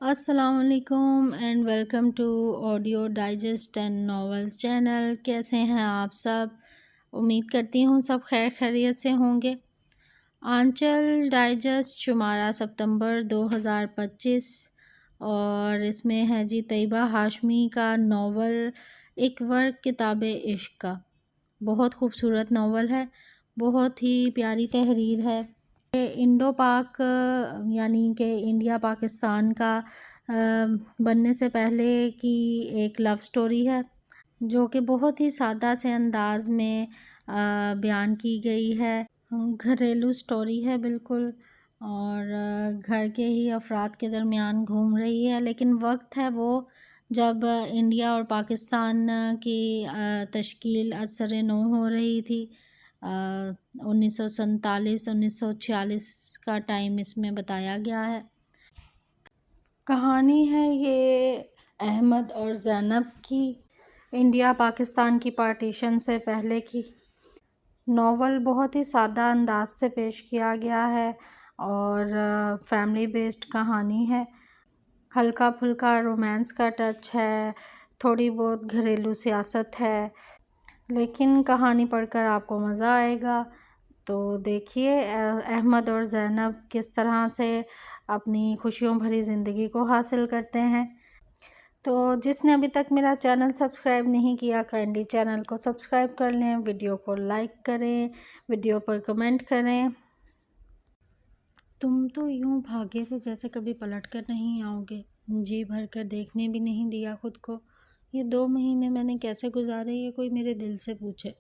السلام علیکم and welcome to audio digest and novels channel. کیسے ہیں آپ سب؟ امید کرتی ہوں سب خیر خیریت سے ہوں گے۔ آنچل ڈائجسٹ شمارہ ستمبر 2025 اور اس میں ہے جی طیبہ ہاشمی کا ناول ایک ورق کتاب عشق کا۔ بہت خوبصورت ناول ہے، بہت ہی پیاری تحریر ہے۔ انڈو پاک یعنی کہ انڈیا پاکستان کا بننے سے پہلے کی ایک لو سٹوری ہے جو کہ بہت ہی سادہ سے انداز میں بیان کی گئی ہے۔ گھریلو سٹوری ہے بالکل، اور گھر کے ہی افراد کے درمیان گھوم رہی ہے، لیکن وقت ہے وہ جب انڈیا اور پاکستان کی تشکیل ازسر نو ہو رہی تھی۔ 1947-1946 کا ٹائم اس میں بتایا گیا ہے۔ کہانی ہے یہ احمد اور زینب کی، انڈیا پاکستان کی پارٹیشن سے پہلے کی۔ ناول بہت ہی سادہ انداز سے پیش کیا گیا ہے اور فیملی بیسڈ کہانی ہے۔ ہلکا پھلکا رومانس کا ٹچ ہے، تھوڑی بہت گھریلو سیاست ہے، لیکن کہانی پڑھ کر آپ کو مزہ آئے گا۔ تو دیکھیے احمد اور زینب کس طرح سے اپنی خوشیوں بھری زندگی کو حاصل کرتے ہیں۔ تو جس نے ابھی تک میرا چینل سبسکرائب نہیں کیا، کائنڈلی چینل کو سبسکرائب کر لیں، ویڈیو کو لائک کریں، ویڈیو پر کمنٹ کریں۔ تم تو یوں بھاگے تھے جیسے کبھی پلٹ کر نہیں آؤ گے، جی بھر کر دیکھنے بھی نہیں دیا خود کو۔ یہ 2 مہینے میں نے کیسے گزارے یہ کوئی میرے دل سے پوچھے۔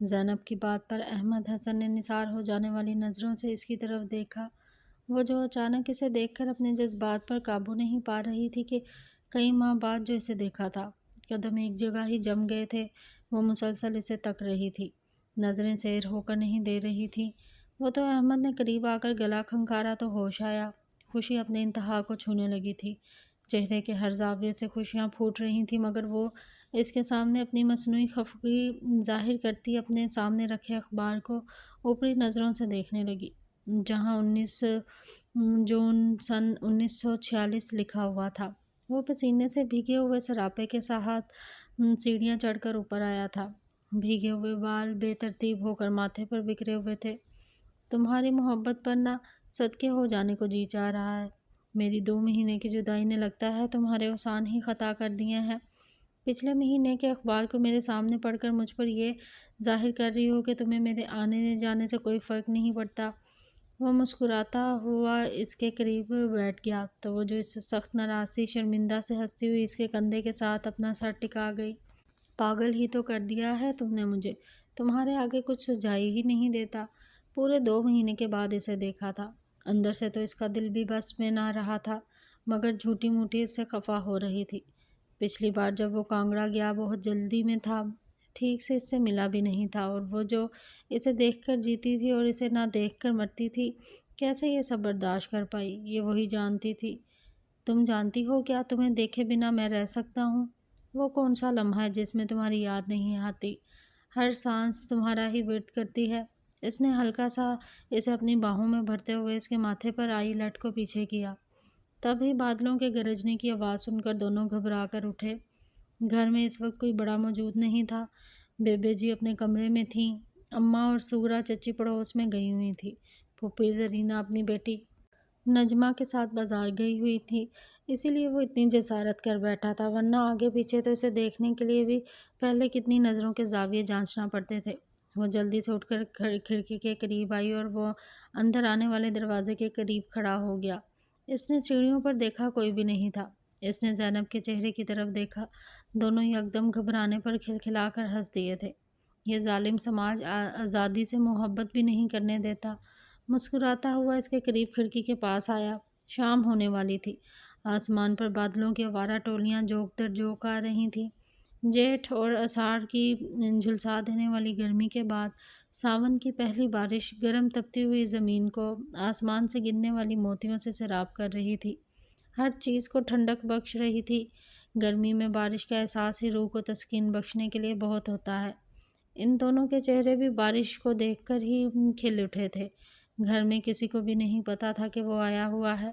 زینب کی بات پر احمد حسن نے نثار ہو جانے والی نظروں سے اس کی طرف دیکھا، وہ جو اچانک اسے دیکھ کر اپنے جذبات پر قابو نہیں پا رہی تھی کہ کئی ماہ بعد جو اسے دیکھا تھا۔ قدم ایک جگہ ہی جم گئے تھے، وہ مسلسل اسے تک رہی تھی، نظریں سیر ہو کر نہیں دے رہی تھی۔ وہ تو احمد نے قریب آ کر گلا کھنکارا تو ہوش آیا، خوشی اپنے انتہا کو چھونے لگی تھی، چہرے کے ہر زاویے سے خوشیاں پھوٹ رہی تھیں، مگر وہ اس کے سامنے اپنی مصنوعی خفگی ظاہر کرتی اپنے سامنے رکھے اخبار کو اوپری نظروں سے دیکھنے لگی، جہاں 19 جون سن 1946 لکھا ہوا تھا۔ وہ پسینے سے بھیگے ہوئے سراپے کے ساتھ سیڑھیاں چڑھ کر اوپر آیا تھا، بھیگے ہوئے بال بے ترتیب ہو کر ماتھے پر بکھرے ہوئے تھے۔ تمہاری محبت پر نہ صدقے ہو جانے کو جی چاہ رہا ہے۔ میری 2 مہینے کی جدائی نے لگتا ہے تمہارے احسان ہی خطا کر دیے ہیں۔ پچھلے مہینے کے اخبار کو میرے سامنے پڑھ کر مجھ پر یہ ظاہر کر رہی ہو کہ تمہیں میرے آنے جانے سے کوئی فرق نہیں پڑتا۔ وہ مسکراتا ہوا اس کے قریب بیٹھ گیا تو وہ جو اس سے سخت ناراض تھی، شرمندہ سے ہنستی ہوئی اس کے کندھے کے ساتھ اپنا سر ٹکا گئی۔ پاگل ہی تو کر دیا ہے تم نے مجھے، تمہارے آگے کچھ سجائی ہی نہیں دیتا۔ پورے 2 مہینے کے بعد اسے دیکھا تھا، اندر سے تو اس کا دل بھی بس میں نہ رہا تھا، مگر جھوٹی موٹی اس سے خفا ہو رہی تھی۔ پچھلی بار جب وہ کانگڑا گیا بہت جلدی میں تھا، ٹھیک سے اس سے ملا بھی نہیں تھا، اور وہ جو اسے دیکھ کر جیتی تھی اور اسے نہ دیکھ کر مرتی تھی، کیسے یہ سب برداشت کر پائی، یہ وہی جانتی تھی۔ تم جانتی ہو کیا تمہیں دیکھے بنا میں رہ سکتا ہوں؟ وہ کون سا لمحہ ہے جس میں تمہاری یاد نہیں آتی؟ ہر سانس تمہارا ہی ورد کرتی ہے۔ اس نے ہلکا سا اسے اپنی باہوں میں بھرتے ہوئے اس کے ماتھے پر آئی لٹ کو پیچھے کیا۔ تب ہی بادلوں کے گرجنے کی آواز سن کر دونوں گھبرا کر اٹھے۔ گھر میں اس وقت کوئی بڑا موجود نہیں تھا، بیبے جی اپنے کمرے میں تھیں، اماں اور سغرا چچی پڑوس میں گئی ہوئی تھی، پھوپھی زرینہ اپنی بیٹی نجمہ کے ساتھ بازار گئی ہوئی تھی، اسی لیے وہ اتنی جسارت کر بیٹھا تھا، ورنہ آگے پیچھے تو اسے دیکھنے کے لیے بھی پہلے کتنی نظروں کے زاویے جانچنا پڑتے تھے۔ وہ جلدی سے اٹھ کر کھڑکی کے قریب آئی اور وہ اندر آنے والے دروازے کے قریب کھڑا ہو گیا۔ اس نے سیڑھیوں پر دیکھا، کوئی بھی نہیں تھا۔ اس نے زینب کے چہرے کی طرف دیکھا، دونوں یکدم گھبرانے پر کھلکھلا کر ہنس دیے تھے۔ یہ ظالم سماج آزادی سے محبت بھی نہیں کرنے دیتا۔ مسکراتا ہوا اس کے قریب کھڑکی کے پاس آیا۔ شام ہونے والی تھی، آسمان پر بادلوں کی آوارہ ٹولیاں جھونک در جھونک آ رہی تھیں۔ جیٹھ اور اساڑھ کی جھلسا دینے والی گرمی کے بعد ساون کی پہلی بارش گرم تپتی ہوئی زمین کو آسمان سے گرنے والی موتیوں سے سیراب کر رہی تھی، ہر چیز کو ٹھنڈک بخش رہی تھی۔ گرمی میں بارش کا احساس ہی روح کو تسکین بخشنے کے لیے بہت ہوتا ہے۔ ان دونوں کے چہرے بھی بارش کو دیکھ کر ہی کھل اٹھے تھے۔ گھر میں کسی کو بھی نہیں پتا تھا کہ وہ آیا ہوا ہے۔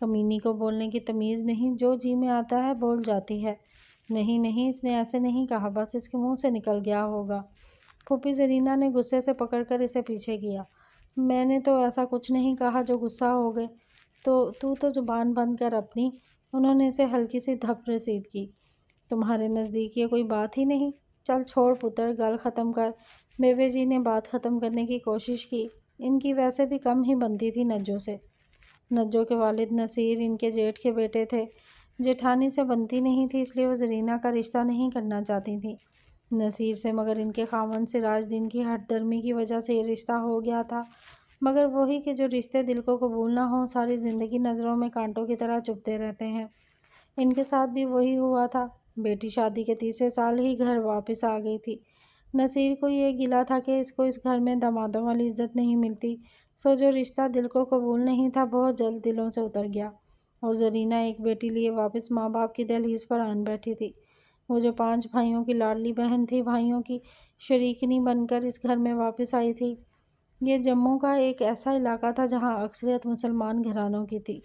کمینی کو بولنے کی تمیز نہیں، جو جی میں آتا ہے بول جاتی ہے۔ نہیں نہیں، اس نے ایسے نہیں کہا، بس اس کے منہ سے نکل گیا ہوگا۔ پھوپھی زرینہ نے غصے سے پکڑ کر اسے پیچھے کیا۔ میں نے تو ایسا کچھ نہیں کہا جو غصہ ہو گئے۔ تو زبان بند کر اپنی۔ انہوں نے اسے ہلکی سی دھپ رسید کی۔ تمہارے نزدیک یہ کوئی بات ہی نہیں؟ چل چھوڑ پتر، گل ختم کر۔ بیوے جی نے بات ختم کرنے کی کوشش کی۔ ان کی ویسے بھی کم ہی بنتی تھی نجو سے۔ نجو کے والد نصیر ان کے جیٹھ کے بیٹے تھے۔ جیٹھانی سے بنتی نہیں تھی، اس لیے وہ زرینہ کا رشتہ نہیں کرنا چاہتی تھیں نصیر سے، مگر ان کے خاوند سراج دین کی ہٹ درمی کی وجہ سے یہ رشتہ ہو گیا تھا۔ مگر وہی کہ جو رشتے دل کو قبول نہ ہوں، ساری زندگی نظروں میں کانٹوں کی طرح چبھتے رہتے ہیں۔ ان کے ساتھ بھی وہی ہوا تھا۔ بیٹی شادی کے تیسرے سال ہی گھر واپس آ گئی تھی۔ نصیر کو یہ گلہ تھا کہ اس کو اس گھر میں دامادوں والی عزت نہیں ملتی، سو جو رشتہ دل کو قبول نہیں تھا بہت جلد دلوں سے اتر گیا، اور زرینہ ایک بیٹی لیے واپس ماں باپ کی دہلیز پر آن بیٹھی تھی۔ وہ جو 5 بھائیوں کی لاڈلی بہن تھی، بھائیوں کی شریکنی بن کر اس گھر میں واپس آئی تھی۔ یہ جموں کا ایک ایسا علاقہ تھا جہاں اکثریت مسلمان گھرانوں کی تھی۔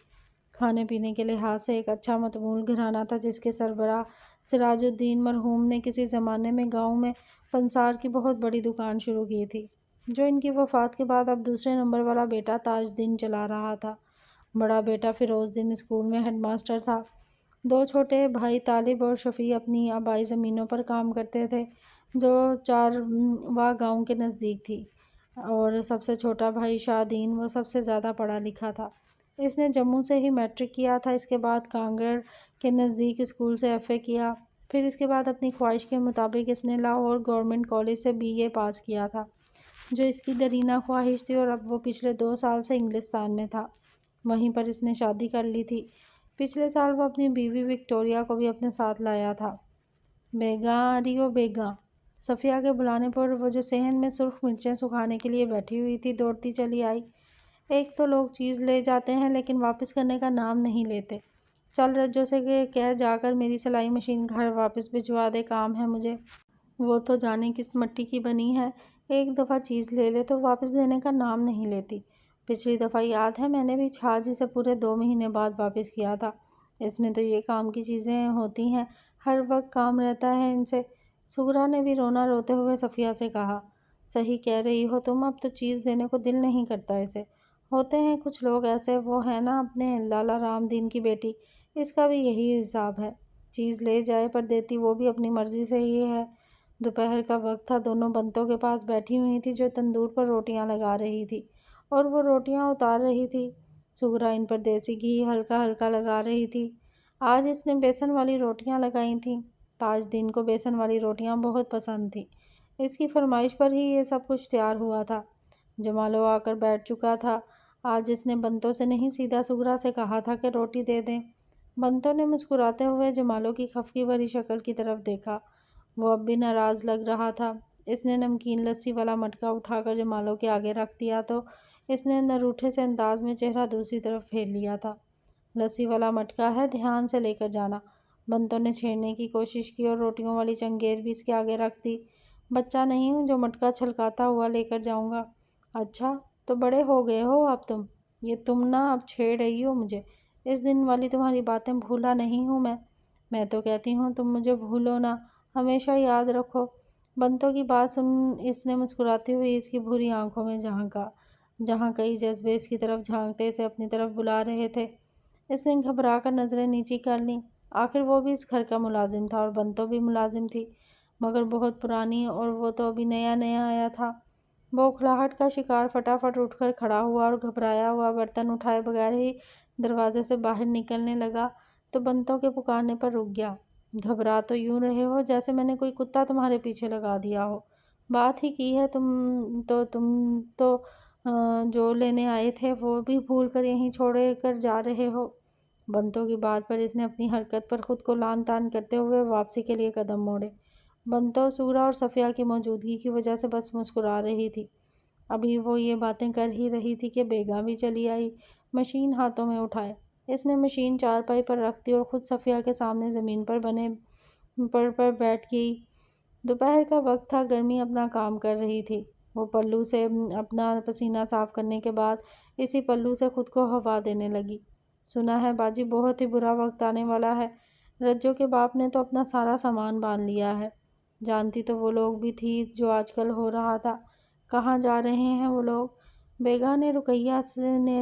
کھانے پینے کے لحاظ سے ایک اچھا متبول گھرانہ تھا، جس کے سربراہ سراج الدین مرحوم نے کسی زمانے میں گاؤں میں پنسار کی بہت بڑی دکان شروع کی تھی، جو ان کی وفات کے بعد اب دوسرے نمبر والا بیٹا تاج دین چلا رہا تھا۔ بڑا بیٹا فیروز دین اسکول میں ہیڈ ماسٹر تھا۔ 2 چھوٹے بھائی طالب اور شفیع اپنی آبائی زمینوں پر کام کرتے تھے، جو چارواہ گاؤں کے نزدیک تھی، اور سب سے چھوٹا بھائی شاہ دین، وہ سب سے زیادہ پڑھا لکھا تھا۔ اس نے جموں سے ہی میٹرک کیا تھا، اس کے بعد کانگڑ کے نزدیک اسکول سے ایف اے کیا، پھر اس کے بعد اپنی خواہش کے مطابق اس نے لاہور گورنمنٹ کالج سے بی اے پاس کیا تھا، جو اس کی دیرینہ خواہش تھی، اور اب وہ پچھلے 2 سال سے انگلستان میں تھا۔ وہیں پر اس نے شادی کر لی تھی۔ پچھلے سال وہ اپنی بیوی وکٹوریہ کو بھی اپنے ساتھ لایا تھا۔ بیگاں آ رہی ہو بیگاں؟ صفیہ کے بلانے پر وہ جو صحن میں سرخ مرچیں سکھانے کے لیے بیٹھی ہوئی تھی، دوڑتی چلی آئی۔ ایک تو لوگ چیز لے جاتے ہیں لیکن واپس کرنے کا نام نہیں لیتے۔ چل رجو سے کہہ جا کر میری سلائی مشین گھر واپس بھجوا دے، کام ہے مجھے۔ وہ تو جانے کس مٹی کی بنی ہے، ایک دفعہ چیز لے لے تو واپس دینے کا نام نہیں لیتی۔ پچھلی دفعہ یاد ہے میں نے بھی چھاجی سے پورے 2 مہینے بعد واپس کیا تھا۔ اس نے تو یہ کام کی چیزیں ہوتی ہیں، ہر وقت کام رہتا ہے ان سے۔ سغرا نے بھی رونا روتے ہوئے صفیہ سے کہا۔ صحیح کہہ رہی ہو تم، اب تو چیز دینے کو دل نہیں کرتا اسے۔ ہوتے ہیں کچھ لوگ ایسے، وہ ہے نا اپنے لالا رام دین کی بیٹی، اس کا بھی یہی حساب ہے، چیز لے جائے پر دیتی وہ بھی اپنی مرضی سے ہی ہے۔ دوپہر کا وقت تھا، دونوں بنتوں کے پاس بیٹھی ہوئی تھی جو تندور پر روٹیاں لگا رہی تھی، اور وہ روٹیاں اتار رہی تھی۔ سغرا ان پر دیسی گھی ہلکا ہلکا لگا رہی تھی۔ آج اس نے بیسن والی روٹیاں لگائی تھیں۔ تاج دین کو بیسن والی روٹیاں بہت پسند تھیں، اس کی فرمائش پر ہی یہ سب کچھ تیار ہوا تھا۔ جمالو آ کر بیٹھ چکا تھا۔ آج اس نے بنتوں سے نہیں، سیدھا سغرا سے کہا تھا کہ روٹی دے دیں۔ بنتوں نے مسکراتے ہوئے جمالو کی خفگی بھری شکل کی طرف دیکھا۔ وہ اب بھی ناراض لگ رہا تھا۔ اس نے نمکین لسی والا مٹکا اٹھا کر جمالو کے آگے رکھ دیا تو اس نے نروٹھے سے انداز میں چہرہ دوسری طرف پھیر لیا تھا۔ لسی والا مٹکا ہے، دھیان سے لے کر جانا۔ بنتوں نے چھیڑنے کی کوشش کی اور روٹیوں والی چنگیر بھی اس کے آگے رکھ دی۔ بچہ نہیں ہوں جو مٹکا چھلکاتا ہوا لے کر جاؤں گا۔ اچھا تو بڑے ہو گئے ہو اب تم، یہ تم نہ اب چھیڑ رہی ہو مجھے، اس دن والی تمہاری باتیں بھولا نہیں ہوں میں تو کہتی ہوں تم مجھے بھولو نہ، ہمیشہ یاد رکھو۔ بنتوں کی بات سن اس نے مسکراتی ہوئی اس کی بھوری آنکھوں میں جھانکا، جہاں کئی جذبے اس کی طرف جھانکتے اسے اپنی طرف بلا رہے تھے۔ اس نے گھبرا کر نظریں نیچی کر لیں۔ آخر وہ بھی اس گھر کا ملازم تھا اور بنتوں بھی ملازم تھی، مگر بہت پرانی، اور وہ تو ابھی نیا نیا آیا تھا۔ بوکھلاہٹ کا شکار فٹافٹ اٹھ کر کھڑا ہوا اور گھبرایا ہوا برتن اٹھائے بغیر ہی دروازے سے باہر نکلنے لگا تو بنتوں کے پکارنے پر رک گیا۔ گھبرا تو یوں رہے ہو جیسے میں نے کوئی کتا تمہارے پیچھے لگا دیا ہو، بات ہی کی ہے تم تو جو لینے آئے تھے وہ بھی بھول کر یہیں چھوڑے کر جا رہے ہو۔ بنتوں کی بات پر اس نے اپنی حرکت پر خود کو لان تان کرتے ہوئے واپسی کے لیے قدم موڑے۔ بنتوں سغرا اور صفیہ کی موجودگی کی وجہ سے بس مسکرا رہی تھی۔ ابھی وہ یہ باتیں کر ہی رہی تھی کہ بیگاں بھی چلی آئی، مشین ہاتھوں میں اٹھائے۔ اس نے مشین چارپائی پر رکھ دی اور خود صفیہ کے سامنے زمین پر بیٹھ گئی۔ دوپہر کا وقت تھا، گرمی اپنا کام کر رہی تھی۔ وہ پلو سے اپنا پسینہ صاف کرنے کے بعد اسی پلو سے خود کو ہوا دینے لگی۔ سنا ہے باجی بہت ہی برا وقت آنے والا ہے۔ رجو کے باپ نے تو اپنا سارا سامان باندھ لیا ہے۔ جانتی تو وہ لوگ بھی تھی جو آج کل ہو رہا تھا۔ کہاں جا رہے ہیں وہ لوگ؟ بیگا نے رقیہ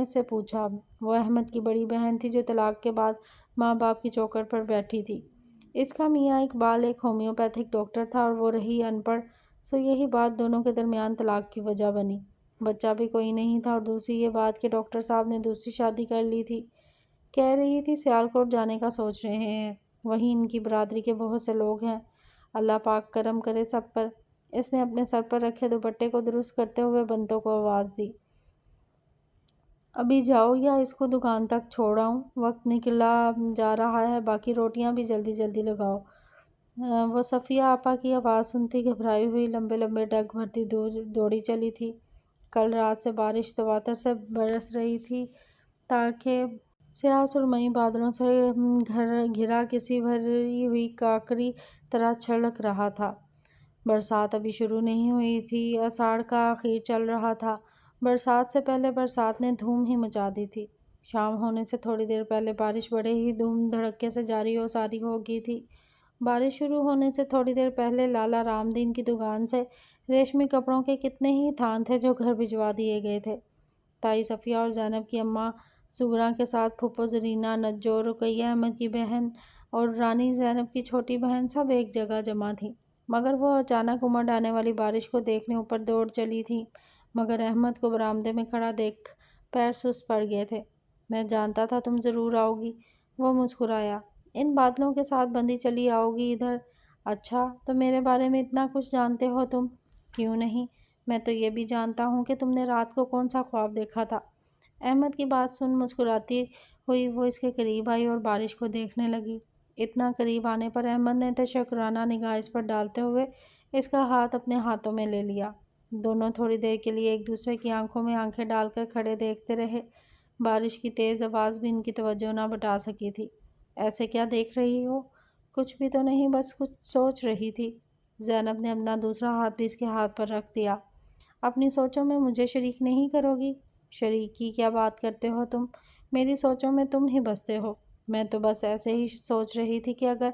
سے پوچھا۔ وہ احمد کی بڑی بہن تھی جو طلاق کے بعد ماں باپ کی چوکھٹ پر بیٹھی تھی۔ اس کا میاں اقبال ایک ہومیوپیتھک ڈاکٹر تھا اور وہ رہی ان پڑھ، سو یہی بات دونوں کے درمیان طلاق کی وجہ بنی۔ بچہ بھی کوئی نہیں تھا اور دوسری یہ بات کہ ڈاکٹر صاحب نے دوسری شادی کر لی تھی۔ کہہ رہی تھی سیالکوٹ جانے کا سوچ رہے ہیں، وہیں ان کی برادری کے بہت سے لوگ ہیں، اللہ پاک کرم کرے سب پر۔ اس نے اپنے سر پر رکھے دوپٹے کو درست کرتے ہوئے بنتوں کو آواز دی۔ ابھی جاؤ یا اس کو دکان تک چھوڑ آؤں؟ وقت نکلا جا رہا ہے، باقی روٹیاں بھی جلدی جلدی لگاؤ۔ وہ صفیہ آپا کی آواز سنتی گھبرائی ہوئی لمبے لمبے ڈگ بھرتی دوڑی چلی تھی۔ کل رات سے بارش تواتر سے برس رہی تھی تاکہ سیاہ سرمئی بادلوں سے گھرا کسی بھری ہوئی کاکری طرح چھڑک رہا تھا۔ برسات ابھی شروع نہیں ہوئی تھی، آষاڑھ کا آخر چل رہا تھا۔ برسات سے پہلے برسات نے دھوم ہی مچا دی تھی۔ شام ہونے سے تھوڑی دیر پہلے بارش بڑے ہی دھوم دھڑکے سے جاری و ساری ہو گئی تھی۔ بارش شروع ہونے سے تھوڑی دیر پہلے لالا رام دین کی دکان سے ریشمی کپڑوں کے کتنے ہی تھان تھے جو گھر بھجوا دیے گئے تھے۔ تائی صفیہ اور زینب کی اماں سغرا کے ساتھ پھوپھو زرینہ، نجو، رقیہ احمد کی بہن اور رانی زینب کی چھوٹی بہن سب ایک جگہ جمع تھیں، مگر وہ اچانک امڑ آنے والی بارش کو دیکھنے اوپر دوڑ چلی تھیں۔ مگر احمد کو برآمدے میں کھڑا دیکھ پیر سست پڑ گئے تھے۔ میں جانتا تھا تم ضرور آؤ گی، وہ مسکرایا۔ ان بادلوں کے ساتھ بندھی چلی آؤ گی ادھر؟ اچھا، تو میرے بارے میں اتنا کچھ جانتے ہو تم؟ کیوں نہیں، میں تو یہ بھی جانتا ہوں کہ تم نے رات کو کون سا خواب دیکھا تھا۔ احمد کی بات سن مسکراتی ہوئی وہ اس کے قریب آئی اور بارش کو دیکھنے لگی۔ اتنا قریب آنے پر احمد نے تشکرانہ نگاہ اس پر ڈالتے ہوئے اس کا ہاتھ اپنے ہاتھوں میں لے لیا۔ دونوں تھوڑی دیر کے لیے ایک دوسرے کی آنکھوں میں آنکھیں ڈال کر کھڑے دیکھتے رہے۔ بارش کی تیز آواز بھی ان کی توجہ نہ بٹا سکی تھی۔ ایسے کیا دیکھ رہی ہو؟ کچھ بھی تو نہیں، بس کچھ سوچ رہی تھی۔ زینب نے اپنا دوسرا ہاتھ بھی اس کے ہاتھ پر رکھ دیا۔ اپنی سوچوں میں مجھے شریک نہیں کرو گی؟ شریک کی کیا بات کرتے ہو تم؟ میری سوچوں میں تم ہی بستے ہو۔ میں تو بس ایسے ہی سوچ رہی تھی کہ اگر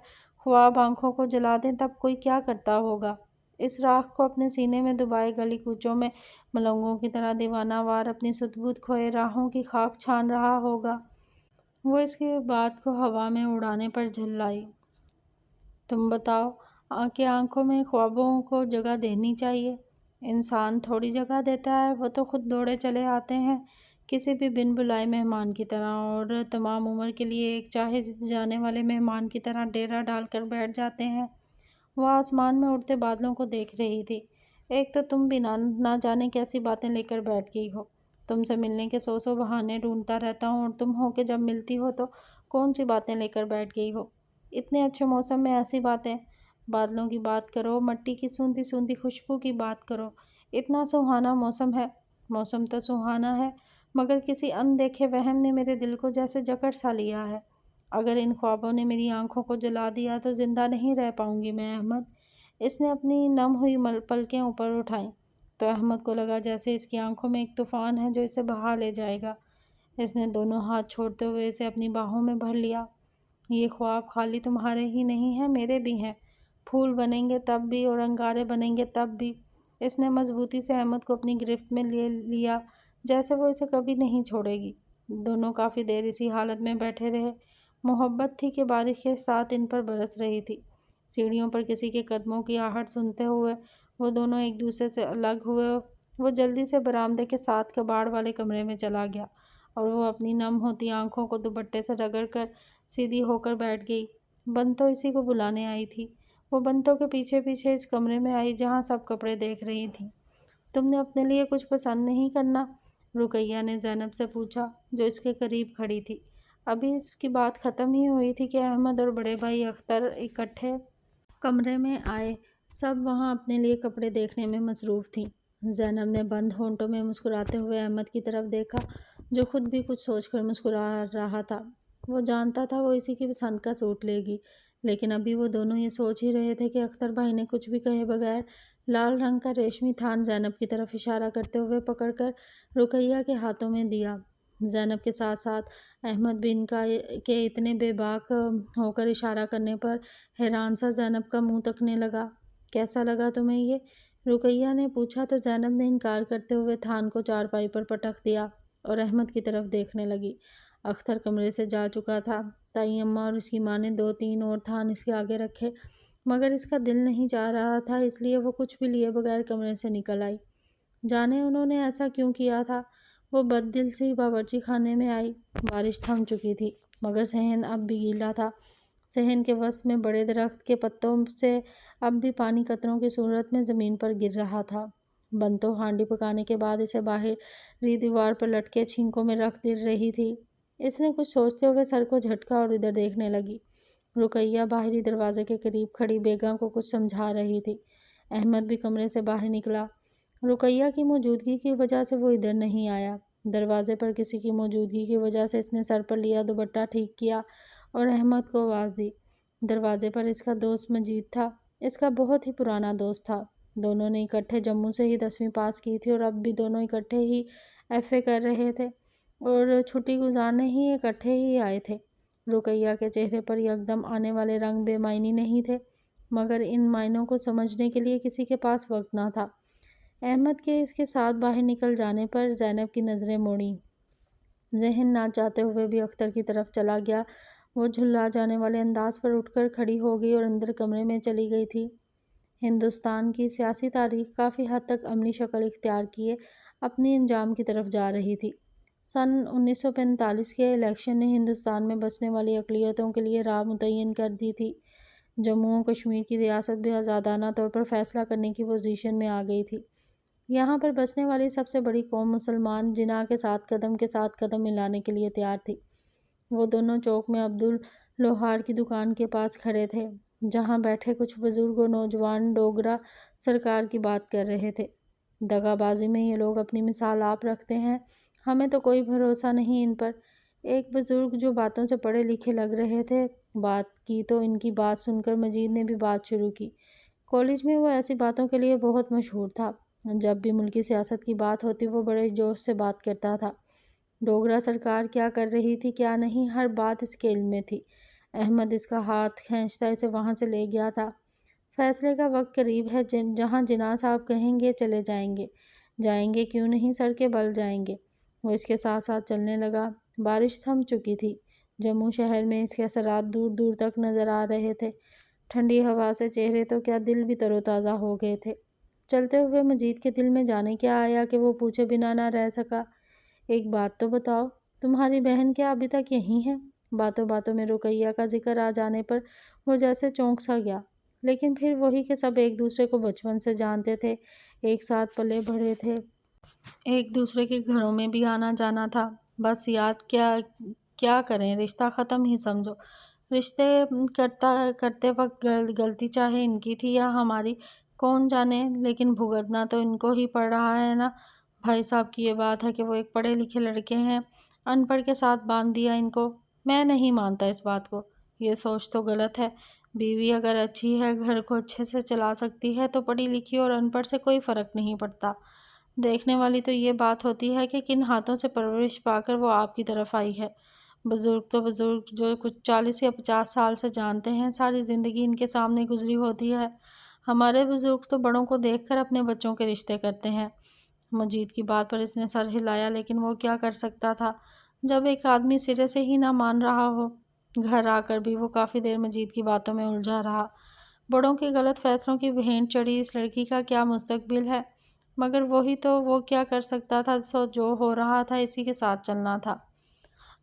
خواب آنکھوں کو جلا دیں تب کوئی کیا کرتا ہوگا۔ اس راکھ کو اپنے سینے میں دبائے گلی کوچوں میں ملنگوں کی طرح دیوانہ وار اپنی سدھ بودھ کھوئے راہوں کی خاک چھان رہا ہوگا۔ وہ اس کے بات کو ہوا میں اڑانے پر جھلائی۔ تم بتاؤ کہ آنکھوں میں خوابوں کو جگہ دینی چاہیے؟ انسان تھوڑی جگہ دیتا ہے، وہ تو خود دوڑے چلے آتے ہیں کسی بھی بن بلائے مہمان کی طرح، اور تمام عمر کے لیے ایک چاہے جانے والے مہمان کی طرح ڈیرا ڈال کر بیٹھ جاتے ہیں۔ وہ آسمان میں اڑتے بادلوں کو دیکھ رہی تھی۔ ایک تو تم بھی نہ جانے کیسی باتیں لے کر بیٹھ گئی ہو۔ تم سے ملنے کے سو بہانے ڈھونڈتا رہتا ہوں اور تم ہو کہ جب ملتی ہو تو کون سی باتیں لے کر بیٹھ گئی ہو؟ اتنے اچھے موسم میں ایسی باتیں؟ بادلوں کی بات کرو، مٹی کی سونتی سونتی خوشبو کی بات کرو۔ اتنا سہانا موسم ہے۔ موسم تو سہانا ہے، مگر کسی اندیکھے وہم نے میرے دل کو جیسے جکڑ سا لیا ہے۔ اگر ان خوابوں نے میری آنکھوں کو جلا دیا تو زندہ نہیں رہ پاؤں گی میں احمد۔ اس نے اپنی نم ہوئی پلکیں اوپر اٹھائیں تو احمد کو لگا جیسے اس کی آنکھوں میں ایک طوفان ہے جو اسے بہا لے جائے گا۔ اس نے دونوں ہاتھ چھوڑتے ہوئے اسے اپنی باہوں میں بھر لیا۔ یہ خواب خالی تمہارے ہی نہیں ہیں، میرے بھی ہیں۔ پھول بنیں گے تب بھی اور انگارے بنیں گے تب بھی۔ اس نے مضبوطی سے احمد کو اپنی گرفت میں لے لیا جیسے وہ اسے کبھی نہیں چھوڑے گی۔ دونوں کافی دیر اسی حالت میں بیٹھے رہے۔ محبت تھی کہ بارش کے ساتھ ان پر برس رہی تھی۔ سیڑھیوں پر کسی کے قدموں کی آہٹ سنتے ہوئے وہ دونوں ایک دوسرے سے الگ ہوئے۔ وہ جلدی سے برآمدے کے ساتھ کباڑ والے کمرے میں چلا گیا اور وہ اپنی نم ہوتی آنکھوں کو دوپٹے سے رگڑ کر سیدھی ہو کر بیٹھ گئی۔ بنتو اسی کو بلانے آئی تھی۔ وہ بنتوں کے پیچھے پیچھے اس کمرے میں آئی جہاں سب کپڑے دیکھ رہی تھیں۔ تم نے اپنے لیے کچھ پسند نہیں کرنا؟ رقیہ نے زینب سے پوچھا جو اس کے قریب کھڑی تھی۔ ابھی اس کی بات ختم ہی ہوئی تھی کہ احمد اور بڑے بھائی اختر اکٹھے کمرے میں آئے۔ سب وہاں اپنے لیے کپڑے دیکھنے میں مصروف تھیں۔ زینب نے بند ہونٹوں میں مسکراتے ہوئے احمد کی طرف دیکھا جو خود بھی کچھ سوچ کر مسکرا رہا تھا۔ وہ جانتا تھا وہ اسی کی پسند کا سوٹ لے گی، لیکن ابھی وہ دونوں یہ سوچ ہی رہے تھے کہ اختر بھائی نے کچھ بھی کہے بغیر لال رنگ کا ریشمی تھان زینب کی طرف اشارہ کرتے ہوئے پکڑ کر رقیہ کے ہاتھوں میں دیا۔ زینب کے ساتھ ساتھ احمد بھی ان کا کے اتنے بے باک ہو کر اشارہ کرنے پر حیران سا زینب کا منہ تکنے لگا۔ کیسا لگا تمہیں یہ؟ رقیہ نے پوچھا تو زینب نے انکار کرتے ہوئے تھان کو چارپائی پر پٹک دیا اور احمد کی طرف دیکھنے لگی۔ اختر کمرے سے جا چکا تھا۔ تائی اماں اور اس کی ماں نے 2-3 اور تھان اس کے آگے رکھے، مگر اس کا دل نہیں چاہ رہا تھا، اس لیے وہ کچھ بھی لیے بغیر کمرے سے نکل آئی۔ جانے انہوں نے ایسا کیوں کیا تھا؟ وہ بد دل سے ہی باورچی خانے میں آئی۔ بارش تھم چکی تھی، مگر صحن اب بھی گیلا تھا۔ صحن کے وسط میں بڑے درخت کے پتوں سے اب بھی پانی قطروں کی صورت میں زمین پر گر رہا تھا۔ بنتو ہانڈی پکانے کے بعد اسے باہری دیوار پر لٹکے چھینکوں میں رکھ دے رہی تھی۔ اس نے کچھ سوچتے ہوئے سر کو جھٹکا اور ادھر دیکھنے لگی۔ رقیہ باہری دروازے کے قریب کھڑی بیگم کو کچھ سمجھا رہی تھی۔ احمد بھی کمرے سے باہر نکلا۔ رقیہ کی موجودگی کی وجہ سے وہ ادھر نہیں آیا۔ دروازے پر کسی کی موجودگی کی وجہ سے اس نے سر پر لیا دوپٹہ ٹھیک کیا اور احمد کو آواز دی۔ دروازے پر اس کا دوست مجید تھا، اس کا بہت ہی پرانا دوست تھا۔ دونوں نے اکٹھے جموں سے ہی 10ویں پاس کی تھی اور اب بھی دونوں اکٹھے ہی ایف اے کر رہے تھے اور چھٹی گزارنے ہی اکٹھے ہی آئے تھے۔ رقیہ کے چہرے پر یکدم آنے والے رنگ بے معنی نہیں تھے، مگر ان معنوں کو سمجھنے کے لیے کسی کے پاس وقت نہ تھا۔ احمد کے اس کے ساتھ باہر نکل جانے پر زینب کی نظریں موڑیں۔ ذہن نہ چاہتے ہوئے بھی اختر کی طرف چلا گیا۔ وہ جھلا جانے والے انداز پر اٹھ کر کھڑی ہو گئی اور اندر کمرے میں چلی گئی تھی۔ ہندوستان کی سیاسی تاریخ کافی حد تک عملی شکل اختیار کیے اپنی انجام کی طرف جا رہی تھی۔ سن 1945 کے الیکشن نے ہندوستان میں بسنے والی اقلیتوں کے لیے راہ متعین کر دی تھی۔ جموں و کشمیر کی ریاست بھی آزادانہ طور پر فیصلہ کرنے کی پوزیشن میں آ گئی تھی۔ یہاں پر بسنے والی سب سے بڑی قوم مسلمان جناح کے ساتھ قدم ملانے کے لیے تیار تھی۔ وہ دونوں چوک میں عبداللوہار کی دکان کے پاس کھڑے تھے، جہاں بیٹھے کچھ بزرگ اور نوجوان ڈوگرہ سرکار کی بات کر رہے تھے۔ دغا بازی میں یہ لوگ اپنی مثال آپ رکھتے ہیں، ہمیں تو کوئی بھروسہ نہیں ان پر۔ ایک بزرگ جو باتوں سے پڑھے لکھے لگ رہے تھے بات کی تو ان کی بات سن کر مجید نے بھی بات شروع کی۔ کالج میں وہ ایسی باتوں کے لیے بہت مشہور تھا۔ جب بھی ملکی سیاست کی بات ہوتی وہ بڑے جوش سے بات کرتا تھا۔ ڈوگرہ سرکار کیا کر رہی تھی کیا نہیں، ہر بات اس کے علم میں تھی۔ احمد اس کا ہاتھ کھینچتا اسے وہاں سے لے گیا تھا۔ فیصلے کا وقت قریب ہے، جہاں جناح صاحب کہیں گے چلے جائیں گے، جائیں گے کیوں نہیں، سر کے بل جائیں گے۔ وہ اس کے ساتھ ساتھ چلنے لگا۔ بارش تھم چکی تھی۔ جموں شہر میں اس کے اثرات دور دور تک نظر آ رہے تھے۔ ٹھنڈی ہوا سے چہرے تو کیا دل بھی تر و تازہ ہو گئے تھے۔ چلتے ہوئے مجید کے دل میں جانے کیا آیا کہ وہ پوچھے بنا نہ رہ سکا، ایک بات تو بتاؤ، تمہاری بہن کیا ابھی تک یہیں ہے؟ باتوں باتوں میں رقیہ کا ذکر آ جانے پر وہ جیسے چونک سا گیا، لیکن پھر وہی کہ سب ایک دوسرے کو بچپن سے جانتے تھے، ایک ساتھ پلے بڑھے تھے، ایک دوسرے کے گھروں میں بھی آنا جانا تھا۔ بس یاد کیا کریں، رشتہ ختم ہی سمجھو۔ رشتے کرتے وقت غلطی چاہے ان کی تھی یا ہماری، کون جانے، لیکن بھگتنا تو ان کو ہی پڑ رہا ہے نا۔ بھائی صاحب کی یہ بات ہے کہ وہ ایک پڑھے لکھے لڑکے ہیں، ان پڑھ کے ساتھ باندھ دیا ان کو۔ میں نہیں مانتا اس بات کو، یہ سوچ تو غلط ہے۔ بیوی اگر اچھی ہے، گھر کو اچھے سے چلا سکتی ہے تو پڑھی لکھی اور ان پڑھ سے کوئی فرق نہیں پڑتا۔ دیکھنے والی تو یہ بات ہوتی ہے کہ کن ہاتھوں سے پرورش پا کر وہ آپ کی طرف آئی ہے۔ بزرگ تو بزرگ جو کچھ 40 یا 50 سال سے جانتے ہیں، ساری زندگی ان کے سامنے گزری ہوتی ہے۔ ہمارے بزرگ تو بڑوں کو دیکھ کر اپنے بچوں کے رشتے کرتے ہیں۔ مجید کی بات پر اس نے سر ہلایا، لیکن وہ کیا کر سکتا تھا جب ایک آدمی سرے سے ہی نہ مان رہا ہو۔ گھر آ کر بھی وہ کافی دیر مجید کی باتوں میں الجھا رہا۔ بڑوں کے غلط فیصلوں کی بھینٹ چڑھی اس لڑکی کا کیا مستقبل ہے، مگر وہی تو، وہ کیا کر سکتا تھا، سو جو ہو رہا تھا اسی کے ساتھ چلنا تھا۔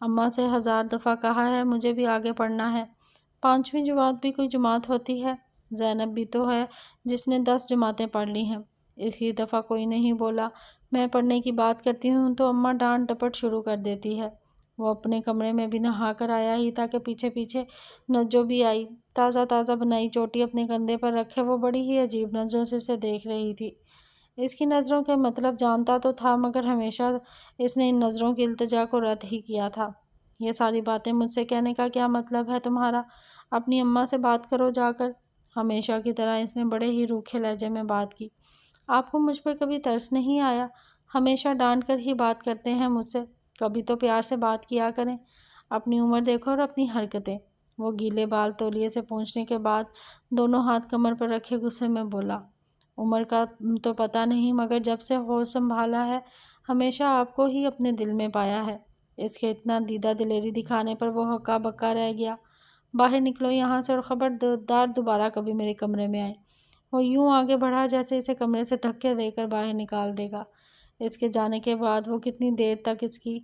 اماں سے 1000 دفعہ کہا ہے مجھے بھی آگے پڑھنا ہے۔ 5ویں جماعت بھی کوئی جماعت ہوتی ہے؟ زینب بھی تو ہے جس نے 10 جماعتیں پڑھ لی ہیں۔ اسی دفعہ کوئی نہیں بولا۔ میں پڑھنے کی بات کرتی ہوں تو اماں ڈانٹ ڈپٹ شروع کر دیتی ہے۔ وہ اپنے کمرے میں بھی نہا کر آیا ہی تھا کہ پیچھے پیچھے نجو بھی آئی، تازہ تازہ بنائی چوٹی اپنے کندھے پر رکھے وہ بڑی ہی عجیب نظروں سے اسے دیکھ رہی تھی۔ اس کی نظروں کے مطلب جانتا تو تھا، مگر ہمیشہ اس نے ان نظروں کی التجا کو رد ہی کیا تھا۔ یہ ساری باتیں مجھ سے کہنے کا کیا مطلب ہے تمہارا؟ اپنی اماں سے بات کرو جا کر۔ ہمیشہ کی طرح اس نے بڑے ہی روکھے لہجے میں بات کی۔ آپ کو مجھ پر کبھی ترس نہیں آیا؟ ہمیشہ ڈانٹ کر ہی بات کرتے ہیں مجھ سے۔ کبھی تو پیار سے بات کیا کریں، اپنی عمر دیکھو اور اپنی حرکتیں۔ وہ گیلے بال تولیے سے پونچھنے کے بعد دونوں ہاتھ کمر پر رکھے غصے میں بولا، عمر کا تو پتہ نہیں، مگر جب سے ہوش سنبھالا ہے ہمیشہ آپ کو ہی اپنے دل میں پایا ہے۔ اس کے اتنا دیدہ دلیری دکھانے پر وہ ہکا بکا رہ گیا۔ باہر نکلو یہاں سے اور خبردار دوبارہ کبھی میرے کمرے میں آئے۔ وہ یوں آگے بڑھا جیسے اسے کمرے سے دھکے دے کر باہر نکال دے گا۔ اس کے جانے کے بعد وہ کتنی دیر تک اس کی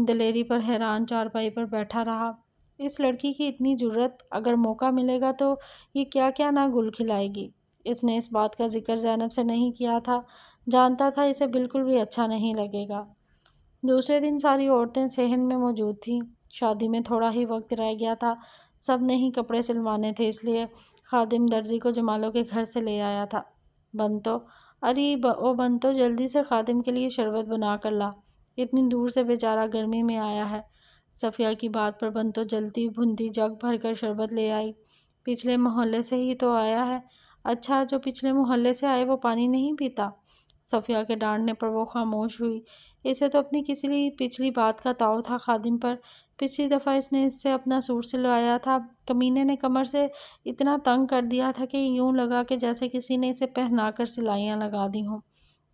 دلیری پر حیران چارپائی پر بیٹھا رہا۔ اس لڑکی کی اتنی جرأت، اگر موقع ملے گا تو یہ کیا کیا نہ گل کھلائے گی۔ اس نے اس بات کا ذکر زینب سے نہیں کیا تھا، جانتا تھا اسے بالکل بھی اچھا نہیں لگے گا۔ دوسرے دن ساری عورتیں صحن میں موجود تھیں۔ شادی میں تھوڑا ہی وقت رہ گیا تھا، سب نے ہی کپڑے سلوانے تھے، اس لیے خادم درزی کو جمالوں کے گھر سے لے آیا تھا۔ بنتو، بنتو جلدی سے خادم کے لیے شربت بنا کر لا، اتنی دور سے بیچارہ گرمی میں آیا ہے۔ صفیہ کی بات پر بنتو جلتی بھنتی جگ بھر کر شربت لے آئی۔ پچھلے محلے سے ہی تو آیا ہے۔ اچھا، جو پچھلے محلے سے آئے وہ پانی نہیں پیتا؟ صفیہ کے ڈانٹنے پر وہ خاموش ہوئی۔ اسے تو اپنی کسی پچھلی بات کا طاؤ تھا خادم پر۔ پچھلی دفعہ اس نے اس سے اپنا سوٹ سلوایا تھا، کمینے نے کمر سے اتنا تنگ کر دیا تھا کہ یوں لگا کہ جیسے کسی نے اسے پہنا کر سلائیاں لگا دی ہوں۔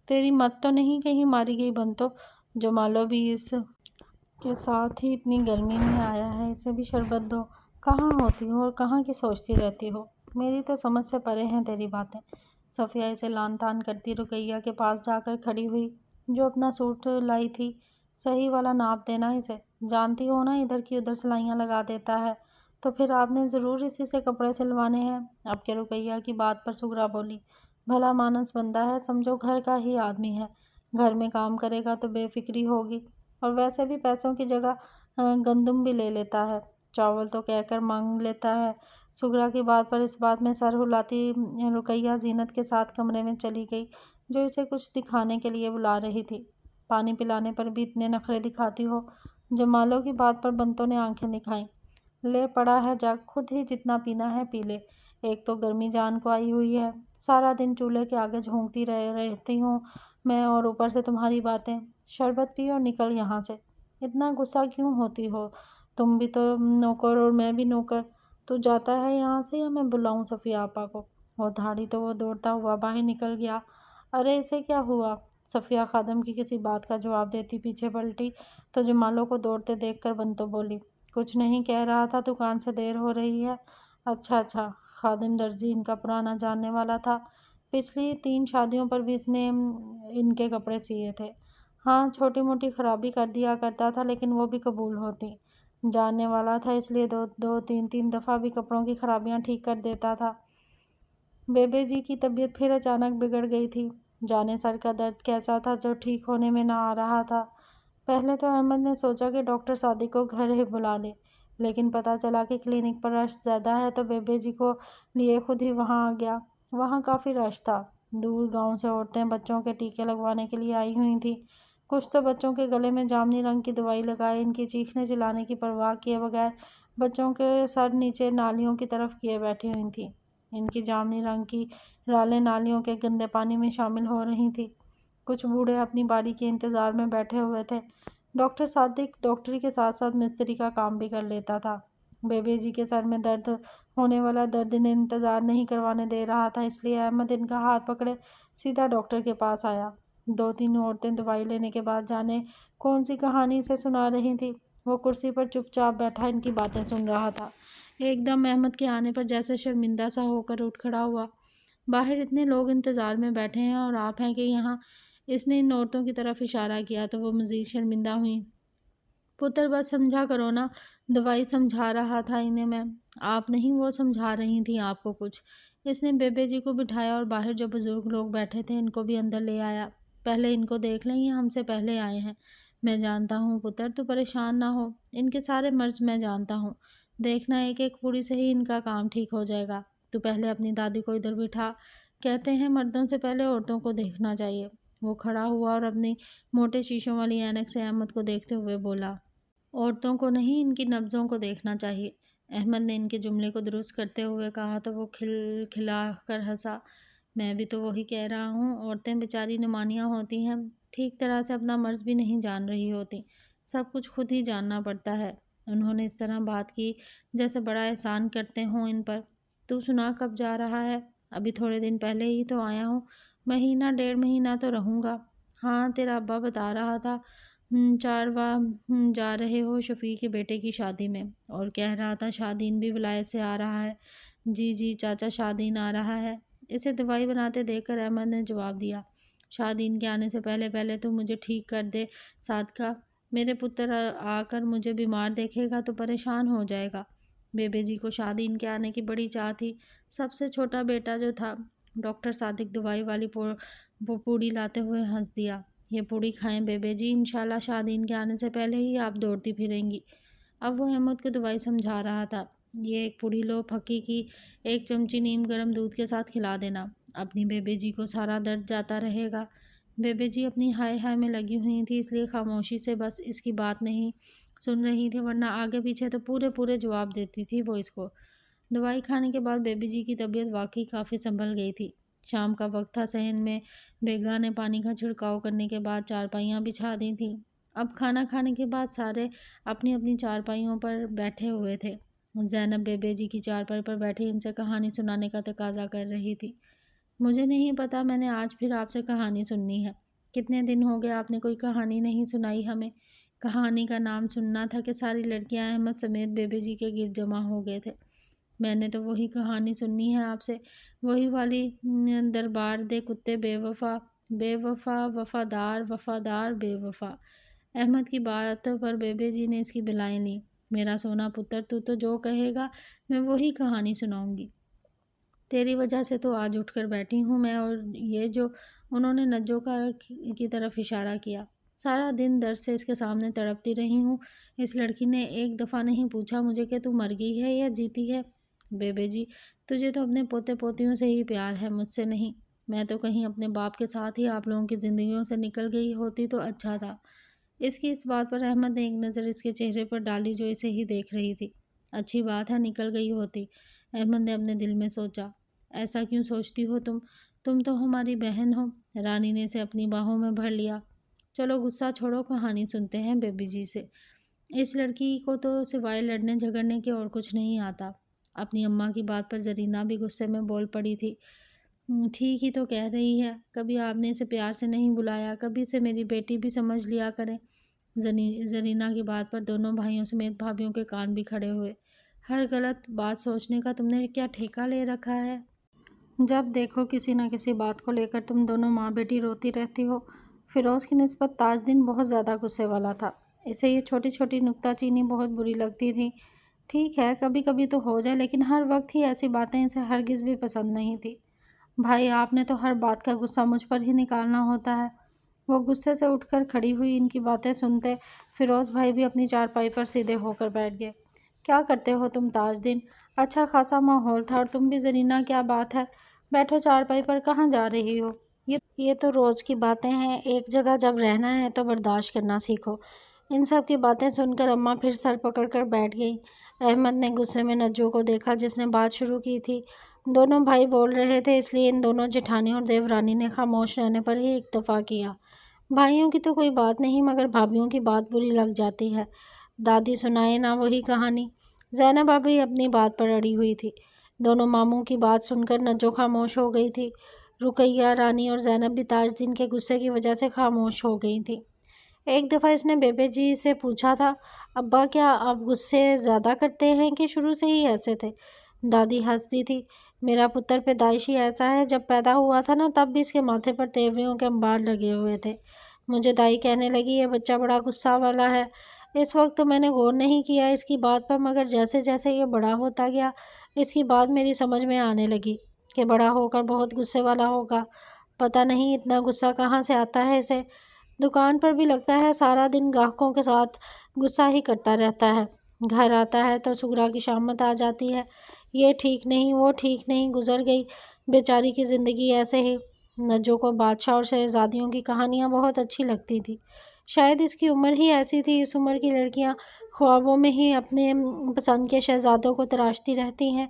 تیری مت تو نہیں کہیں ماری گئی بنتو؟ جمالو بھی اس کے ساتھ ہی اتنی گرمی میں آیا ہے، اسے بھی شربت دو۔ کہاں ہوتی ہو اور کہاں کی سوچتی رہتی ہو؟ میری تو سمجھ سے پرے ہیں تیری باتیں۔ صفیہ اسے لان تان کرتی رقیہ کے پاس جا کر کھڑی ہوئی، جو اپنا سوٹ لائی تھی۔ صحیح والا ناپ دینا اسے، جانتی ہو نا ادھر کی ادھر سلائیاں لگا دیتا ہے، تو پھر آپ نے ضرور اسی سے کپڑے سلوانے ہیں۔ اب کے رقیہ کی بات پر سغرا بولی، بھلا مانس بندہ ہے، سمجھو گھر کا ہی آدمی ہے، گھر میں کام کرے گا تو بے فکری ہوگی، اور ویسے بھی پیسوں کی جگہ گندم بھی لے لیتا ہے، چاول تو کہہ کر مانگ لیتا ہے۔ سغرا کی بات پر اس بات میں سر ہلاتی رقیہ زینت کے ساتھ کمرے میں چلی گئی، جو اسے کچھ دکھانے کے لیے بلا رہی تھی۔ پانی پلانے پر بھی اتنے نخرے دکھاتی ہو؟ جمالوں کی بات پر بنتوں نے آنکھیں دکھائیں۔ لے پڑا ہے جگ، خود ہی جتنا پینا ہے پی لے، ایک تو گرمی جان کو آئی ہوئی ہے، سارا دن چولہے کے آگے جھونکتی رہتی ہوں میں، اور اوپر سے تمہاری باتیں۔ شربت پی اور نکل یہاں سے۔ اتنا غصہ کیوں ہوتی ہو؟ تم بھی تو نوکر اور میں بھی نوکر۔ تو جاتا ہے یہاں سے یا میں بلاؤں صفیہ آپا کو؟ اور دھاڑی تو وہ دوڑتا ہوا باہر نکل گیا۔ ارے اسے کیا ہوا؟ صفیہ خادم کی کسی بات کا جواب دیتی پیچھے پلٹی تو جمالوں کو دوڑتے دیکھ کر بنتو بولی، کچھ نہیں کہہ رہا تھا، دکان سے دیر ہو رہی ہے۔ اچھا اچھا، خادم درزی ان کا پرانا جاننے والا تھا، پچھلی 3 شادیوں پر بھی اس نے ان کے کپڑے سیے تھے۔ ہاں، چھوٹی موٹی خرابی کر دیا کرتا تھا لیکن وہ بھی قبول ہوتی، جاننے والا تھا اس لیے دو تین دفعہ بھی کپڑوں کی خرابیاں ٹھیک کر دیتا تھا۔ بیبے جی کی طبیعت پھر اچانک بگڑ گئی تھی، جانے سر کا درد کیسا تھا جو ٹھیک ہونے میں نہ آ رہا تھا۔ پہلے تو احمد نے سوچا کہ ڈاکٹر صادق کو گھر ہی بلا لے، لیکن پتہ چلا کہ کلینک پر رش زیادہ ہے تو بیبے جی کو لیے خود ہی وہاں آ گیا۔ وہاں کافی رش تھا، دور گاؤں سے عورتیں بچوں کے ٹیکے لگوانے کے لیے آئی ہوئی تھیں، کچھ تو بچوں کے گلے میں جامنی رنگ کی دوائی لگائے ان کی چیخنے چلانے کی پرواہ کیے بغیر بچوں کے سر نیچے نالیوں کی طرف کیے بیٹھی ہوئی تھیں۔ ان کی جامنی رنگ کی رالیں نالیوں کے گندے پانی میں شامل ہو رہی تھیں۔ کچھ بوڑھے اپنی باری کے انتظار میں بیٹھے ہوئے تھے۔ ڈاکٹر صادق ڈاکٹری کے ساتھ ساتھ مستری کا کام بھی کر لیتا تھا۔ بیبے جی کے سر میں درد ہونے والا درد انہیں انتظار نہیں کروانے دے رہا تھا، اس لیے احمد ان کا ہاتھ پکڑے سیدھا ڈاکٹر کے پاس آیا۔ 2-3 عورتیں دوائی لینے کے بعد جانے کون سی کہانی سے سنا رہی تھیں، وہ کرسی پر چپ چاپ بیٹھا ان کی باتیں سن رہا تھا۔ ایک دم احمد کے آنے پر جیسے شرمندہ سا ہو کر اٹھ کھڑا ہوا۔ باہر اتنے لوگ انتظار میں بیٹھے ہیں اور آپ ہیں کہ یہاں؟ اس نے ان عورتوں کی طرف اشارہ کیا تو وہ مزید شرمندہ ہوئیں۔ پتر بس سمجھا کرو نا، دوائی سمجھا رہا تھا انہیں میں، آپ نہیں، وہ سمجھا رہی تھیں آپ کو کچھ۔ اس نے بیبے جی کو بٹھایا اور باہر جو بزرگ لوگ بیٹھے تھے ان کو بھی اندر لے آیا۔ پہلے ان کو دیکھ لیں، یہ ہم سے پہلے آئے ہیں۔ میں جانتا ہوں پتر، تو پریشان نہ ہو، ان کے سارے مرض میں جانتا ہوں، دیکھنا ایک ایک پوری سے ہی ان کا کام ٹھیک ہو جائے گا۔ تو پہلے اپنی دادی کو ادھر بٹھا، کہتے ہیں مردوں سے پہلے عورتوں کو دیکھنا چاہیے۔ وہ کھڑا ہوا اور اپنی موٹے شیشوں والی اینک سے احمد کو دیکھتے ہوئے بولا، عورتوں کو نہیں، ان کی نبضوں کو دیکھنا چاہیے۔ احمد نے ان کے جملے کو درست کرتے ہوئے کہا تو وہ کھلا کر ہنسا، میں بھی تو وہی کہہ رہا ہوں، عورتیں بیچاری نمانیاں ہوتی ہیں، ٹھیک طرح سے اپنا مرض بھی نہیں جان رہی ہوتی، سب کچھ خود ہی جاننا پڑتا ہے۔ انہوں نے اس طرح بات کی جیسے بڑا احسان کرتے ہوں ان پر۔ تو سنا کب جا رہا ہے؟ ابھی تھوڑے دن پہلے ہی تو آیا ہوں، مہینہ 1.5 مہینہ تو رہوں گا۔ ہاں تیرا ابا بتا رہا تھا 4واں جا رہے ہو شفیع کے بیٹے کی شادی میں، اور کہہ رہا تھا شادین بھی ولایت سے آ رہا ہے۔ جی جی چاچا شادین آ رہا ہے۔ اسے دوائی بناتے دیکھ کر احمد نے جواب دیا، شادین کے آنے سے پہلے پہلے تو مجھے ٹھیک کر دے صادقہ، میرے پتر آ کر مجھے بیمار دیکھے گا تو پریشان ہو جائے گا۔ بیبے جی کو شادین کے آنے کی بڑی چاہ تھی۔ سب سے چھوٹا بیٹا جو تھا، ڈاکٹر صادق دوائی والی پوڑی لاتے ہوئے ہنس دیا۔ یہ پوڑی کھائیں بیبے جی، انشاءاللہ شادین کے آنے سے پہلے ہی آپ دوڑتی پھریں گی۔ اب وہ احمد کو دوائی سمجھا رہا تھا۔ یہ ایک پوڑی لو، پھکی کی 1 چمچی نیم گرم دودھ کے ساتھ کھلا دینا، اپنی بیبے جی کو سارا درد جاتا رہے گا۔ بیبے جی اپنی ہائے ہائے میں لگی ہوئی تھی، اس لیے خاموشی سے بس اس کی بات نہیں سن رہی تھی، ورنہ آگے پیچھے تو پورے جواب دیتی تھی وہ اس کو۔ دوائی کھانے کے بعد بیبی جی کی طبیعت واقعی کافی سنبھل گئی تھی۔ شام کا وقت تھا، صحن میں بیگا نے پانی کا چھڑکاؤ کرنے کے بعد چارپائیاں بچھا دی تھیں۔ اب کھانا کھانے کے بعد سارے اپنی اپنی چارپائیوں پر بیٹھے ہوئے تھے۔ زینب بیبے جی کی چارپائی پر بیٹھی ان سے کہانی سنانے کا تقاضا کر رہی تھی۔ مجھے نہیں پتا، میں نے آج پھر آپ سے کہانی سننی ہے۔ کتنے دن ہو گئے آپ نے کوئی کہانی نہیں سنائی ہمیں۔ کہانی کا نام سننا تھا کہ ساری لڑکیاں احمد سمیت بیبے جی کے گرد جمع ہو گئے تھے۔ میں نے تو وہی کہانی سننی ہے آپ سے، وہی والی دربار دے کتے بے وفا، بے وفا وفادار، وفادار بے وفا۔ احمد کی بات پر بیبے جی نے اس کی بلائیں لیں۔ میرا سونا پتر، تو جو کہے گا میں وہی کہانی سناؤں گی۔ تیری وجہ سے تو آج اٹھ کر بیٹھی ہوں میں، اور یہ جو، انہوں نے نجو کی طرف اشارہ کیا، سارا دن درد سے اس کے سامنے تڑپتی رہی ہوں۔ اس لڑکی نے ایک دفعہ نہیں پوچھا مجھے کہ تو مر گئی ہے یا جیتی ہے۔ بیبے جی تجھے تو اپنے پوتے پوتیوں سے ہی پیار ہے، مجھ سے نہیں۔ میں تو کہیں اپنے باپ کے ساتھ ہی آپ لوگوں کی زندگیوں سے نکل گئی ہوتی تو اچھا تھا۔ اس کی اس بات پر احمد نے ایک نظر اس کے چہرے پر ڈالی جو اسے ہی دیکھ رہی تھی۔ اچھی بات ہے نکل گئی ہوتی، احمد نے اپنے دل میں سوچا۔ ایسا کیوں سوچتی ہو تم تو ہماری بہن ہو۔ رانی نے اسے اپنی باہوں میں بھر لیا۔ چلو غصہ چھوڑو، کہانی سنتے ہیں بیبی جی سے۔ اس لڑکی کو تو سوائے لڑنے جھگڑنے کے اور کچھ نہیں آتا۔ اپنی اماں کی بات پر زرینہ بھی غصے میں بول پڑی تھی۔ ٹھیک ہی تو کہہ رہی ہے، کبھی آپ نے اسے پیار سے نہیں بلایا، کبھی اسے میری بیٹی بھی سمجھ لیا کریں۔ زرینہ کی بات پر دونوں بھائیوں سمیت بھابھیوں کے کان بھی کھڑے ہوئے۔ ہر غلط بات سوچنے کا تم نے کیا ٹھیکہ لے رکھا ہے؟ جب دیکھو کسی نہ کسی بات کو لے کر تم دونوں ماں بیٹی روتی رہتی ہو۔ فیروز کی نسبت تاج دین بہت زیادہ غصے والا تھا۔ اسے یہ چھوٹی چھوٹی نکتہ چینی بہت بری لگتی تھی۔ ٹھیک ہے کبھی کبھی تو ہو جائے، لیکن ہر وقت ہی ایسی باتیں اسے ہرگز بھی پسند نہیں تھی۔ بھائی آپ نے تو ہر بات کا غصہ مجھ پر ہی نکالنا ہوتا ہے۔ وہ غصے سے اٹھ کر کھڑی ہوئی، ان کی باتیں سنتے فیروز بھائی بھی اپنی چارپائی پر سیدھے ہو کر بیٹھ گئے۔ کیا کرتے ہو تم تاج دین؟ اچھا خاصا ماحول تھا، اور تم بھی زرینہ کیا بات ہے؟ بیٹھو چارپائی پر، کہاں جا رہی ہو؟ یہ تو روز کی باتیں ہیں، ایک جگہ جب رہنا ہے تو برداشت کرنا سیکھو۔ ان سب کی باتیں سن کر اماں پھر سر پکڑ کر بیٹھ گئیں۔ احمد نے غصے میں نجو کو دیکھا جس نے بات شروع کی تھی۔ دونوں بھائی بول رہے تھے، اس لیے ان دونوں جیٹھانی اور دیورانی نے خاموش رہنے پر ہی اکتفا کیا۔ بھائیوں کی تو کوئی بات نہیں، مگر بھابھیوں کی بات بری لگ جاتی ہے۔ دادی سنائے نا وہی کہانی۔ زینب ابھی اپنی بات پر اڑی ہوئی تھی۔ دونوں ماموں کی بات سن کر نجو خاموش ہو گئی تھی۔ رقیہ، رانی اور زینب بھی تاج دین کے غصے کی وجہ سے خاموش ہو گئی تھیں۔ ایک دفعہ اس نے بیبے جی سے پوچھا تھا، ابا کیا اب غصے زیادہ کرتے ہیں کہ شروع سے ہی ایسے تھے؟ دادی ہنستی تھی۔ میرا پتر پیدائشی ایسا ہے، جب پیدا ہوا تھا نا تب بھی اس کے ماتھے پر تیوریوں کے انبار لگے ہوئے تھے۔ مجھے دائی کہنے لگی یہ بچہ بڑا غصہ والا ہے۔ اس وقت تو میں نے غور نہیں کیا اس کی بات پر، مگر جیسے جیسے یہ بڑا ہوتا گیا اس کی بات میری سمجھ میں آنے لگی کہ بڑا ہو کر بہت غصے والا ہوگا۔ پتہ نہیں اتنا غصہ کہاں سے آتا ہے اسے۔ دکان پر بھی لگتا ہے سارا دن گاہکوں کے ساتھ غصہ ہی کرتا رہتا ہے، گھر آتا ہے تو سغرا کی شامت آ جاتی ہے، یہ ٹھیک نہیں وہ ٹھیک نہیں، گزر گئی بیچاری کی زندگی ایسے ہی۔ نجو کو بادشاہ اور شہزادیوں کی کہانیاں بہت اچھی لگتی تھی۔ شاید اس کی عمر ہی ایسی تھی، اس عمر کی لڑکیاں خوابوں میں ہی اپنے پسند کے شہزادوں کو تراشتی رہتی ہیں۔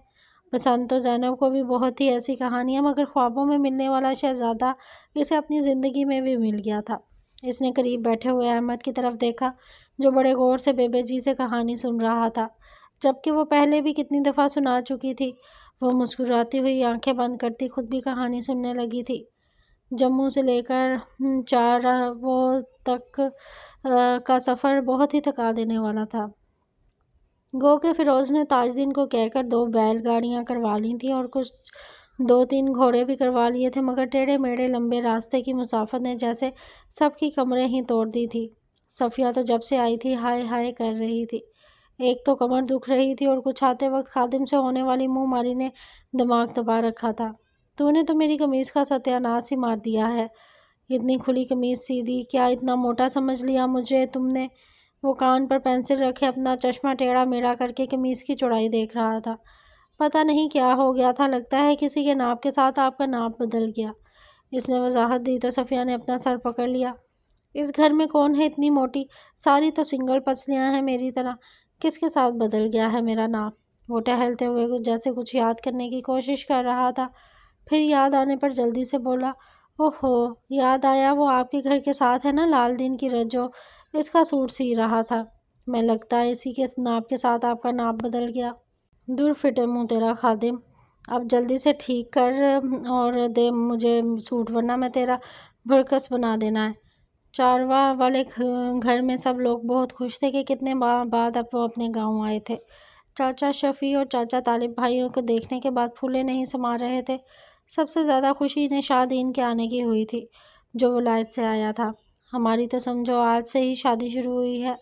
پسند تو زینب کو بھی بہت تھی ایسی کہانیاں، مگر خوابوں میں ملنے والا شہزادہ اسے اپنی زندگی میں بھی مل گیا تھا۔ اس نے قریب بیٹھے ہوئے احمد کی طرف دیکھا۔ جو بڑے غور سے بے جی سے کہانی سن رہا تھا، جبکہ وہ پہلے بھی کتنی دفعہ سنا چکی تھی۔ وہ مسکراتی ہوئی آنکھیں بند کرتی خود بھی کہانی سننے لگی تھی۔ جموں سے لے کر چاراو تک کا سفر بہت ہی تھکا دینے والا تھا۔ گو کہ فیروز نے تاج دین کو کہہ کر 2 بیل گاڑیاں کروا لی تھیں اور کچھ 2-3 گھوڑے بھی کروا لیے تھے، مگر ٹیڑھے میڑھے لمبے راستے کی مسافت نے جیسے سب کی کمریں ہی توڑ دی تھی۔ صفیہ تو جب سے آئی تھی ہائے ہائے کر رہی تھی۔ ایک تو کمر دکھ رہی تھی اور کچھ آتے وقت خادم سے ہونے والی منہ ماری نے دماغ دبا رکھا تھا۔ تو نے تو میری قمیض کا ستیہ ناش ہی مار دیا ہے۔ اتنی کھلی قمیض سی دی، کیا اتنا موٹا سمجھ لیا مجھے تم نے؟ وہ کان پر پینسل رکھے اپنا چشمہ ٹیڑھا میڑھا کر کے قمیض کی چوڑائی دیکھ رہا تھا۔ پتہ نہیں کیا ہو گیا تھا، لگتا ہے کسی کے ناپ کے ساتھ آپ کا ناپ بدل گیا۔ اس نے وضاحت دی تو صفیہ نے اپنا سر پکڑ لیا۔ اس گھر میں کون ہے اتنی موٹی؟ ساری تو سنگل پسلیاں ہیں میری طرح۔ کس کے ساتھ بدل گیا ہے میرا ناپ؟ وہ ٹہلتے ہوئے جیسے کچھ یاد کرنے کی کوشش کر رہا تھا، پھر یاد آنے پر جلدی سے بولا، اوہو یاد آیا، وہ آپ کے گھر کے ساتھ ہے نا لال دین کی رجو، اس کا سوٹ سی رہا تھا۔ میں لگتا ہے اسی کے ناپ کے ساتھ آپ کا ناپ بدل گیا۔ دور پھٹے منہ تیرا خادم، اب جلدی سے ٹھیک کر اور دے مجھے سوٹ ورنہ میں تیرا بھرکس بنا دینا ہے۔ چارواہ والے گھر میں سب لوگ بہت خوش تھے کہ کتنے بعد اب وہ اپنے گاؤں آئے تھے۔ چاچا شفیع اور چاچا طالب بھائیوں کو دیکھنے کے بعد پھولے نہیں سما رہے تھے۔ سب سے زیادہ خوشی نشاء دین کے آنے کی ہوئی تھی، جو ولایت سے آیا تھا۔ ہماری تو سمجھو آج سے ہی شادی شروع ہوئی ہے۔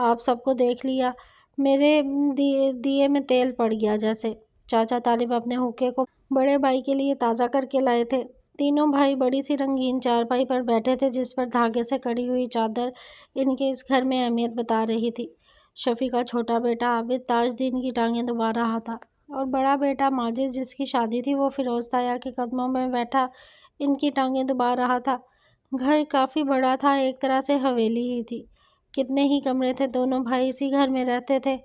آپ سب کو دیکھ لیا، میرے دیے میں تیل پڑ گیا جیسے۔ چاچا طالب اپنے حقے کو بڑے بھائی کے لیے تازہ کر کے لائے تھے۔ تینوں بھائی بڑی سی رنگین چارپائی پر بیٹھے تھے جس پر دھاگے سے کڑی ہوئی چادر ان کے اس گھر میں اہمیت بتا رہی تھی۔ شفیع کا چھوٹا بیٹا عابد تاج دین کی ٹانگیں دبا رہا تھا اور بڑا بیٹا ماجد جس کی شادی تھی وہ فیروز تایا کے قدموں میں بیٹھا ان کی ٹانگیں دبا رہا تھا۔ گھر کافی بڑا تھا، ایک طرح سے حویلی ہی تھی۔ کتنے ہی کمرے تھے، دونوں بھائی اسی گھر میں رہتے تھے۔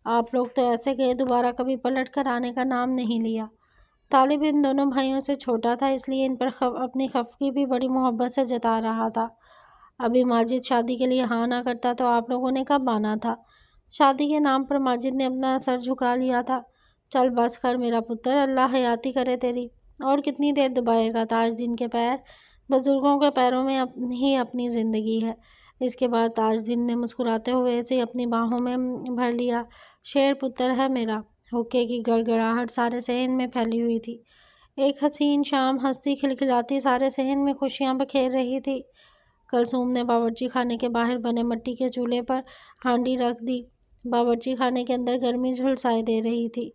آپ لوگ تو ایسے گئے دوبارہ کبھی پلٹ کر آنے کا نام نہیں لیا۔ طالب ان دونوں بھائیوں سے چھوٹا تھا، اس لیے ان پر اپنی خفگی بھی بڑی محبت سے جتا رہا تھا۔ ابھی ماجد شادی کے لیے ہاں نہ کرتا تو آپ لوگوں نے کب آنا تھا؟ شادی کے نام پر ماجد نے اپنا سر جھکا لیا تھا۔ چل بس کر میرا پتر، اللہ حیاتی کرے تیری۔ اور کتنی دیر دبائے گا تاج دین کے پیر؟ بزرگوں کے پیروں میں ہی اپنی زندگی ہے۔ اس کے بعد تاج دین نے مسکراتے ہوئے اسے اپنی باہوں میں بھر لیا۔ شیر پتر ہے میرا۔ حقے کی گڑگڑاہٹ سارے صحن میں پھیلی ہوئی تھی۔ ایک حسین شام ہنستی کھلکھلاتی سارے صحن میں خوشیاں بکھیر رہی تھی۔ کلثوم نے باورچی خانے کے باہر بنے مٹی کے چولہے پر ہانڈی رکھ دی۔ باورچی خانے کے اندر گرمی جھلسائی دے رہی تھی۔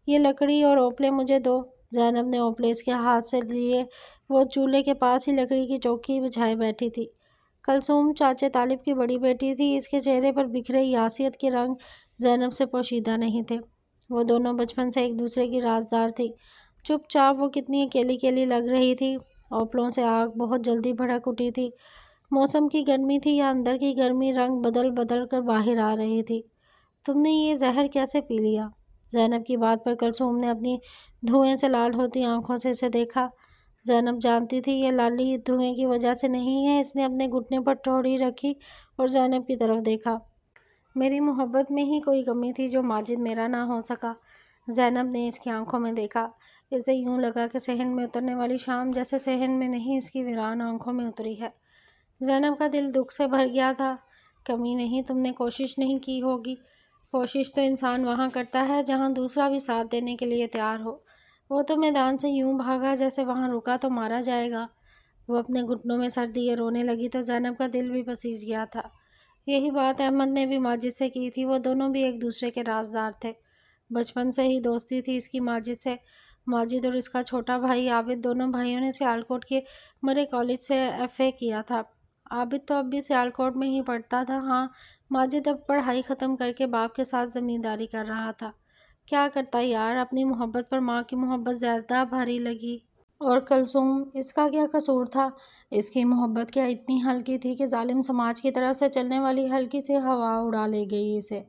یہ لکڑی اور اوپلے مجھے دو۔ زینب نے اوپلے اس کے ہاتھ سے لیے، وہ چولہے کے پاس ہی لکڑی کی چوکی بچھائے بیٹھی تھی۔ کلثوم چاچے طالب کی بڑی بیٹی تھی، اس کے چہرے پر بکھرے یاسیت کے رنگ زینب سے پوشیدہ نہیں تھے۔ وہ دونوں بچپن سے ایک دوسرے کی رازدار تھیں۔ چپ چاپ وہ کتنی اکیلی اکیلی لگ رہی تھی۔ اوپلوں سے آگ بہت جلدی بھڑک اٹھی تھی۔ موسم کی گرمی تھی یا اندر کی گرمی، رنگ بدل بدل کر باہر آ رہی تھی۔ تم نے یہ زہر کیسے پی لیا؟ زینب کی بات پر کلثوم نے اپنی دھوئیں سے لال ہوتی آنکھوں سے اسے دیکھا۔ زینب جانتی تھی یہ لالی دھوئیں کی وجہ سے نہیں ہے۔ اس نے اپنے گھٹنے پر ٹھوڑی رکھی اور زینب کی طرف دیکھا۔ میری محبت میں ہی کوئی کمی تھی جو ماجد میرا نہ ہو سکا۔ زینب نے اس کی آنکھوں میں دیکھا۔ اسے یوں لگا کہ صحن میں اترنے والی شام جیسے صحن میں نہیں اس کی ویران آنکھوں میں اتری ہے۔ زینب کا دل دکھ سے بھر گیا تھا۔ کمی نہیں، تم نے کوشش نہیں کی ہوگی۔ کوشش تو انسان وہاں کرتا ہے جہاں دوسرا بھی ساتھ دینے کے لیے تیار ہو۔ وہ تو میدان سے یوں بھاگا جیسے وہاں رکا تو مارا جائے گا۔ وہ اپنے گھٹنوں میں سر دیے رونے لگی تو زینب کا دل بھی پسیج گیا تھا۔ یہی بات احمد نے بھی ماجد سے کی تھی، وہ دونوں بھی ایک دوسرے کے رازدار تھے۔ بچپن سے ہی دوستی تھی اس کی ماجد سے۔ ماجد اور اس کا چھوٹا بھائی عابد دونوں بھائیوں نے سیالکوٹ کے مرے کالج سے FA کیا تھا۔ عابد تو اب بھی سیالکوٹ میں ہی پڑھتا تھا۔ ہاں، ماجد اب پڑھائی ختم کر کے باپ کے ساتھ زمینداری کر رہا تھا۔ کیا کرتا یار، اپنی محبت پر ماں کی محبت زیادہ بھاری لگی۔ اور کلثوم، اس کا کیا قصور تھا؟ اس کی محبت کیا اتنی ہلکی تھی کہ ظالم سماج کی طرف سے چلنے والی ہلکی سی ہوا اڑا لے گئی اسے؟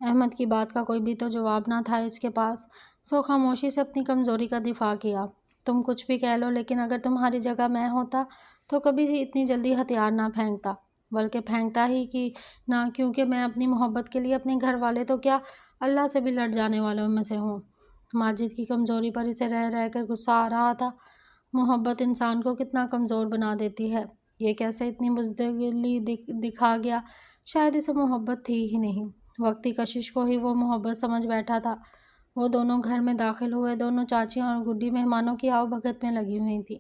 احمد کی بات کا کوئی بھی تو جواب نہ تھا اس کے پاس، سو خاموشی سے اپنی کمزوری کا دفاع کیا۔ تم کچھ بھی کہہ لو، لیکن اگر تمہاری جگہ میں ہوتا تو کبھی اتنی جلدی ہتھیار نہ پھینکتا۔ بلکہ پھینکتا ہی کہ نہ، کیونکہ میں اپنی محبت کے لیے اپنے گھر والے تو کیا، اللہ سے بھی لڑ جانے والوں میں سے ہوں۔ ماجد کی کمزوری پر اسے رہ رہ کر غصہ آ رہا تھا۔ محبت انسان کو کتنا کمزور بنا دیتی ہے، یہ کیسے اتنی بزدلی دکھا گیا؟ شاید اسے محبت تھی ہی نہیں، وقتی کشش کو ہی وہ محبت سمجھ بیٹھا تھا۔ وہ دونوں گھر میں داخل ہوئے، دونوں چاچیاں اور گڈی مہمانوں کی آؤ بھگت میں لگی ہوئی تھیں۔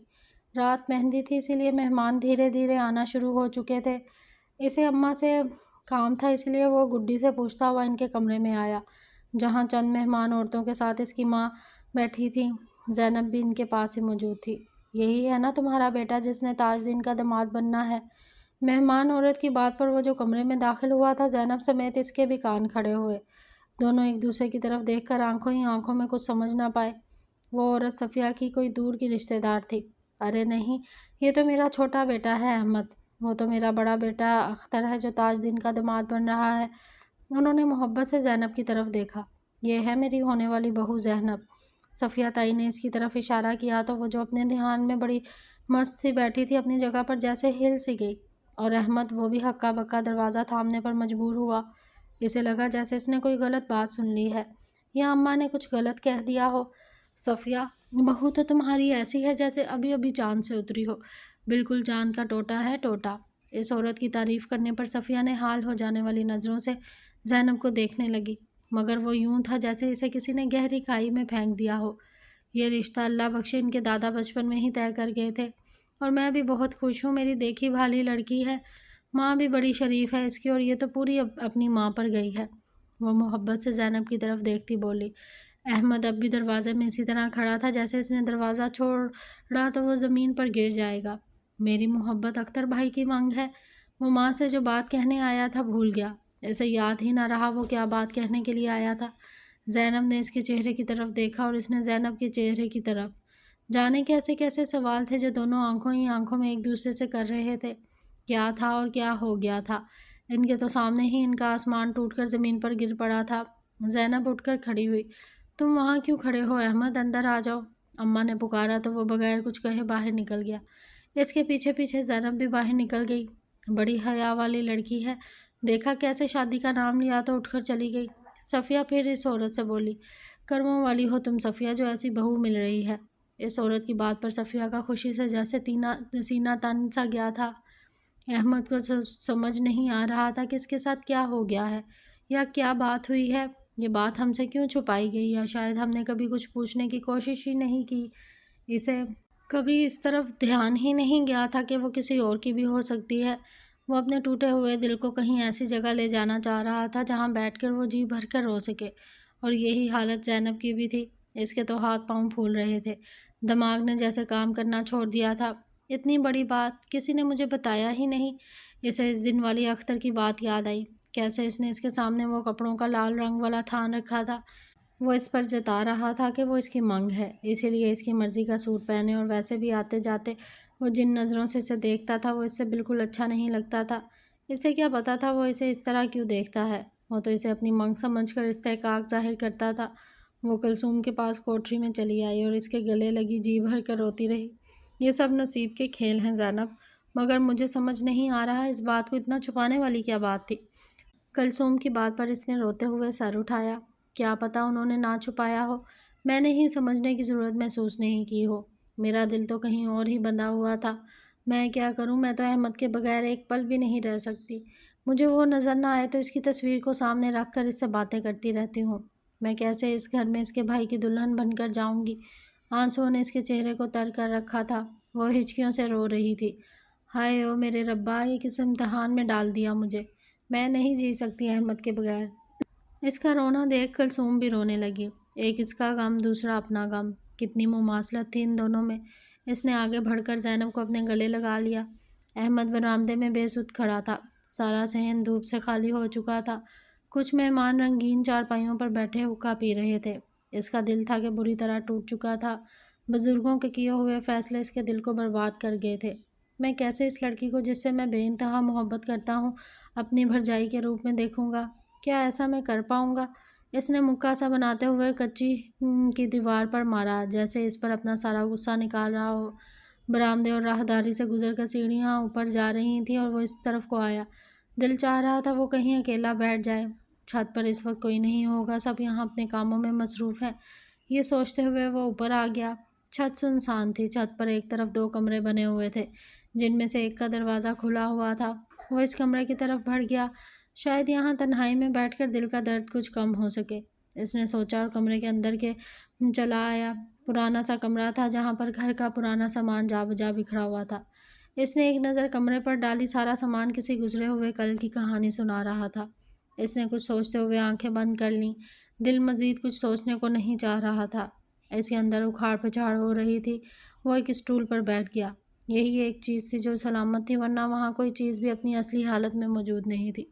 رات مہندی تھی، اسی لیے مہمان دھیرے دھیرے آنا شروع ہو چکے تھے۔ اسے اماں سے کام تھا، اس لیے وہ گڈی سے پوچھتا ہوا ان کے کمرے میں آیا، جہاں چند مہمان عورتوں کے ساتھ اس کی ماں بیٹھی تھی۔ زینب بھی ان کے پاس ہی موجود تھی۔ یہی ہے نا تمہارا بیٹا جس نے تاج دین کا داماد بننا ہے؟ مہمان عورت کی بات پر وہ جو کمرے میں داخل ہوا تھا، زینب سمیت اس کے بھی کان کھڑے ہوئے۔ دونوں ایک دوسرے کی طرف دیکھ کر آنکھوں ہی آنکھوں میں کچھ سمجھ نہ پائے۔ وہ عورت صفیہ کی کوئی دور کی رشتہ دار تھی۔ ارے نہیں، یہ تو میرا چھوٹا بیٹا ہے احمد، وہ تو میرا بڑا بیٹا اختر ہے جو تاج دین کا داماد بن رہا ہے۔ انہوں نے محبت سے زینب کی طرف دیکھا۔ یہ ہے میری ہونے والی بہو زینب۔ صفیہ تائی نے اس کی طرف اشارہ کیا تو وہ جو اپنے دھیان میں بڑی مست سی بیٹھی تھی، اپنی جگہ پر جیسے ہل سی گئی، اور احمد وہ بھی ہکا بکا دروازہ تھامنے پر مجبور ہوا۔ اسے لگا جیسے اس نے کوئی غلط بات سن لی ہے یا اماں نے کچھ غلط کہہ دیا ہو۔ صفیہ، بہو تو تمہاری ایسی ہے جیسے ابھی ابھی چاند سے اتری ہو، بالکل چاند کا ٹوٹا ہے ٹوٹا۔ اس عورت کی تعریف کرنے پر صفیہ نے حال ہو جانے والی نظروں سے زینب کو دیکھنے لگی، مگر وہ یوں تھا جیسے اسے کسی نے گہری کھائی میں پھینک دیا ہو۔ یہ رشتہ اللہ بخشے ان کے دادا بچپن میں ہی طے کر گئے تھے، اور میں بھی بہت خوش ہوں، میری دیکھی بھالی لڑکی ہے، ماں بھی بڑی شریف ہے اس کی، اور یہ تو پوری اپنی ماں پر گئی ہے۔ وہ محبت سے زینب کی طرف دیکھتی بولی۔ احمد اب بھی دروازے میں اسی طرح کھڑا تھا جیسے اس نے دروازہ چھوڑا تو وہ زمین پر گر جائے گا۔ میری محبت اختر بھائی کی مانگ ہے۔ وہ ماں سے جو بات کہنے آیا تھا بھول گیا، اسے یاد ہی نہ رہا وہ کیا بات کہنے کے لیے آیا تھا۔ زینب نے اس کے چہرے کی طرف دیکھا اور اس نے زینب کے چہرے کی طرف۔ جانے کیسے کیسے سوال تھے جو دونوں آنکھوں ہی آنکھوں میں ایک دوسرے سے کر رہے تھے۔ کیا تھا اور کیا ہو گیا تھا؟ ان کے تو سامنے ہی ان کا آسمان ٹوٹ کر زمین پر گر پڑا تھا۔ زینب اٹھ کر کھڑی ہوئی۔ تم وہاں کیوں کھڑے ہو احمد؟ اندر آ جاؤ۔ اماں نے پکارا تو وہ بغیر کچھ کہے باہر نکل گیا۔ اس کے پیچھے پیچھے زینب بھی باہر نکل گئی۔ بڑی حیا والی لڑکی ہے، دیکھا کیسے شادی کا نام لیا تو اٹھ کر چلی گئی۔ صفیہ پھر اس عورت سے بولی، کرموں والی ہو تم صفیہ جو ایسی بہو مل رہی ہے۔ اس عورت کی بات پر صفیہ کا خوشی سے جیسے سینہ تن سا گیا تھا۔ احمد کو سمجھ نہیں آ رہا تھا کہ اس کے ساتھ کیا ہو گیا ہے یا کیا بات ہوئی ہے، یہ بات ہم سے کیوں چھپائی گئی، یا شاید ہم نے کبھی کچھ پوچھنے کی کوشش ہی نہیں کی۔ اسے کبھی اس طرف دھیان ہی نہیں گیا تھا کہ وہ کسی اور کی بھی ہو سکتی ہے۔ وہ اپنے ٹوٹے ہوئے دل کو کہیں ایسی جگہ لے جانا چاہ رہا تھا جہاں بیٹھ کر وہ جی بھر کر رو سکے، اور یہی حالت زینب کی بھی تھی۔ اس کے تو ہاتھ پاؤں پھول رہے تھے، دماغ نے جیسے کام کرنا چھوڑ دیا تھا۔ اتنی بڑی بات کسی نے مجھے بتایا ہی نہیں۔ اسے اس دن والی اختر کی بات یاد آئی، کیسے اس نے اس کے سامنے وہ کپڑوں کا لال رنگ والا تھان رکھا تھا۔ وہ اس پر جتا رہا تھا کہ وہ اس کی منگ ہے، اسی لیے اس کی مرضی کا سوٹ پہنے، اور ویسے بھی آتے جاتے وہ جن نظروں سے اسے دیکھتا تھا وہ اس سے بالکل اچھا نہیں لگتا تھا۔ اسے کیا پتا تھا وہ اسے اس طرح کیوں دیکھتا ہے، وہ تو اسے اپنی منگ سمجھ کر استحقاق ظاہر کرتا تھا۔ وہ کلثوم کے پاس کوٹری میں چلی آئی اور اس کے گلے لگی جی بھر کر روتی رہی۔ یہ سب نصیب کے کھیل ہیں زینب، مگر مجھے سمجھ نہیں آ رہا اس بات کو اتنا چھپانے والی کیا بات تھی۔ کلثوم کی بات پر اس نے روتے ہوئے سر اٹھایا۔ کیا پتا انہوں نے نہ چھپایا ہو، میں نے ہی سمجھنے کی ضرورت محسوس نہیں کی ہو، میرا دل تو کہیں اور ہی بندھا ہوا تھا۔ میں کیا کروں، میں تو احمد کے بغیر ایک پل بھی نہیں رہ سکتی۔ مجھے وہ نظر نہ آئے تو اس کی تصویر کو سامنے رکھ کر اس سے باتیں کرتی رہتی ہوں۔ میں کیسے اس گھر میں اس کے بھائی کی دلہن بن کر جاؤں گی؟ آنسوؤں نے اس کے چہرے کو تر کر رکھا تھا، وہ ہچکیوں سے رو رہی تھی۔ ہائے او میرے ربا، یہ کس امتحان میں ڈال دیا مجھے، میں نہیں جی سکتی احمد کے بغیر۔ اس کا رونا دیکھ کلثوم بھی رونے لگی، ایک اس کا غم دوسرا اپنا غم، کتنی مماثلت تھی ان دونوں میں۔ اس نے آگے بڑھ کر زینب کو اپنے گلے لگا لیا۔ احمد برآمدے میں بے سدھ کھڑا تھا، سارا صحن دھوپ سے خالی ہو چکا تھا۔ کچھ مہمان رنگین چارپائیوں پر بیٹھے حقہ پی رہے تھے۔ اس کا دل تھا کہ بری طرح ٹوٹ چکا تھا، بزرگوں کے کیے ہوئے فیصلے اس کے دل کو برباد کر گئے تھے۔ میں کیسے اس لڑکی کو جس سے میں بے انتہا محبت کرتا ہوں اپنی بھرجائی کے روپ میں دیکھوں گا؟ کیا ایسا میں کر پاؤں گا؟ اس نے مکہ سا بناتے ہوئے کچی کی دیوار پر مارا، جیسے اس پر اپنا سارا غصہ نکال رہا ہو۔ برآمدے اور راہداری سے گزر کر سیڑھیاں اوپر جا رہی تھیں اور وہ اس طرف کو آیا۔ دل چاہ رہا تھا وہ کہیں اکیلا بیٹھ جائے۔ چھت پر اس وقت کوئی نہیں ہوگا، سب یہاں اپنے کاموں میں مصروف ہیں۔ یہ سوچتے ہوئے وہ اوپر آ گیا۔ چھت سنسان تھی۔ چھت پر ایک طرف 2 کمرے بنے ہوئے تھے، جن میں سے ایک کا دروازہ کھلا ہوا تھا۔ وہ اس کمرے کی طرف بڑھ گیا، شاید یہاں تنہائی میں بیٹھ کر دل کا درد کچھ کم ہو سکے۔ اس نے سوچا اور کمرے کے اندر کے چلا آیا۔ پرانا سا کمرہ تھا جہاں پر گھر کا پرانا سامان جا بجا بکھرا ہوا تھا۔ اس نے ایک نظر کمرے پر ڈالی، سارا سامان کسی گزرے ہوئے کل کی کہانی سنا رہا تھا۔ اس نے کچھ سوچتے ہوئے آنکھیں بند کر لیں۔ دل مزید کچھ سوچنے کو نہیں چاہ رہا تھا۔ اس کے اندر اکھاڑ پچھاڑ ہو رہی تھی۔ وہ ایک اسٹول پر بیٹھ گیا۔ یہی ایک چیز تھی جو سلامت تھی، ورنہ وہاں کوئی چیز بھی اپنی اصلی حالت میں موجود نہیں تھی۔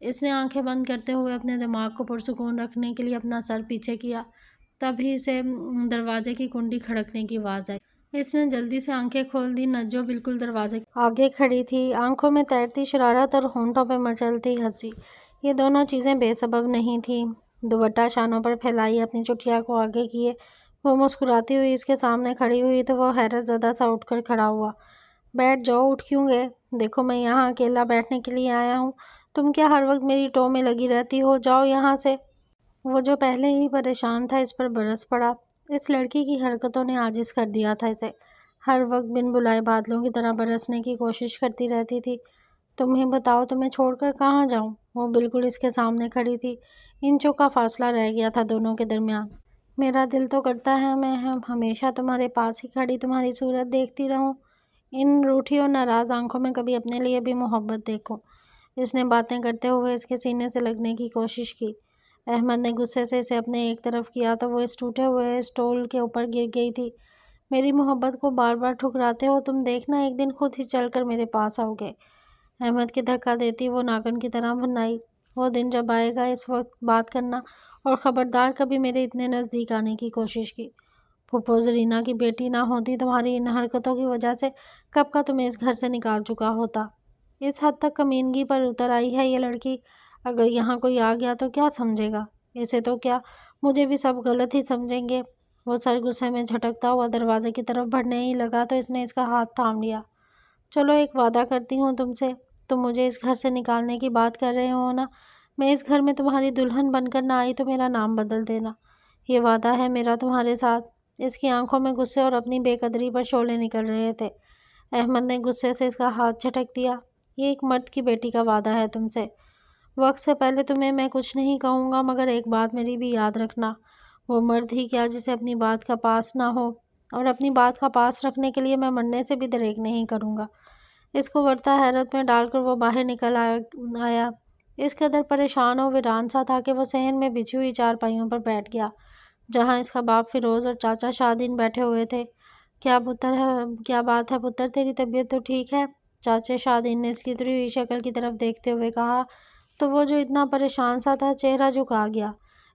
اس نے آنکھیں بند کرتے ہوئے اپنے دماغ کو پرسکون رکھنے کے لیے اپنا سر پیچھے کیا۔ تبھی سے دروازے کی کنڈی کھڑکنے کی آواز آئی۔ اس نے جلدی سے آنکھیں کھول دی۔ نجو بالکل دروازے کے آگے کھڑی تھی، آنکھوں میں تیرتی شرارت اور ہونٹوں پہ مچلتی ہنسی۔ یہ دونوں چیزیں بے سبب نہیں تھیں۔ دوپٹہ شانوں پر پھیلائے، اپنی چٹیا کو آگے کیے، وہ مسکراتی ہوئی اس کے سامنے کھڑی ہوئی تو وہ حیرت زدہ سا اٹھ کر کھڑا ہوا۔ بیٹھ جاؤ۔ اٹھ کیوں گئے؟ دیکھو میں یہاں اکیلا بیٹھنے کے لیے آیا ہوں، تم کیا ہر وقت میری ٹو میں لگی رہتی ہو؟ جاؤ یہاں سے۔ وہ جو پہلے ہی پریشان تھا اس پر برس پڑا۔ اس لڑکی کی حرکتوں نے عاجز کر دیا تھا اسے۔ ہر وقت بن بلائے بادلوں کی طرح برسنے کی کوشش کرتی رہتی تھی۔ تمہیں بتاؤ تمہیں چھوڑ کر کہاں جاؤں؟ وہ بالکل اس کے سامنے کھڑی تھی۔ انچوں کا فاصلہ رہ گیا تھا دونوں کے درمیان۔ میرا دل تو کرتا ہے میں ہمیشہ تمہارے پاس ہی کھڑی تمہاری صورت دیکھتی رہوں، ان روٹھی اور ناراض آنکھوں میں کبھی اپنے لیے بھی محبت دیکھوں۔ اس نے باتیں کرتے ہوئے اس کے سینے سے لگنے کی کوشش کی۔ احمد نے غصے سے اسے اپنے ایک طرف کیا تو وہ اس ٹوٹے ہوئے اسٹول کے اوپر گر گئی تھی۔ میری محبت کو بار بار ٹھکراتے ہو تم، دیکھنا ایک دن خود ہی چل کر میرے پاس آؤ گے۔ احمد کے دھکا دیتی وہ ناخن کی طرح بھنائی۔ وہ دن جب آئے گا اس وقت بات کرنا، اور خبردار کبھی میرے اتنے نزدیک آنے کی کوشش کی۔ پھوپھو زرینہ کی بیٹی نہ ہوتی تمہاری ان حرکتوں کی وجہ سے کب کا تمہیں اس گھر سے نکال چکا ہوتا۔ اس حد تک کمینگی پر اتر آئی ہے یہ لڑکی۔ اگر یہاں کوئی آ گیا تو کیا سمجھے گا؟ اسے تو کیا، مجھے بھی سب غلط ہی سمجھیں گے۔ وہ سر غصے میں جھٹکتا ہوا دروازے کی طرف بڑھنے ہی لگا تو اس نے اس کا ہاتھ تھام لیا۔ چلو ایک وعدہ کرتی ہوں تم سے، تم مجھے اس گھر سے نکالنے کی بات کر رہے ہو نا، میں اس گھر میں تمہاری دلہن بن کر نہ آئی تو میرا نام بدل دینا۔ یہ وعدہ ہے میرا تمہارے ساتھ۔ اس کی آنکھوں میں غصے اور اپنی بے قدری پر شعلے نکل رہے تھے۔ احمد نے غصے سے اس کا ہاتھ جھٹک دیا۔ یہ ایک مرد کی بیٹی کا وعدہ ہے تم سے۔ وقت سے پہلے تمہیں میں کچھ نہیں کہوں گا، مگر ایک بات میری بھی یاد رکھنا، وہ مرد ہی کیا جسے اپنی بات کا پاس نہ ہو، اور اپنی بات کا پاس رکھنے کے لیے میں مرنے سے بھی دریغ نہیں کروں گا۔ اس کو ورطہ حیرت میں ڈال کر وہ باہر نکل آیا۔ اس قدر پریشان و ویران سا تھا کہ وہ صحن میں بچھی ہوئی چارپائیوں پر بیٹھ گیا، جہاں اس کا باپ فیروز اور چاچا شاہدین بیٹھے ہوئے تھے۔ کیا بات ہے پتر، تیری طبیعت تو ٹھیک ہے؟ چاچے شاہدین نے اس کی اتری ہوئی شکل کی طرف دیکھتے ہوئے کہا تو وہ جو اتنا پریشان سا تھا چہرہ جھکا گیا۔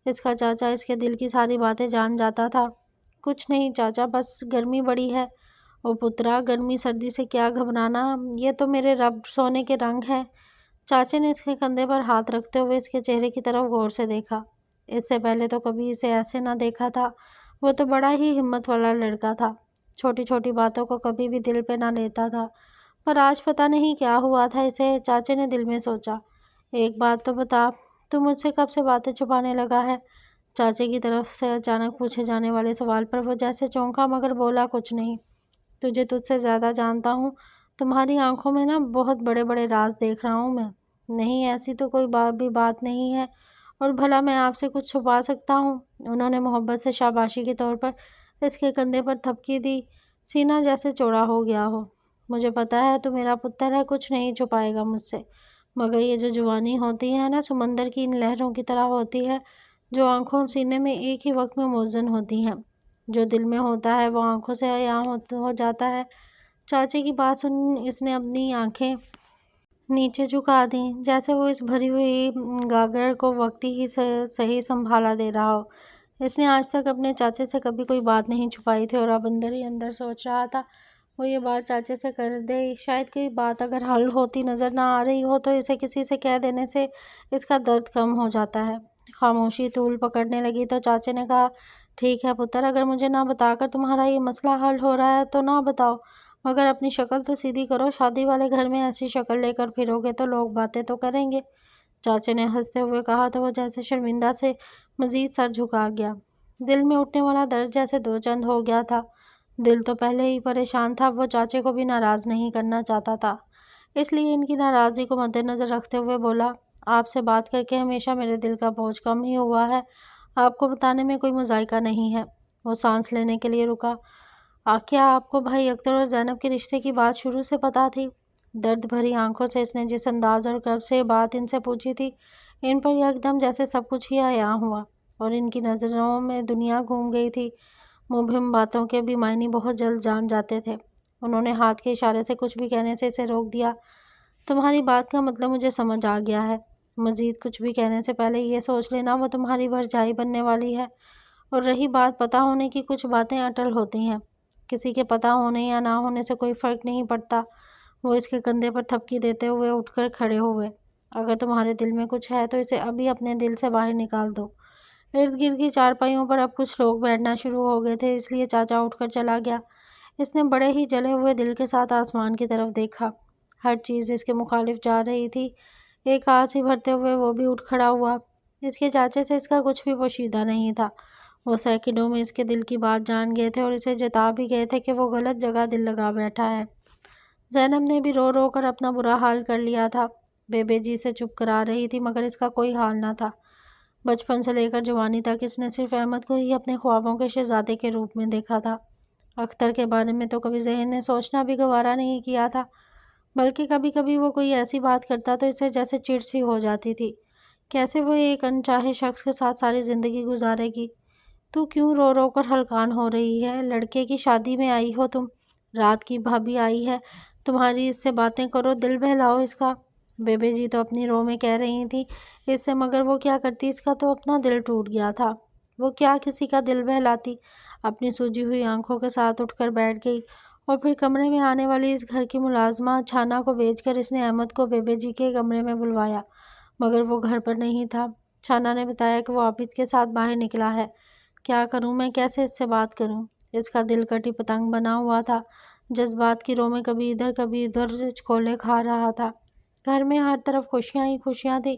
اس کا چاچا اس کے دل کی ساری باتیں جان جاتا تھا۔ کچھ نہیں چاچا، بس گرمی بڑی ہے۔ او پترا، گرمی سردی سے کیا گھبرانا، یہ تو میرے رب سونے کے رنگ ہیں۔ چاچے نے اس کے کندھے پر ہاتھ رکھتے ہوئے اس کے چہرے کی طرف غور سے دیکھا۔ اس سے پہلے تو کبھی اسے ایسے نہ دیکھا تھا۔ وہ تو بڑا ہی ہمت والا لڑکا تھا، چھوٹی چھوٹی باتوں کو کبھی بھی دل پہ نہ لیتا تھا، پر آج پتہ نہیں کیا ہوا تھا اسے۔ چاچے نے دل میں سوچا، ایک بات تو بتا، تو مجھ سے کب سے باتیں چھپانے لگا ہے؟ چاچے کی طرف سے اچانک پوچھے جانے والے سوال پر وہ جیسے چونکا، مگر بولا کچھ نہیں۔ تجھے تجھ سے زیادہ جانتا ہوں، تمہاری آنکھوں میں نا بہت بڑے بڑے راز دیکھ رہا ہوں میں۔ نہیں، ایسی تو کوئی بھی بات نہیں ہے، اور بھلا میں آپ سے کچھ چھپا سکتا ہوں؟ انہوں نے محبت سے شاباشی کے طور پر اس کے کندھے پر تھپکی دی۔ سینہ جیسے چوڑا ہو گیا ہو۔ مجھے پتہ ہے تو میرا پتر ہے، کچھ نہیں چھپائے گا مجھ سے، مگر یہ جو جوانی ہوتی ہے نا، سمندر کی ان لہروں کی طرح ہوتی ہے جو آنکھوں اور سینے میں ایک ہی وقت میں موزن ہوتی ہیں۔ جو دل میں ہوتا ہے وہ آنکھوں سے عیاں ہو جاتا ہے۔ چاچے کی بات سن اس نے اپنی آنکھیں نیچے جھکا دیں، جیسے وہ اس بھری ہوئی گاگر کو وقتی ہی صحیح سنبھالا دے رہا ہو۔ اس نے آج تک اپنے چاچے سے کبھی کوئی بات نہیں چھپائی تھی، اور اب اندر ہی اندر سوچ رہا تھا وہ یہ بات چاچے سے کر دے۔ شاید کوئی بات اگر حل ہوتی نظر نہ آ رہی ہو تو اسے کسی سے کہہ دینے سے اس کا درد کم ہو جاتا ہے۔ خاموشی طول پکڑنے لگی تو چاچے نے کہا، ٹھیک ہے پتر، اگر مجھے نہ بتا کر تمہارا یہ مسئلہ حل ہو رہا ہے تو نہ بتاؤ، مگر اپنی شکل تو سیدھی کرو، شادی والے گھر میں ایسی شکل لے کر پھرو گے تو لوگ باتیں تو کریں گے۔ چاچے نے ہنستے ہوئے کہا تو وہ جیسے شرمندہ سے مزید سر جھکا گیا۔ دل میں اٹھنے والا درد جیسے دو چند ہو گیا تھا۔ دل تو پہلے ہی پریشان تھا، وہ چاچے کو بھی ناراض نہیں کرنا چاہتا تھا، اس لیے ان کی ناراضگی کو مد نظر رکھتے ہوئے بولا، آپ سے بات کر کے ہمیشہ میرے دل کا بوجھ کم ہی ہوا ہے، آپ کو بتانے میں کوئی مذائقہ نہیں ہے۔ وہ سانس لینے کے لیے رکا۔ کیا آپ کو بھائی اختر اور زینب کے رشتے کی بات شروع سے پتہ تھی؟ درد بھری آنکھوں سے اس نے جس انداز اور کرب سے یہ بات ان سے پوچھی تھی، ان پر یکدم جیسے سب کچھ ہی عیاں ہوا، اور ان کی نظروں میں دنیا گھوم گئی تھی۔ مبہم باتوں کے بھی معنی بہت جلد جان جاتے تھے۔ انہوں نے ہاتھ کے اشارے سے کچھ بھی کہنے سے اسے روک دیا۔ تمہاری بات کا مطلب مجھے سمجھ آ گیا ہے۔ مزید کچھ بھی کہنے سے پہلے یہ سوچ لینا وہ تمہاری بھرجائی بننے والی ہے۔ اور رہی بات پتہ ہونے کی، کچھ باتیں اٹل ہوتی ہیں، کسی کے پتہ ہونے یا نہ ہونے سے کوئی فرق نہیں پڑتا۔ وہ اس کے کندھے پر تھپکی دیتے ہوئے اٹھ کر کھڑے ہوئے۔ اگر تمہارے دل میں کچھ ہے تو اسے ابھی اپنے دل سے باہر نکال دو۔ ارد گرد کی چارپائیوں پر اب کچھ لوگ بیٹھنا شروع ہو گئے تھے، اس لیے چاچا اٹھ کر چلا گیا۔ اس نے بڑے ہی جلے ہوئے دل کے ساتھ آسمان کی طرف دیکھا۔ ہر چیز اس کے مخالف جا رہی تھی۔ ایک آنسی بھرتے ہوئے وہ بھی اٹھ کھڑا ہوا۔ اس کے چاچے سے اس کا کچھ بھی پوشیدہ نہیں تھا۔ وہ سیکنڈوں میں اس کے دل کی بات جان گئے تھے اور اسے جتا بھی گئے تھے کہ وہ غلط جگہ دل لگا بیٹھا ہے۔ زینب نے بھی رو رو کر اپنا برا حال کر لیا تھا۔ بے جی سے چپ کرا رہی تھی مگر اس کا کوئی حال نہ تھا۔ بچپن سے لے کر جوانی تک اس نے صرف احمد کو ہی اپنے خوابوں کے شہزادے کے روپ میں دیکھا تھا۔ اختر کے بارے میں تو کبھی ذہن نے سوچنا بھی گوارا نہیں کیا تھا، بلکہ کبھی کبھی وہ کوئی ایسی بات کرتا تو اسے جیسے چڑ سی ہو جاتی تھی۔ کیسے وہ ایک انچاہے شخص کے ساتھ ساری زندگی گزارے گی؟ تو کیوں رو رو کر ہلکان ہو رہی ہے؟ لڑکے کی شادی میں آئی ہو تم، رات کی بھابھی آئی ہے، تمہاری اس سے باتیں کرو، دل بہلاؤ اس کا۔ بے جی تو اپنی رو میں کہہ رہی تھی اس سے، مگر وہ کیا کرتی، اس کا تو اپنا دل ٹوٹ گیا تھا۔ وہ کیا کسی کا دل بہلاتی؟ اپنی سوجی ہوئی آنکھوں کے ساتھ اٹھ کر بیٹھ گئی، اور پھر کمرے میں آنے والی اس گھر کی ملازمہ چھانا کو بھیج کر اس نے احمد کو بے جی کے کمرے میں بلوایا، مگر وہ گھر پر نہیں تھا۔ چھانا نے بتایا کہ وہ عابد کے ساتھ باہر نکلا ہے۔ کیا کروں میں، کیسے اس سے بات کروں؟ اس کا دل کٹی پتنگ بنا ہوا تھا، جذبات کی رو میں کبھی ادھر کبھی ادھر چکولے کھا رہا تھا۔ گھر میں ہر طرف خوشیاں ہی خوشیاں تھیں۔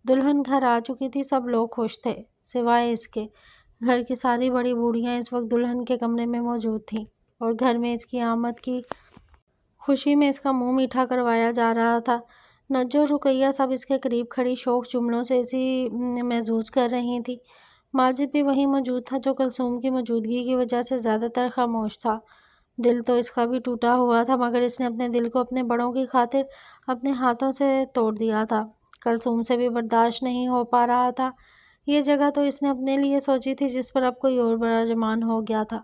دلہن گھر آ چکی تھی، سب لوگ خوش تھے سوائے اس کے۔ گھر کی ساری بڑی بوڑھیاں اس وقت دلہن کے کمرے میں موجود تھیں، اور گھر میں اس کی آمد کی خوشی میں اس کا منہ میٹھا کروایا جا رہا تھا۔ نجو اور رقیہ سب اس کے قریب کھڑی شوخ جملوں سے اسی محظوظ کر رہی تھیں۔ ماجد بھی وہیں موجود تھا، جو کلثوم کی موجودگی کی وجہ سے زیادہ تر خاموش تھا۔ دل تو اس کا بھی ٹوٹا ہوا تھا، مگر اس نے اپنے دل کو اپنے بڑوں کی خاطر اپنے ہاتھوں سے توڑ دیا تھا۔ کلثوم سے بھی برداشت نہیں ہو پا رہا تھا۔ یہ جگہ تو اس نے اپنے لیے سوچی تھی جس پر اب کوئی اور براجمان ہو گیا تھا۔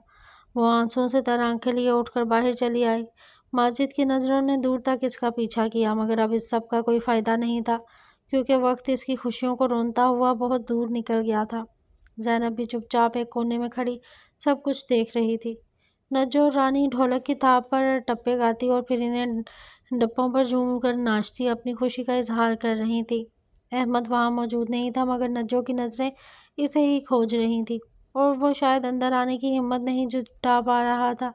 وہ آنسوؤں سے تر آنکھیں لیے اٹھ کر باہر چلی آئی۔ ماجد کی نظروں نے دور تک اس کا پیچھا کیا، مگر اب اس سب کا کوئی فائدہ نہیں تھا، کیونکہ وقت اس کی خوشیوں کو رونتا ہوا بہت دور نکل گیا تھا۔ زینب بھی چپ چاپ ایک کونے میں کھڑی سب کچھ دیکھ رہی تھی۔ نجو اور رانی ڈھولک کی تھاپ پر ٹپے گاتی اور پھر انہیں ڈپوں پر جھوم کر ناچتی اپنی خوشی کا اظہار کر رہی تھی۔ احمد وہاں موجود نہیں تھا، مگر نجو کی نظریں اسے ہی کھوج رہی تھیں، اور وہ شاید اندر آنے کی ہمت نہیں جٹا پا رہا تھا۔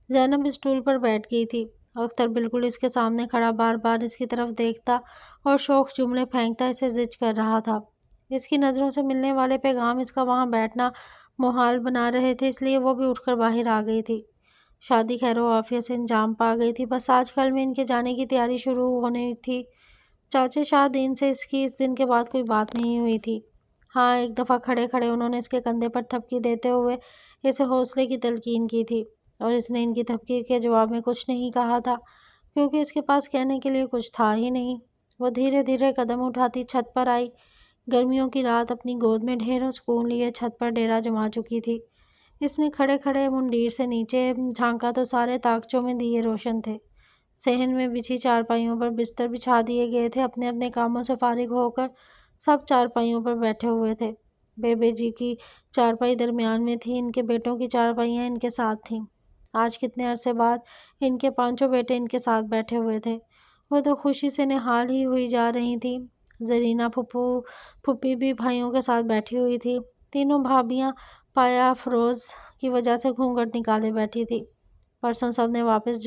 زینب اسٹول پر بیٹھ گئی تھی۔ اختر بالکل اس کے سامنے کھڑا بار بار اس کی طرف دیکھتا اور شوخ جملے پھینکتا اسے زج کر رہا تھا۔ اس کی نظروں سے ملنے والے پیغام اس کا وہاں بیٹھنا محال بنا رہے تھے، اس لیے وہ بھی اٹھ کر باہر آ گئی تھی۔ شادی خیر و عافیت سے انجام پا گئی تھی، بس آج کل میں ان کے جانے کی تیاری شروع ہونی تھی۔ چاچے شاہ دین سے اس کی اس دن کے بعد کوئی بات نہیں ہوئی تھی۔ ہاں، ایک دفعہ کھڑے کھڑے انہوں نے اس کے کندھے پر تھپکی دیتے ہوئے اسے حوصلے کی تلقین کی تھی، اور اس نے ان کی تھپکی کے جواب میں کچھ نہیں کہا تھا، کیونکہ اس کے پاس کہنے کے لیے کچھ تھا ہی نہیں۔ وہ دھیرے دھیرے قدم اٹھاتی چھت پر آئی۔ گرمیوں کی رات اپنی گود میں ڈھیروں سکون لیے چھت پر ڈیرا جما چکی تھی۔ اس نے کھڑے کھڑے منڈیر سے نیچے جھانکا تو سارے طاقچوں میں دیے روشن تھے۔ صحن میں بچھی چارپائیوں پر بستر بچھا دیے گئے تھے۔ اپنے اپنے کاموں سے فارغ ہو کر سب چارپائیوں پر بیٹھے ہوئے تھے۔ بے جی کی چارپائی درمیان میں تھی، ان کے بیٹوں کی چارپائیاں ان کے ساتھ تھیں۔ آج کتنے عرصے بعد ان کے پانچوں بیٹے ان کے ساتھ بیٹھے ہوئے تھے۔ وہ تو خوشی سے نہال ہی ہوئی جا رہی تھیں۔ زرینہ پھوپھی بھی بھائیوں کے ساتھ بیٹھی ہوئی تھی۔ تینوں بھابھیاں پایا افروز کی وجہ سے گھونگھٹ نکالے بیٹھی تھی۔ پرسوں سب نے واپس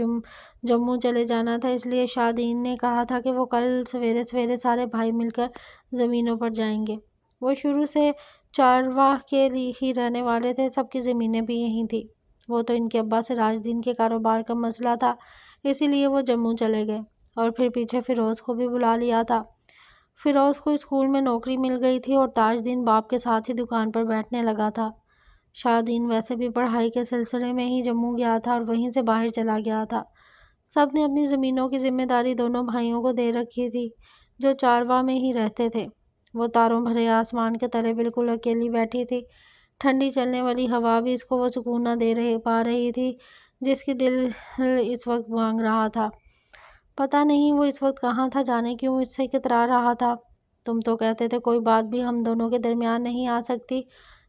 جموں چلے جانا تھا، اس لیے شادین نے کہا تھا کہ وہ کل سویرے سویرے سارے بھائی مل کر زمینوں پر جائیں گے۔ وہ شروع سے چارواہ کے ہی رہنے والے تھے، سب کی زمینیں بھی یہیں تھیں۔ وہ تو ان کے ابا سے راج دین کے کاروبار کا مسئلہ تھا، اسی لیے وہ جموں چلے گئے، اور پھر پیچھے فیروز کو بھی بلا لیا تھا۔ فیروز کو اسکول میں نوکری مل گئی تھی اور تاج دین باپ کے ساتھ ہی دکان پر بیٹھنے لگا تھا۔ شادین ویسے بھی پڑھائی کے سلسلے میں ہی جموں گیا تھا اور وہیں سے باہر چلا گیا تھا۔ سب نے اپنی زمینوں کی ذمہ داری دونوں بھائیوں کو دے رکھی تھی، جو چارواہ میں ہی رہتے تھے۔ وہ تاروں بھرے آسمان کے تلے بالکل اکیلی بیٹھی تھی، ٹھنڈی چلنے والی ہوا بھی اس کو وہ سکون نہ دے پا رہی تھی جس کی دل اس وقت مانگ رہا تھا۔ پتہ نہیں وہ اس وقت کہاں تھا، جانے کیوں اس سے کترا رہا تھا۔ تم تو کہتے تھے کوئی بات بھی ہم دونوں کے درمیان نہیں آ سکتی،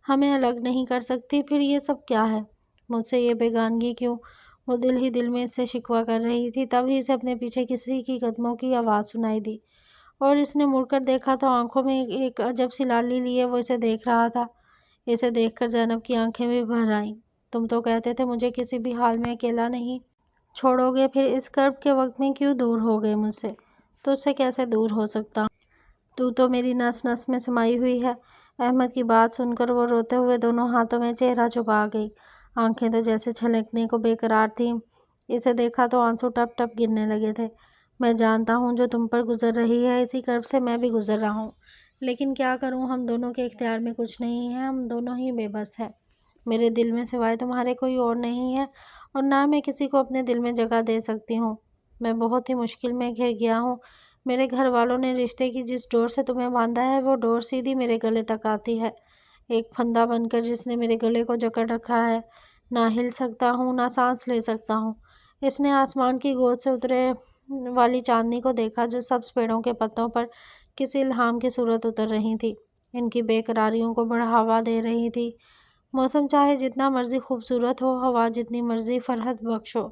ہمیں الگ نہیں کر سکتی، پھر یہ سب کیا ہے؟ مجھ سے یہ بیگانگی کیوں؟ وہ دل ہی دل میں اس سے شکوہ کر رہی تھی، تبھی اسے اپنے پیچھے کسی کی قدموں کی آواز سنائی دی، اور اس نے مڑ کر دیکھا تو آنکھوں میں ایک عجب سی لالی لیے وہ اسے دیکھ رہا تھا۔ اسے دیکھ کر زینب کی آنکھیں بھی بھر آئیں۔ تم تو کہتے تھے مجھے کسی بھی حال میں اکیلا نہیں چھوڑو گے، پھر اس کرب کے وقت میں کیوں دور ہو گئے مجھ سے؟ تجھ سے کیسے دور ہو سکتا ہوں؟ تو تو میری نس نس میں سمائی ہوئی ہے۔ احمد کی بات سن کر وہ روتے ہوئے دونوں ہاتھوں میں چہرہ چھپا گئی، آنکھیں تو جیسے چھلکنے کو بے قرار تھیں۔ اسے دیکھا تو آنسو ٹپ ٹپ گرنے لگے تھے۔ میں جانتا ہوں جو تم پر گزر رہی ہے، اسی کرب سے میں بھی گزر رہا ہوں، لیکن کیا کروں، ہم دونوں کے اختیار میں کچھ نہیں ہے، ہم دونوں ہی بے بس ہیں۔ میرے دل میں سوائے تمہارے کوئی اور نہیں ہے، اور نہ میں کسی کو اپنے دل میں جگہ دے سکتی ہوں۔ میں بہت ہی مشکل میں گھر گیا ہوں۔ میرے گھر والوں نے رشتے کی جس ڈور سے تمہیں باندھا ہے، وہ ڈور سیدھی میرے گلے تک آتی ہے، ایک پھندا بن کر جس نے میرے گلے کو جکڑ رکھا ہے۔ نہ ہل سکتا ہوں، نہ سانس لے سکتا ہوں۔ اس نے آسمان کی گود سے اترے والی چاندنی کو دیکھا جو سبز پیڑوں کے پتوں پر کسی الہام کی صورت اتر رہی تھی، ان کی بے قراریوں کو بڑھاوا دے رہی تھی۔ موسم چاہے جتنا مرضی خوبصورت ہو، ہوا جتنی مرضی فرحت بخش ہو،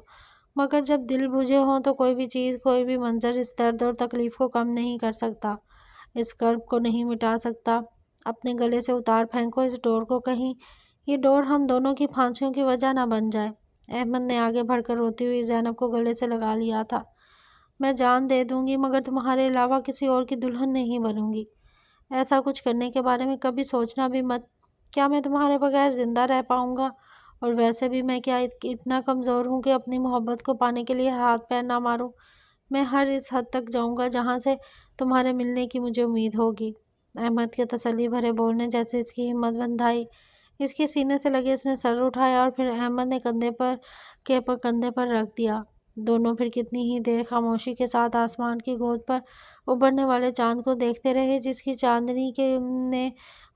مگر جب دل بجھے ہوں تو کوئی بھی چیز، کوئی بھی منظر اس درد اور تکلیف کو کم نہیں کر سکتا، اس کرب کو نہیں مٹا سکتا۔ اپنے گلے سے اتار پھینکو اس ڈور کو کہیں، یہ ڈور ہم دونوں کی پھانسیوں کی وجہ نہ بن جائے۔ احمد نے آگے بڑھ کر روتی ہوئی زینب کو گلے سے لگا لیا تھا۔ میں جان دے دوں گی مگر تمہارے علاوہ کسی اور کی دلہن نہیں بنوں گی۔ ایسا کچھ کرنے کے بارے میں کبھی سوچنا بھی مت۔ کیا میں تمہارے بغیر زندہ رہ پاؤں گا؟ اور ویسے بھی میں کیا اتنا کمزور ہوں کہ اپنی محبت کو پانے کے لیے ہاتھ پیر نہ ماروں؟ میں ہر اس حد تک جاؤں گا جہاں سے تمہارے ملنے کی مجھے امید ہوگی۔ احمد کے تسلی بھرے بولنے جیسے اس کی ہمت بندھائی، اس کے سینے سے لگے اس نے سر اٹھایا اور پھر احمد نے کندھے پر رکھ دیا۔ دونوں پھر کتنی ہی دیر خاموشی کے ساتھ آسمان کی گود پر ابھرنے والے چاند کو دیکھتے رہے جس کی چاندنی نے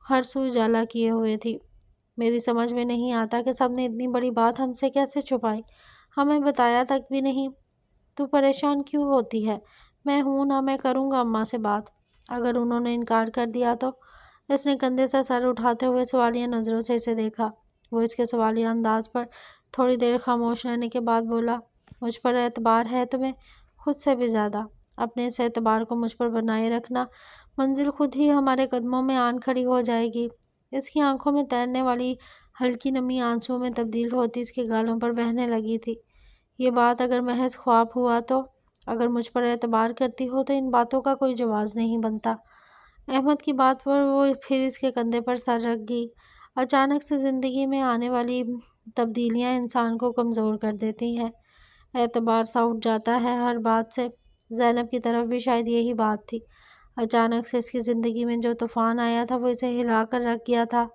ہر سو اجالا کیے ہوئے تھی۔ میری سمجھ میں نہیں آتا کہ سب نے اتنی بڑی بات ہم سے کیسے چھپائی، ہمیں بتایا تک بھی نہیں۔ تو پریشان کیوں ہوتی ہے؟ میں ہوں نا، میں کروں گا اماں سے بات۔ اگر انہوں نے انکار کر دیا تو؟ اس نے کندھے سے سر اٹھاتے ہوئے سوالیہ نظروں سے اسے دیکھا۔ وہ اس کے سوالیہ انداز پر تھوڑی دیر خاموش رہنے کے بعد بولا، مجھ پر اعتبار ہے تمہیں خود سے بھی زیادہ۔ اپنے اس اعتبار کو مجھ پر بنائے رکھنا، منزل خود ہی ہمارے قدموں میں آن کھڑی ہو جائے گی۔ اس کی آنکھوں میں تیرنے والی ہلکی نمی آنسوؤں میں تبدیل ہوتی اس کے گالوں پر بہنے لگی تھی۔ یہ بات اگر محض خواب ہوا تو؟ اگر مجھ پر اعتبار کرتی ہو تو ان باتوں کا کوئی جواز نہیں بنتا۔ احمد کی بات پر وہ پھر اس کے کندھے پر سر رکھ گئی۔ اچانک سے زندگی میں آنے والی تبدیلیاں انسان کو کمزور کر دیتی ہیں، اعتبار سا اٹھ جاتا ہے ہر بات سے۔ زینب کی طرف بھی شاید یہی بات تھی۔ اچانک سے اس کی زندگی میں جو طوفان آیا تھا وہ اسے ہلا کر رکھ گیا تھا،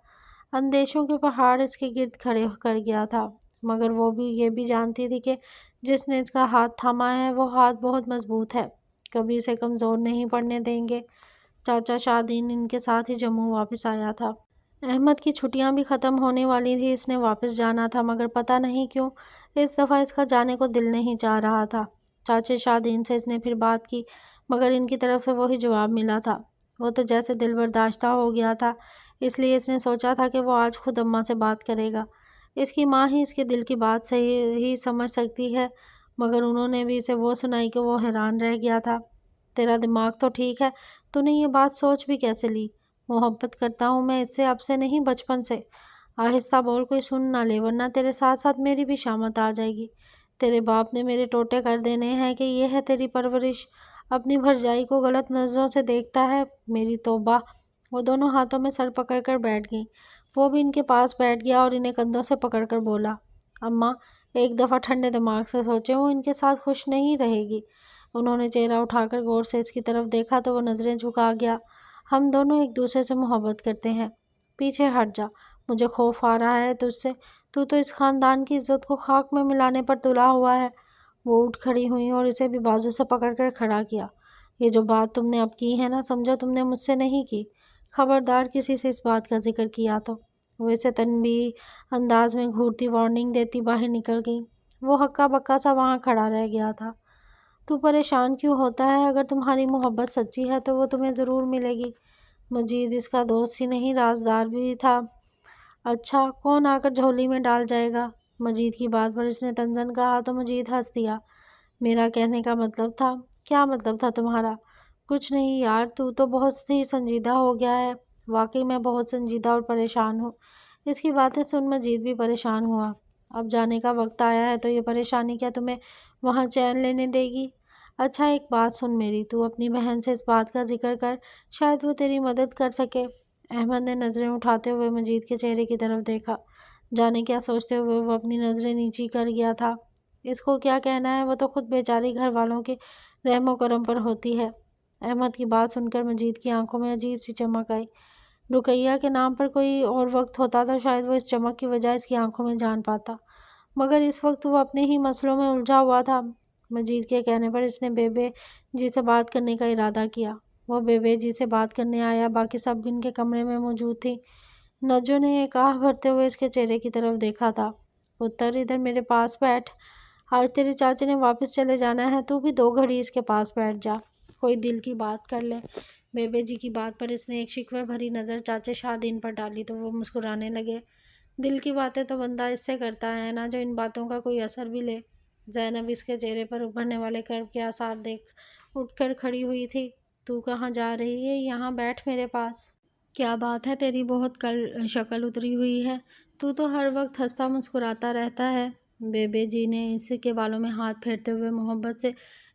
اندیشوں کے پہاڑ اس کے گرد کھڑے کر گیا تھا، مگر وہ بھی یہ بھی جانتی تھی کہ جس نے اس کا ہاتھ تھاما ہے وہ ہاتھ بہت مضبوط ہے، کبھی اسے کمزور نہیں پڑنے دیں گے۔ چاچا شادین ان کے ساتھ ہی جموں واپس آیا تھا۔ احمد کی چھٹیاں بھی ختم ہونے والی تھی، اس نے واپس جانا تھا، مگر پتہ نہیں کیوں اس دفعہ اس کا جانے کو دل نہیں چاہ رہا تھا۔ چاچے شادین سے اس نے پھر بات کی، مگر ان کی طرف سے وہی جواب ملا تھا۔ وہ تو جیسے دل برداشتہ ہو گیا تھا، اس لیے اس نے سوچا تھا کہ وہ آج خود اماں سے بات کرے گا، اس کی ماں ہی اس کے دل کی بات صحیح سمجھ سکتی ہے، مگر انہوں نے بھی اسے وہ سنائی کہ وہ حیران رہ گیا تھا۔ تیرا دماغ تو ٹھیک ہے، تو نے یہ بات سوچ بھی کیسے لی؟ محبت کرتا ہوں میں اس سے، اب سے نہیں بچپن سے۔ آہستہ بول، کوئی سن نہ لے ورنہ تیرے ساتھ ساتھ میری بھی شامت آ جائے گی۔ تیرے باپ نے میرے ٹوٹے کر دینے ہیں کہ یہ ہے تیری پرورش؟ اپنی بھرجائی کو غلط نظروں سے دیکھتا ہے؟ میری توبہ! وہ دونوں ہاتھوں میں سر پکڑ کر بیٹھ گئیں۔ وہ بھی ان کے پاس بیٹھ گیا اور انہیں کندھوں سے پکڑ کر بولا، اماں ایک دفعہ ٹھنڈے دماغ سے سوچیں، وہ ان کے ساتھ خوش نہیں رہے گی۔ انہوں نے چہرہ اٹھا کر غور سے اس کی طرف دیکھا تو وہ نظریں جھکا گیا۔ ہم دونوں ایک دوسرے سے محبت کرتے ہیں۔ پیچھے ہٹ جا، مجھے خوف آ رہا ہے تجھ سے۔ تو اس خاندان کی عزت کو خاک میں ملانے پر تلا ہوا ہے۔ وہ اٹھ کھڑی ہوئیں اور اسے بھی بازو سے پکڑ کر کھڑا کیا۔ یہ جو بات تم نے اب کی ہے نا، سمجھو تم نے مجھ سے نہیں کی۔ خبردار کسی سے اس بات کا ذکر کیا تو۔ وہ اسے تنبیہی انداز میں گھورتی وارننگ دیتی باہر نکل گئی۔ وہ ہکا بکا سا وہاں کھڑا رہ گیا تھا۔ تو پریشان کیوں ہوتا ہے؟ اگر تمہاری محبت سچی ہے تو وہ تمہیں ضرور ملے گی۔ مجید اس کا دوست ہی نہیں رازدار بھی تھا۔ اچھا، کون آ کر جھولی میں ڈال جائے گا؟ مجید کی بات پر اس نے طنزاً کہا تو مجید ہنس دیا۔ میرا کہنے کا مطلب تھا… کیا مطلب تھا تمہارا؟ کچھ نہیں یار، تو بہت ہی سنجیدہ ہو گیا ہے۔ واقعی میں بہت سنجیدہ اور پریشان ہوں۔ اس کی باتیں سن مجید بھی پریشان ہوا۔ اب جانے کا وقت آیا ہے تو یہ پریشانی کیا تمہیں وہاں چین لینے دے گی؟ اچھا ایک بات سن میری، تو اپنی بہن سے اس بات کا ذکر کر، شاید وہ تیری مدد کر سکے۔ احمد نے نظریں اٹھاتے ہوئے مجید کے چہرے کی طرف دیکھا۔ جانے کیا سوچتے ہوئے وہ اپنی نظریں نیچی کر گیا تھا۔ اس کو کیا کہنا ہے، وہ تو خود بیچاری گھر والوں کے رحم و کرم پر ہوتی ہے۔ احمد کی بات سن کر مجید کی آنکھوں میں عجیب سی چمک آئی۔ رقیہ کے نام پر کوئی اور وقت ہوتا تو شاید وہ اس چمک کی وجہ اس کی آنکھوں میں جان پاتا، مگر اس وقت وہ اپنے ہی مسئلوں میں الجھا ہوا تھا۔ مجید کے کہنے پر اس نے بے بے جی سے بات کرنے کا ارادہ کیا۔ وہ بے بے جی سے بات کرنے آیا، باقی سب ان کے کمرے میں موجود تھیں۔ نجو نے ایک آہ بھرتے ہوئے اس کے چہرے کی طرف دیکھا تھا۔ پتر ادھر میرے پاس بیٹھ، آج تیرے چاچے نے واپس چلے جانا ہے، تو بھی 2 گھڑی اس کے پاس بیٹھ جا، کوئی دل کی بات کر لے۔ بے بے جی کی بات پر اس نے ایک شکوے بھری نظر چاچے شاہدین پر ڈالی تو وہ مسکرانے لگے۔ دل کی باتیں تو بندہ اس سے کرتا ہے نا جو ان باتوں کا کوئی اثر بھی لے۔ زینب اس کے چہرے پر ابھرنے والے کرب کے آثار دیکھ اٹھ کر کھڑی ہوئی تھی۔ تو کہاں جا رہی ہے؟ یہاں بیٹھ میرے پاس۔ کیا بات ہے تیری بہت کل شکل اتری ہوئی ہے؟ تو ہر وقت ہنستا مسکراتا رہتا ہے۔ بے بے جی نے اس کے بالوں میں ہاتھ پھیرتے ہوئے محبت سے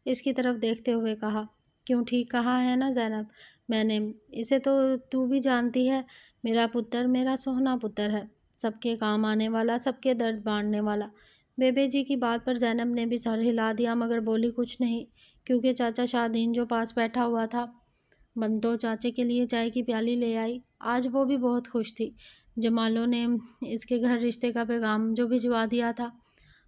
اس کی طرف دیکھتے ہوئے کہا، کیوں ٹھیک کہا ہے نا زینب؟ میں نے اسے تو بھی جانتی ہے، میرا پتر میرا سوہنا پتر ہے، سب کے کام آنے والا، سب کے درد بانٹنے والا۔ بے بے جی کی بات پر زینب نے بھی سر ہلا دیا مگر بولی کچھ نہیں، کیونکہ چاچا شاہدین جو پاس بیٹھا ہوا تھا بنتو چاچے کے لیے چائے کی پیالی لے آئی۔ آج وہ بھی بہت خوش تھی۔ جمالوں نے اس کے گھر رشتے کا پیغام جو بھجوا دیا تھا۔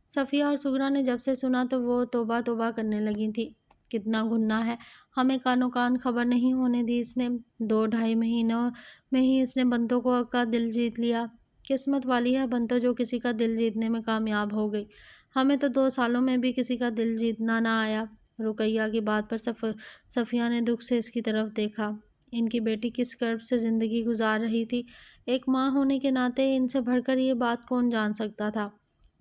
صفیہ اور سغرا نے جب سے سنا تو وہ توبہ توبہ کرنے لگی تھی۔ کتنا گناہ ہے، ہمیں کانوں کان خبر نہیں ہونے دی اس نے۔ 2-2.5 مہینوں میں ہی اس نے بنتو کا دل جیت لیا۔ قسمت والی ہے بنتو جو کسی کا دل جیتنے میں کامیاب ہو گئی، ہمیں تو 2 سالوں میں بھی کسی کا دل جیتنا نہ آیا۔ رقیہ کی بات پر صفیہ نے دکھ سے اس کی طرف دیکھا۔ ان کی بیٹی کس کرب سے زندگی گزار رہی تھی، ایک ماں ہونے کے ناطے ان سے بڑھ کر یہ بات کون جان سکتا تھا۔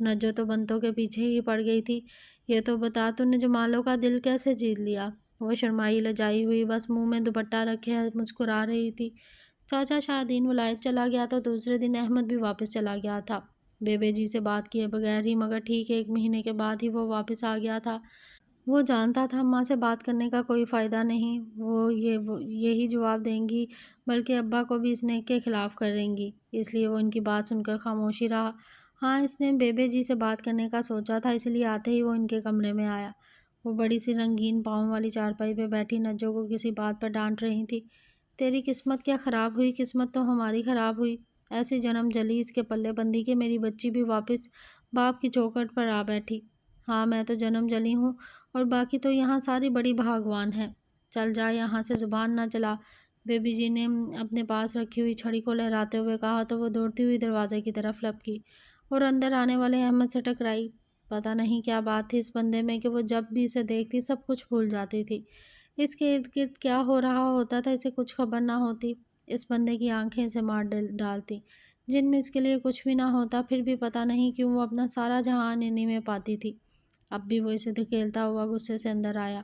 نجو تو بنتو کے پیچھے ہی پڑ گئی تھی۔ یہ تو بتا تو نے جمالوں کا دل کیسے جیت لیا؟ وہ شرمائی لجائی ہوئی بس منہ میں دوپٹہ رکھے مسکرا رہی تھی۔ چاچا شاہدین ولایت چلا گیا تو دوسرے دن احمد بھی واپس چلا گیا تھا، بے بے جی سے بات کیے بغیر ہی، مگر ٹھیک 1 مہینے کے بعد ہی وہ واپس آ گیا تھا۔ وہ جانتا تھا اماں سے بات کرنے کا کوئی فائدہ نہیں، وہ یہی جواب دیں گی، بلکہ ابا کو بھی اس نے کے خلاف کریں گی، اس لیے وہ ان کی بات سن کر خاموش ہی رہا۔ ہاں اس نے بے بے جی سے بات کرنے کا سوچا تھا، اس لیے آتے ہی وہ ان کے کمرے میں آیا۔ وہ بڑی سی رنگین پاؤں والی چارپائی پہ بیٹھی نجو کو کسی بات پر ڈانٹ رہی تھی۔ تیری قسمت کیا خراب ہوئی؟ قسمت تو ہماری خراب ہوئی، ایسی جنم جلی اس کے پلے بندی کہ میری بچی بھی واپس باپ کی چوکھٹ پر آ بیٹھی۔ ہاں میں تو جنم جلی ہوں، اور باقی تو یہاں ساری بڑی بھاگوان ہیں۔ چل جا یہاں سے، زبان نہ چلا۔ بے بے جی نے اپنے پاس رکھی ہوئی چھڑی کو لہراتے ہوئے کہا تو وہ دوڑتی ہوئی دروازے کی طرف لپکی اور اندر آنے والے احمد سے ٹکرائی۔ پتہ نہیں کیا بات تھی اس بندے میں کہ وہ جب بھی اسے دیکھتی سب کچھ بھول جاتی تھی۔ اس کے ارد گرد کیا ہو رہا ہوتا تھا اسے کچھ خبر نہ ہوتی۔ اس بندے کی آنکھیں اسے مار ڈالتی، جن میں اس کے لیے کچھ بھی نہ ہوتا، پھر بھی پتہ نہیں کیوں وہ اپنا سارا جہان انہی میں پاتی تھی۔ اب بھی وہ اسے دھکیلتا ہوا غصے سے اندر آیا،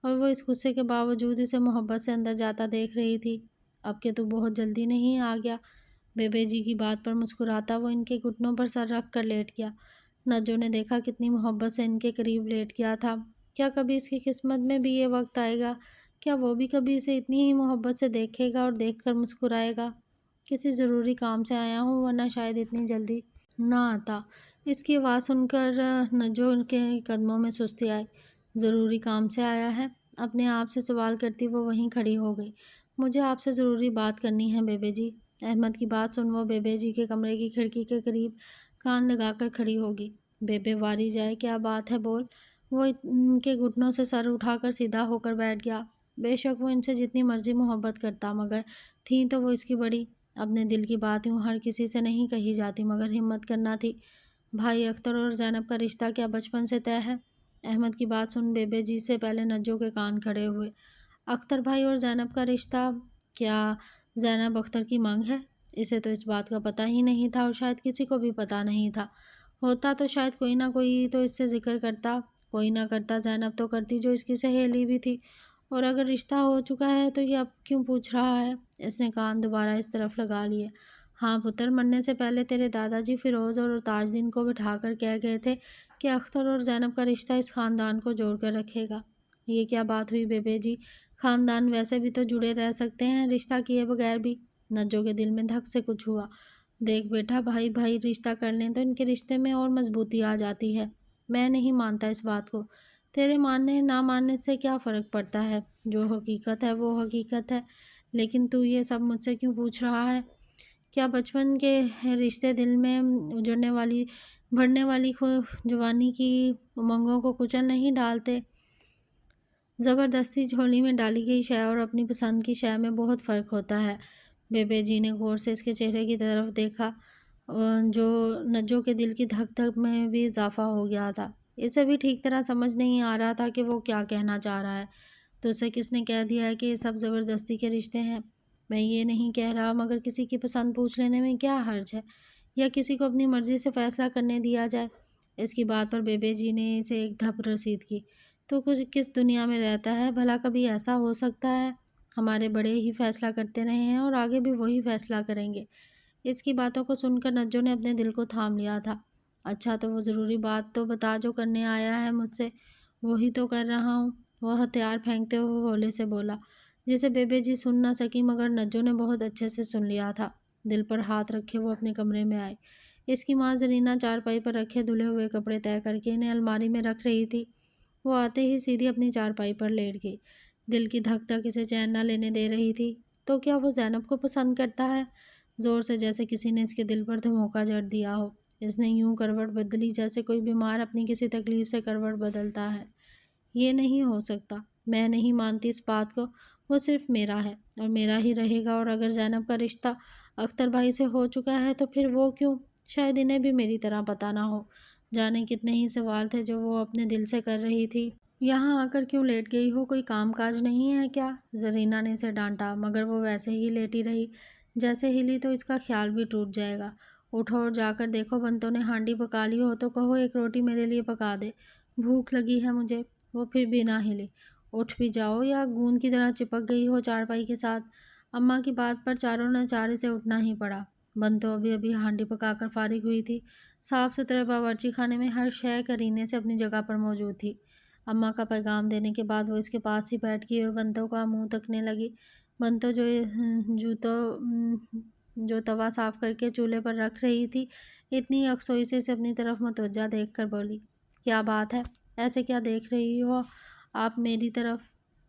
اور وہ اس غصے کے باوجود اسے محبت سے اندر جاتا دیکھ رہی تھی۔ اب کہ تو بہت جلدی نہیں آ گیا؟ بے بے جی کی بات پر مسکراتا وہ ان کے گھٹنوں پر سر رکھ کر لیٹ گیا۔ نجو نے دیکھا کتنی محبت سے ان کے قریب لیٹ گیا تھا۔ کیا کبھی اس کی قسمت میں بھی یہ وقت آئے گا؟ کیا وہ بھی کبھی اسے اتنی ہی محبت سے دیکھے گا اور دیکھ کر مسکرائے گا؟ کسی ضروری کام سے آیا ہوں، ورنہ شاید اتنی جلدی نہ آتا۔ اس کی آواز سن کر نجو کے قدموں میں سستی آئی۔ ضروری کام سے آیا ہے؟ اپنے آپ سے سوال کرتی وہ وہیں کھڑی ہو گئی۔ مجھے آپ سے ضروری بات کرنی ہے بیبے جی۔ احمد کی بات سن وہ بیبے جی کے کمرے کی کھڑکی کے قریب کان لگا کر کھڑی ہوگی۔ بیبے واری جائے، کیا بات ہے بول۔ وہ ان کے گھٹنوں سے سر اٹھا کر سیدھا ہو کر بیٹھ گیا۔ بے شک وہ ان سے جتنی مرضی محبت کرتا، مگر تھیں تو وہ اس کی بڑی۔ اپنے دل کی بات یوں ہر کسی سے نہیں کہی جاتی، مگر ہمت کرنا تھی۔ بھائی اختر اور زینب کا رشتہ کیا بچپن سے طے ہے؟ احمد کی بات سن بیبے جی سے پہلے نجو کے کان کھڑے ہوئے۔ اختر بھائی اور زینب کا رشتہ؟ کیا زینب اختر کی منگ ہے؟ اسے تو اس بات کا پتہ ہی نہیں تھا، اور شاید کسی کو بھی پتہ نہیں تھا۔ ہوتا تو شاید کوئی نہ کوئی تو اس سے ذکر کرتا، کوئی نہ کرتا زینب تو کرتی جو اس کی سہیلی بھی تھی۔ اور اگر رشتہ ہو چکا ہے تو یہ اب کیوں پوچھ رہا ہے؟ اس نے کان دوبارہ اس طرف لگا لیے۔ ہاں پتر، مرنے سے پہلے تیرے دادا جی فیروز اور تاج دین کو بٹھا کر کہہ گئے تھے کہ اختر اور زینب کا رشتہ اس خاندان کو جوڑ کر رکھے گا۔ یہ کیا بات ہوئی بیبے جی؟ خاندان ویسے بھی تو جڑے رہ سکتے ہیں رشتہ کیے بغیر بھی۔ نجو کے دل میں دھک سے کچھ ہوا۔ دیکھ بیٹا، بھائی بھائی رشتہ کر لیں تو ان کے رشتے میں اور مضبوطی آ جاتی ہے۔ میں نہیں مانتا اس بات کو۔ تیرے ماننے نہ ماننے سے کیا فرق پڑتا ہے؟ جو حقیقت ہے وہ حقیقت ہے۔ لیکن تو یہ سب مجھ سے کیوں پوچھ رہا ہے؟ کیا بچپن کے رشتے دل میں اجڑنے والی بڑھنے والی جوانی کی امنگوں کو کچل نہیں ڈالتے؟ زبردستی جھولی میں ڈالی گئی شے اور اپنی پسند کی شے میں بہت فرق ہوتا ہے۔ بیبے جی نے غور سے اس کے چہرے کی طرف دیکھا، جو نجو کے دل کی دھک دھک میں بھی اضافہ ہو گیا تھا۔ اسے بھی ٹھیک طرح سمجھ نہیں آ رہا تھا کہ وہ کیا کہنا چاہ رہا ہے۔ تو اسے کس نے کہہ دیا ہے کہ یہ سب زبردستی کے رشتے ہیں؟ میں یہ نہیں کہہ رہا، مگر کسی کی پسند پوچھ لینے میں کیا حرج ہے؟ یا کسی کو اپنی مرضی سے فیصلہ کرنے دیا جائے؟ اس کی بات پر بیبے جی نے اسے ایک دھپ رسید کی۔ تو کچھ کس دنیا میں رہتا ہے بھلا؟ کبھی ایسا ہو سکتا ہے؟ ہمارے بڑے ہی فیصلہ کرتے رہے ہیں اور آگے بھی وہی فیصلہ کریں گے۔ اس کی باتوں کو سن کر نجو نے اپنے دل کو تھام لیا تھا۔ اچھا تو وہ ضروری بات تو بتا جو کرنے آیا ہے مجھ سے۔ وہی تو کر رہا ہوں، وہ ہتھیار پھینکتے ہوئے ہولے سے بولا، جسے بیبے جی سن نہ سکی مگر نجو نے بہت اچھے سے سن لیا تھا۔ دل پر ہاتھ رکھے وہ اپنے کمرے میں آئی۔ اس کی ماں زرینہ چارپائی پر رکھے دھلے ہوئے کپڑے طے کر کے انہیں الماری میں رکھ رہی تھی۔ وہ آتے ہی سیدھی اپنی چارپائی پر لیٹ گئی۔ دل کی دھک دھک اسے چین نہ لینے دے رہی تھی۔ تو کیا وہ زینب کو پسند کرتا ہے؟ زور سے، جیسے کسی نے اس کے دل پر دھموکا جڑ دیا ہو۔ اس نے یوں کروٹ بدلی جیسے کوئی بیمار اپنی کسی تکلیف سے کروٹ بدلتا ہے۔ یہ نہیں ہو سکتا، میں نہیں مانتی اس بات کو۔ وہ صرف میرا ہے اور میرا ہی رہے گا، اور اگر زینب کا رشتہ اختر بھائی سے ہو چکا ہے تو پھر وہ کیوں؟ شاید انہیں بھی میری طرح پتہ نہ ہو۔ جانے کتنے ہی سوال تھے جو وہ اپنے دل سے کر رہی تھی۔ یہاں آ کر کیوں لیٹ گئی ہو؟ کوئی کام کاج نہیں ہے کیا؟ زرینہ نے اسے ڈانٹا، مگر وہ ویسے ہی لیٹی رہی۔ جیسے ہلی تو اس کا خیال بھی ٹوٹ جائے گا۔ اٹھو اور جا کر دیکھو بنتوں نے ہانڈی پکا لی ہو تو کہو ایک روٹی میرے لیے پکا دے، بھوک لگی ہے مجھے۔ وہ پھر بھی نہ ہلی۔ اٹھ بھی جاؤ، یا گوند کی طرح چپک گئی ہو چارپائی کے ساتھ؟ اماں کی بات پر چاروں نے چار اسے اٹھنا ہی پڑا۔ بنتو ابھی ہانڈی پکا کر فارغ ہوئی تھی۔ صاف ستھرے باورچی خانے میں ہر شے کرینے سے اپنی جگہ پر موجود تھی۔ اماں کا پیغام دینے کے بعد وہ اس کے پاس ہی بیٹھ گئی اور بنتو کا منہ تکنے لگی۔ بنتو جو توا صاف کر کے چولہے پر رکھ رہی تھی، اتنی یکسوئی سے اسے اپنی طرف متوجہ دیکھ کر بولی، کیا بات ہے؟ ایسے کیا دیکھ رہی ہو آپ میری طرف؟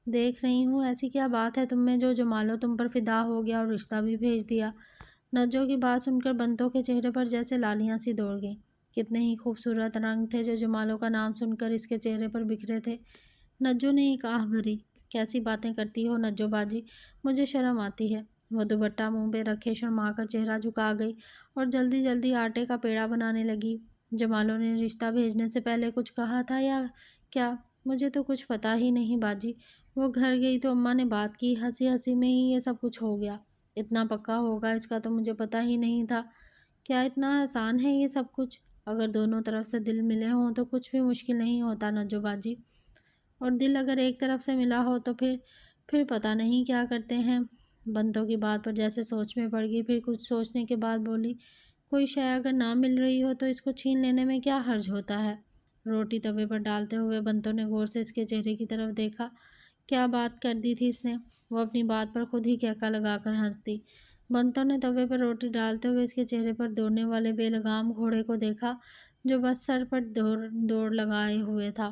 دیکھ رہی ہوں، ایسی کیا بات ہے تم میں جو جمالو تم پر فدا ہو گیا اور رشتہ بھی بھیج دیا؟ نجو کی بات سن کر بنتو کے چہرے پر جیسے لالیاں سی دوڑ گئیں۔ کتنے ہی خوبصورت رنگ تھے جو جمالو کا نام سن کر اس کے چہرے پر بکھرے تھے۔ نجو نے ایک آہ بھری، کیسی باتیں کرتی ہو نجو باجی، مجھے شرم آتی ہے۔ وہ دوپٹہ منہ پہ رکھے شرما کر چہرہ جھکا گئی اور جلدی جلدی آٹے کا پیڑا بنانے لگی۔ جمالو نے رشتہ بھیجنے سے پہلے کچھ کہا تھا یا کیا؟ مجھے تو کچھ پتہ ہی نہیں باجی۔ وہ گھر گئی تو اماں نے بات کی، ہنسی ہنسی میں ہی یہ سب کچھ ہو گیا۔ اتنا پکا ہوگا اس کا تو مجھے پتہ ہی نہیں تھا۔ کیا اتنا آسان ہے یہ سب کچھ؟ اگر دونوں طرف سے دل ملے ہوں تو کچھ بھی مشکل نہیں ہوتا نجو باجی، اور دل اگر ایک طرف سے ملا ہو تو پھر پتہ نہیں کیا کرتے ہیں۔ بنتوں کی بات پر جیسے سوچ میں پڑ گئی، پھر کچھ سوچنے کے بعد بولی، کوئی شے اگر نہ مل رہی ہو تو اس کو چھین لینے میں کیا حرج ہوتا ہے؟ روٹی توے پر ڈالتے ہوئے بنتوں نے غور سے اس کے چہرے کی طرف دیکھا۔ کیا بات کر دی تھی اس نے؟ وہ اپنی بات پر خود ہی کہکا لگا کر ہنس دی۔ بنتوں نے توے پر روٹی ڈالتے ہوئے اس کے چہرے پر دوڑنے والے بے لگام گھوڑے کو دیکھا جو بس سر پر دوڑ لگائے ہوئے تھا۔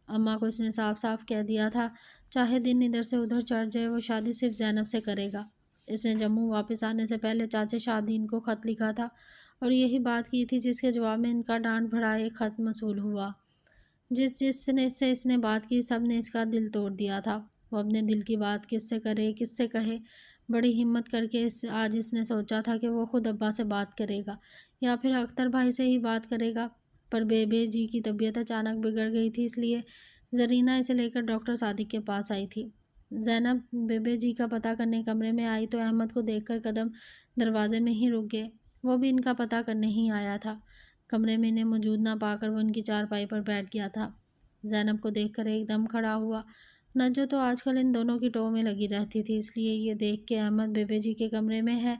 اماں کو اس نے صاف صاف کہہ دیا تھا، چاہے دن ادھر سے ادھر چڑھ جائے، وہ شادی صرف زینب سے کرے گا۔ اس نے جموں واپس آنے سے پہلے چاچے شاہدین کو خط لکھا تھا اور یہی بات کی تھی، جس کے جواب میں ان کا ڈانٹ بھرا ایک خط موصول ہوا۔ جس نے سے اس نے بات کی، سب نے اس کا دل توڑ دیا تھا۔ وہ اپنے دل کی بات کس سے کرے، کس سے کہے؟ بڑی ہمت کر کے آج اس نے سوچا تھا کہ وہ خود ابا سے بات کرے گا یا پھر اختر بھائی سے ہی بات کرے گا، پر بے جی کی طبیعت اچانک بگڑ گئی تھی، اس لیے زرینہ اسے لے کر ڈاکٹر صادق کے پاس آئی تھی۔ زینب بے جی کا پتہ کرنے کمرے میں آئی تو احمد کو دیکھ کر قدم دروازے میں ہی رک گئے۔ وہ بھی ان کا پتہ کرنے ہی آیا تھا۔ کمرے میں انہیں موجود نہ پا کر وہ ان کی چارپائی پر بیٹھ گیا تھا۔ زینب کو دیکھ کر ایک دم کھڑا ہوا۔ نجو تو آج کل ان دونوں کی ٹو میں لگی رہتی تھی، اس لیے یہ دیکھ کے احمد بے جی کے کمرے میں ہے،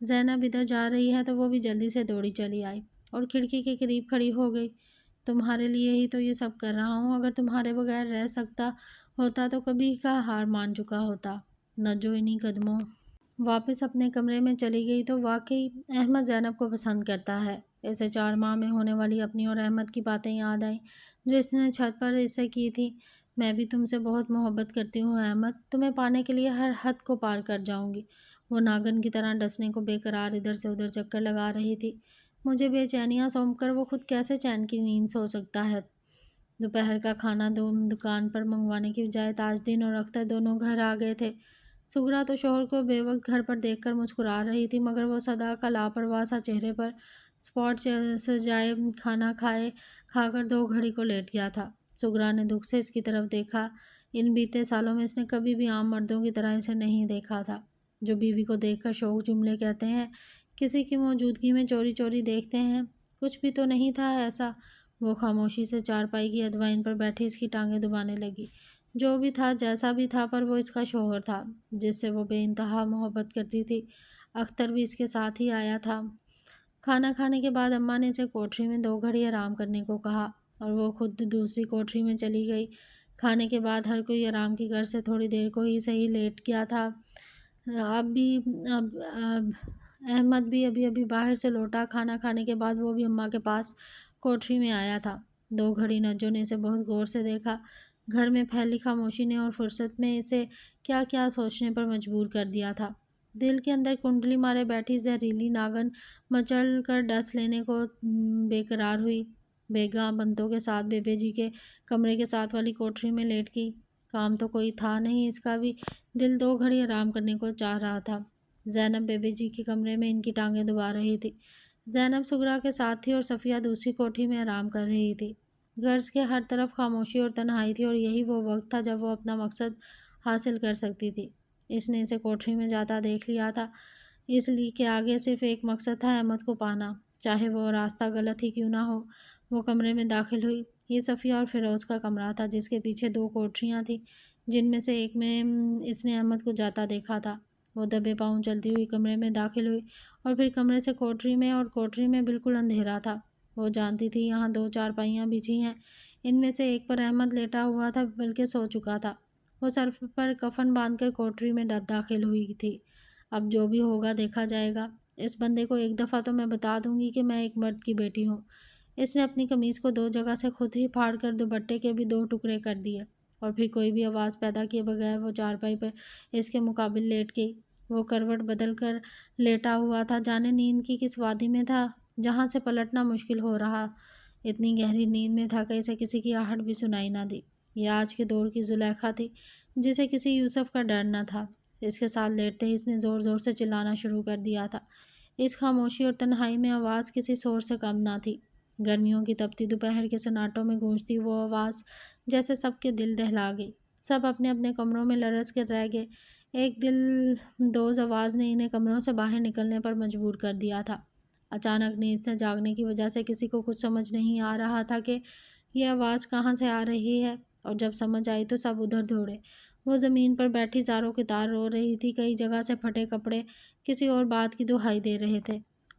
زینب ادھر جا رہی ہے تو وہ بھی جلدی سے دوڑی چلی آئی اور کھڑکی کے قریب کھڑی ہو گئی۔ تمہارے لیے ہی تو یہ سب کر رہا ہوں، اگر تمہارے بغیر رہ سکتا ہوتا تو کبھی کا ہار مان چکا ہوتا۔ نجو انہی قدموں واپس اپنے کمرے میں چلی گئی تو واقعی احمد زینب کو پسند کرتا ہے۔ اسے 4 ماہ میں ہونے والی اپنی اور احمد کی باتیں یاد آئیں جو اس نے چھت پر اس سے کی تھی۔ میں بھی تم سے بہت محبت کرتی ہوں احمد، تمہیں پانے کے لیے ہر حد کو پار کر جاؤں گی۔ وہ ناگن کی طرح ڈسنے کو بے قرار ادھر سے ادھر چکر لگا رہی تھی۔ مجھے بے چینیاں سونپ کر وہ خود کیسے چین کی نیند سو سکتا ہے؟ دوپہر کا کھانا دکان پر منگوانے کی بجائے تاج دین اور اختر دونوں گھر آ گئے تھے۔ سغرا تو شوہر کو بے وقت گھر پر دیکھ کر مسکرا رہی تھی، مگر وہ صدا کا لاپرواہ سا چہرے پر اسپاٹ سجائے کھانا کھا کر 2 گھڑی کو لیٹ گیا تھا۔ سغرا نے دکھ سے اس کی طرف دیکھا۔ ان بیتے سالوں میں اس نے کبھی بھی عام مردوں کی طرح اسے نہیں دیکھا تھا، جو بیوی کو دیکھ کر شوق جملے کہتے ہیں، کسی کی موجودگی میں چوری چوری دیکھتے ہیں۔ کچھ بھی تو نہیں تھا ایسا۔ وہ خاموشی سے چارپائی کی ادوائن پر بیٹھی اس کی ٹانگیں دبانے لگی۔ جو بھی تھا، جیسا بھی تھا، پر وہ اس کا شوہر تھا جس سے وہ بے انتہا محبت کرتی تھی۔ اختر بھی اس کے ساتھ ہی آیا تھا۔ کھانا کھانے کے بعد اماں نے اسے کوٹھری میں 2 گھڑی آرام کرنے کو کہا اور وہ خود دوسری کوٹھری میں چلی گئی۔ کھانے کے بعد ہر کوئی آرام کی غرض سے تھوڑی دیر کو ہی صحیح لیٹ گیا تھا۔ اب احمد بھی ابھی باہر سے لوٹا۔ کھانا کھانے کے بعد وہ بھی اماں کے پاس کوٹھری میں آیا تھا۔ 2 گھڑی نجو نے اسے بہت غور سے دیکھا۔ گھر میں پھیلی خاموشی نے اور فرصت میں اسے کیا کیا سوچنے پر مجبور کر دیا تھا۔ دل کے اندر کنڈلی مارے بیٹھی زہریلی ناگن مچل کر ڈس لینے کو بے قرار ہوئی۔ بیگاں بنتوں کے ساتھ بے جی کے کمرے کے ساتھ والی کوٹھری میں لیٹ گئی۔ کام تو کوئی تھا نہیں، اس کا بھی دل 2 گھڑی آرام کرنے کو چاہ رہا تھا۔ زینب بے جی کے کمرے میں ان کی ٹانگیں دبا رہی تھی۔ زینب سغرا کے ساتھ تھی اور صفیہ دوسری کوٹھی میں آرام کر رہی تھی۔ گھر کے ہر طرف خاموشی اور تنہائی تھی اور یہی وہ وقت تھا جب وہ اپنا مقصد حاصل کر سکتی تھی۔ اس نے اسے کوٹھری میں جاتا دیکھ لیا تھا، اس لیے کہ آگے صرف ایک مقصد تھا، احمد کو پانا، چاہے وہ راستہ غلط ہی کیوں نہ ہو۔ وہ کمرے میں داخل ہوئی۔ یہ صفیہ اور فیروز کا کمرہ تھا، جس کے پیچھے 2 کوٹھریاں تھیں، جن میں سے ایک میں اس نے احمد کو جاتا دیکھا تھا۔ وہ دبے پاؤں چلتی ہوئی کمرے میں داخل ہوئی اور پھر کمرے سے کوٹھری میں، اور کوٹھری میں بالکل اندھیرا تھا۔ وہ جانتی تھی یہاں 2 چارپائیاں بچھی ہیں، ان میں سے ایک پر احمد لیٹا ہوا تھا، بلکہ سو چکا تھا۔ وہ سر پر کفن باندھ کر کوٹھری میں داخل ہوئی تھی۔ اب جو بھی ہوگا دیکھا جائے گا۔ اس بندے کو ایک دفعہ تو میں بتا دوں گی کہ میں ایک مرد کی بیٹی ہوں۔ اس نے اپنی قمیض کو 2 جگہ سے خود ہی پھاڑ کر دوپٹے کے بھی 2 ٹکڑے کر دیے اور پھر کوئی بھی آواز پیدا کیے بغیر وہ چارپائی پر اس کے مقابل لیٹ گئی۔ وہ کروٹ بدل کر لیٹا ہوا تھا، جانے نیند کی کس وادی میں تھا جہاں سے پلٹنا مشکل ہو رہا۔ اتنی گہری نیند میں تھا کہ اسے کسی کی آہٹ بھی سنائی نہ دی۔ یہ آج کے دور کی زلیخا تھی جسے کسی یوسف کا ڈر نہ تھا۔ اس کے ساتھ لیٹتے ہی اس نے زور زور سے چلانا شروع کر دیا تھا۔ اس خاموشی اور تنہائی میں آواز کسی شور سے کم نہ تھی۔ گرمیوں کی تپتی دوپہر کے سناٹوں میں گونجتی وہ آواز جیسے سب کے دل دہلا گئی۔ سب اپنے اپنے کمروں میں لرز کر رہ گئے۔ ایک دل دوز آواز نے انہیں کمروں سے باہر نکلنے پر مجبور کر دیا تھا۔ اچانک نیند سے جاگنے کی وجہ سے کسی کو کچھ سمجھ نہیں آ رہا تھا کہ یہ آواز کہاں سے آ رہی ہے، اور جب سمجھ آئی تو سب ادھر دوڑے۔ وہ زمین پر بیٹھی زاروں کی تار رو رہی تھی، کئی جگہ سے پھٹے کپڑے کسی اور بات کی دہائی دے رہے تھے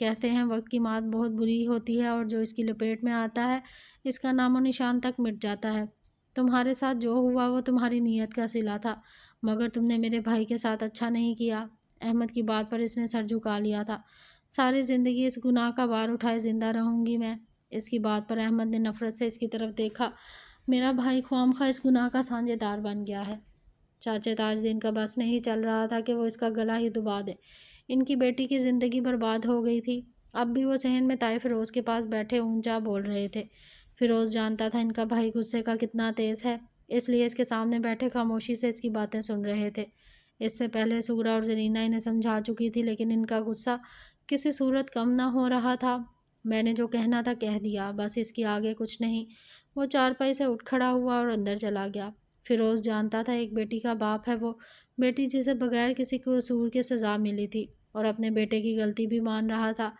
کہتے ہیں وقت کی مات بہت بری ہوتی ہے اور جو اس کی لپیٹ میں آتا ہے اس کا نام و نشان تک مٹ جاتا ہے۔ تمہارے ساتھ جو ہوا وہ تمہاری نیت کا صلہ تھا، مگر تم نے میرے بھائی کے ساتھ اچھا نہیں کیا۔ احمد کی بات پر اس نے سر جھکا لیا تھا۔ ساری زندگی اس گناہ کا بار اٹھائے زندہ رہوں گی میں۔ اس کی بات پر احمد نے نفرت سے اس کی طرف دیکھا۔ میرا بھائی خواہ مخواہ اس گناہ کا سانجے دار بن گیا ہے۔ چاچے تاج دین کا بس نہیں چل رہا تھا کہ وہ اس کا گلا ہی دبا دے۔ ان کی بیٹی کی زندگی برباد ہو گئی تھی۔ اب بھی وہ صحن میں تائے فیروز کے پاس بیٹھے اونچا بول رہے تھے۔ فیروز جانتا تھا ان کا بھائی غصے کا کتنا تیز ہے، اس لیے اس کے سامنے بیٹھے خاموشی سے اس کی باتیں سن رہے تھے۔ اس سے پہلے سغرا اور زرینہ انہیں سمجھا چکی تھی، لیکن ان کا غصہ کسی صورت کم نہ ہو رہا تھا۔ میں نے جو کہنا تھا کہہ دیا، بس اس کی آگے کچھ نہیں۔ وہ چارپائی سے اٹھ کھڑا ہوا اور اندر چلا گیا۔ فیروز جانتا تھا ایک بیٹی کا باپ ہے وہ، بیٹی جسے بغیر کسی قصور کے سزا ملی تھی اور اپنے بیٹے کی غلطی بھی مان رہا تھا۔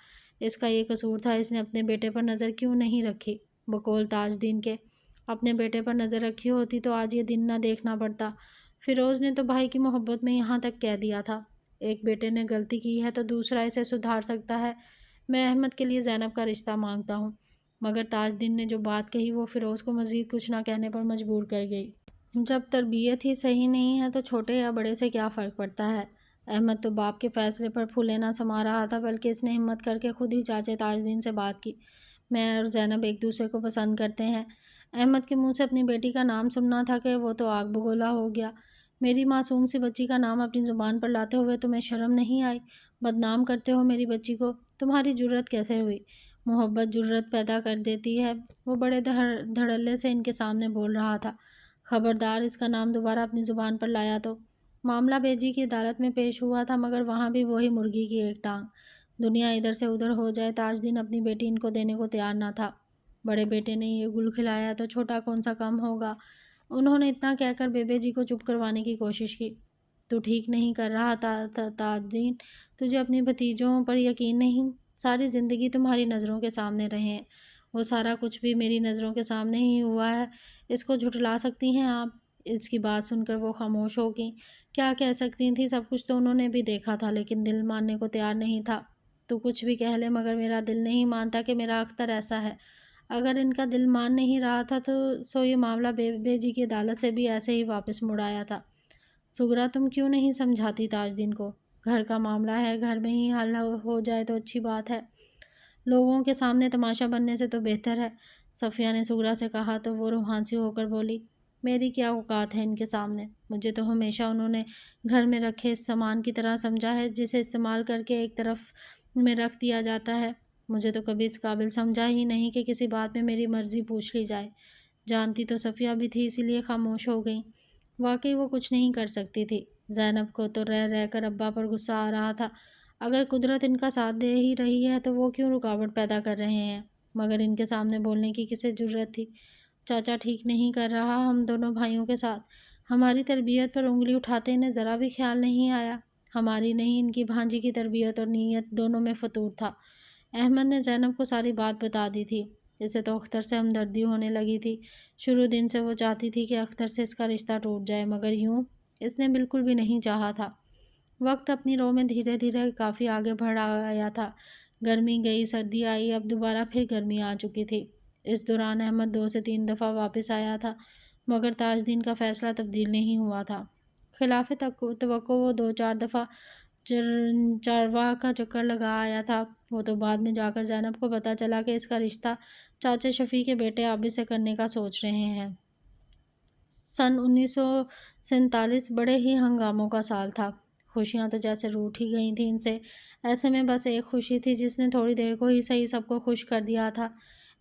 اس کا یہ قصور تھا، اس نے اپنے بیٹے پر نظر کیوں نہیں رکھی؟ بقول تاج دین کے اپنے بیٹے پر نظر رکھی ہوتی تو آج یہ دن نہ دیکھنا پڑتا۔ فیروز نے تو بھائی کی محبت میں یہاں تک کہہ دیا تھا، ایک بیٹے نے غلطی کی ہے تو دوسرا اسے سدھار سکتا ہے۔ میں احمد کے لیے زینب کا رشتہ مانگتا ہوں۔ مگر تاج دین نے جو بات کہی وہ فیروز کو مزید کچھ نہ کہنے پر مجبور کر گئی۔ جب تربیت ہی صحیح نہیں ہے تو چھوٹے یا بڑے سے کیا فرق پڑتا ہے؟ احمد تو باپ کے فیصلے پر پھولے نہ سما رہا تھا، بلکہ اس نے ہمت کر کے خود ہی چاچے تاج دین سے بات کی۔ میں اور زینب ایک دوسرے کو پسند کرتے ہیں۔ احمد کے منہ سے اپنی بیٹی کا نام سننا تھا کہ وہ تو آگ بگولا ہو گیا۔ میری معصوم سی بچی کا نام اپنی زبان پر لاتے ہوئے تمہیں شرم نہیں آئی؟ بدنام کرتے ہو میری بچی کو، تمہاری جرت کیسے ہوئی؟ محبت جرت پیدا کر دیتی ہے۔ وہ بڑے دھڑلے سے ان کے سامنے بول رہا تھا۔ خبردار اس کا نام دوبارہ اپنی زبان پر لایا تو۔ معاملہ بیجی کی عدالت میں پیش ہوا تھا، مگر وہاں بھی وہی مرغی کی ایک ٹانگ۔ دنیا ادھر سے ادھر ہو جائے، تاج دین اپنی بیٹی ان کو دینے کو تیار نہ تھا۔ بڑے بیٹے نے یہ گل کھلایا تو چھوٹا کون سا کم ہوگا؟ انہوں نے اتنا کہہ کر بیبے جی کو چپ کروانے کی کوشش کی۔ تو ٹھیک نہیں کر رہا تاج دین، تجھے اپنی بھتیجوں پر یقین نہیں؟ ساری زندگی تمہاری نظروں کے سامنے رہے ہیں، وہ سارا کچھ بھی میری نظروں کے سامنے ہی ہوا ہے، اس کو جھٹلا سکتی ہیں آپ؟ اس کی بات سن کر وہ خاموش ہو گئیں۔ کیا کہہ سکتی تھیں؟ سب کچھ تو انہوں نے بھی دیکھا تھا، لیکن دل ماننے کو تیار نہیں تھا۔ تو کچھ بھی کہہ لے، مگر میرا دل نہیں مانتا کہ میرا اختر ایسا ہے۔ اگر ان کا دل مان نہیں رہا تھا تو سو یہ معاملہ بیبے جی کی عدالت سے بھی ایسے ہی واپس مڑ آیا تھا۔ سغرا تم کیوں نہیں سمجھاتی تاج دین کو؟ گھر کا معاملہ ہے، گھر میں ہی حل ہو جائے تو اچھی بات ہے، لوگوں کے سامنے تماشا بننے سے تو بہتر ہے۔ صفیہ نے سغرا سے کہا تو وہ روحانسی ہو کر بولی، میری کیا اوقات ہے ان کے سامنے؟ مجھے تو ہمیشہ انہوں نے گھر میں رکھے اس سامان کی طرح سمجھا ہے جسے استعمال کر کے ایک طرف میں رکھ دیا جاتا ہے۔ مجھے تو کبھی اس قابل سمجھا ہی نہیں کہ کسی بات میں میری مرضی پوچھ لی جائے۔ جانتی تو صفیہ بھی تھی، اسی لیے خاموش ہو گئی۔ واقعی وہ کچھ نہیں کر سکتی تھی۔ زینب کو تو رہ رہ کر ابا پر غصہ آ رہا تھا۔ اگر قدرت ان کا ساتھ دے ہی رہی ہے تو وہ کیوں رکاوٹ پیدا کر رہے ہیں؟ مگر ان کے سامنے بولنے کی کسے جرت تھی؟ چاچا ٹھیک نہیں کر رہا ہم دونوں بھائیوں کے ساتھ۔ ہماری تربیت پر انگلی اٹھاتے انہیں ذرا بھی خیال نہیں آیا۔ ہماری نہیں، ان کی بھانجی کی تربیت اور نیت دونوں میں فطور تھا۔ احمد نے زینب کو ساری بات بتا دی تھی۔ اسے تو اختر سے ہمدردی ہونے لگی تھی۔ شروع دن سے وہ چاہتی تھی کہ اختر سے اس کا رشتہ ٹوٹ جائے، مگر یوں اس نے بالکل بھی نہیں چاہا تھا۔ وقت اپنی رو میں دھیرے دھیرے کافی آگے بڑھ آیا تھا۔ گرمی گئی، سردی آئی، اب دوبارہ پھر گرمی آ چکی تھی۔ اس دوران احمد 2 سے 3 دفعہ واپس آیا تھا، مگر تاج دین کا فیصلہ تبدیل نہیں ہوا تھا۔ خلاف توقع وہ 2-4 دفعہ چارواہ کا چکر لگا آیا تھا۔ وہ تو بعد میں جا کر زینب کو پتہ چلا کہ اس کا رشتہ چاچے شفیع کے بیٹے عابد سے کرنے کا سوچ رہے ہیں۔ سن 1947 بڑے ہی ہنگاموں کا سال تھا۔ خوشیاں تو جیسے روٹھ ہی گئی تھیں ان سے۔ ایسے میں بس ایک خوشی تھی جس نے تھوڑی دیر کو ہی صحیح سب کو خوش کر دیا تھا۔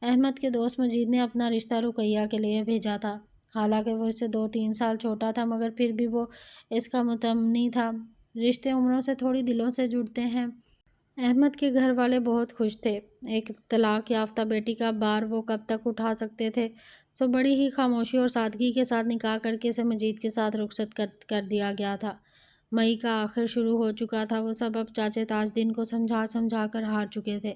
احمد کے دوست مجید نے اپنا رشتہ رقیہ کے لیے بھیجا تھا۔ حالانکہ وہ اس سے 2-3 سال چھوٹا تھا، مگر پھر بھی وہ اس کا متمنی تھا۔ رشتے عمروں سے تھوڑی دلوں سے جڑتے ہیں۔ احمد کے گھر والے بہت خوش تھے۔ ایک طلاق یافتہ بیٹی کا بار وہ کب تک اٹھا سکتے تھے؟ سو بڑی ہی خاموشی اور سادگی کے ساتھ نکاح کر کے اسے مجید کے ساتھ رخصت کر دیا گیا تھا۔ مئی کا آخر شروع ہو چکا تھا۔ وہ سب اب چاچے تاج دین کو سمجھا کر ہار چکے تھے۔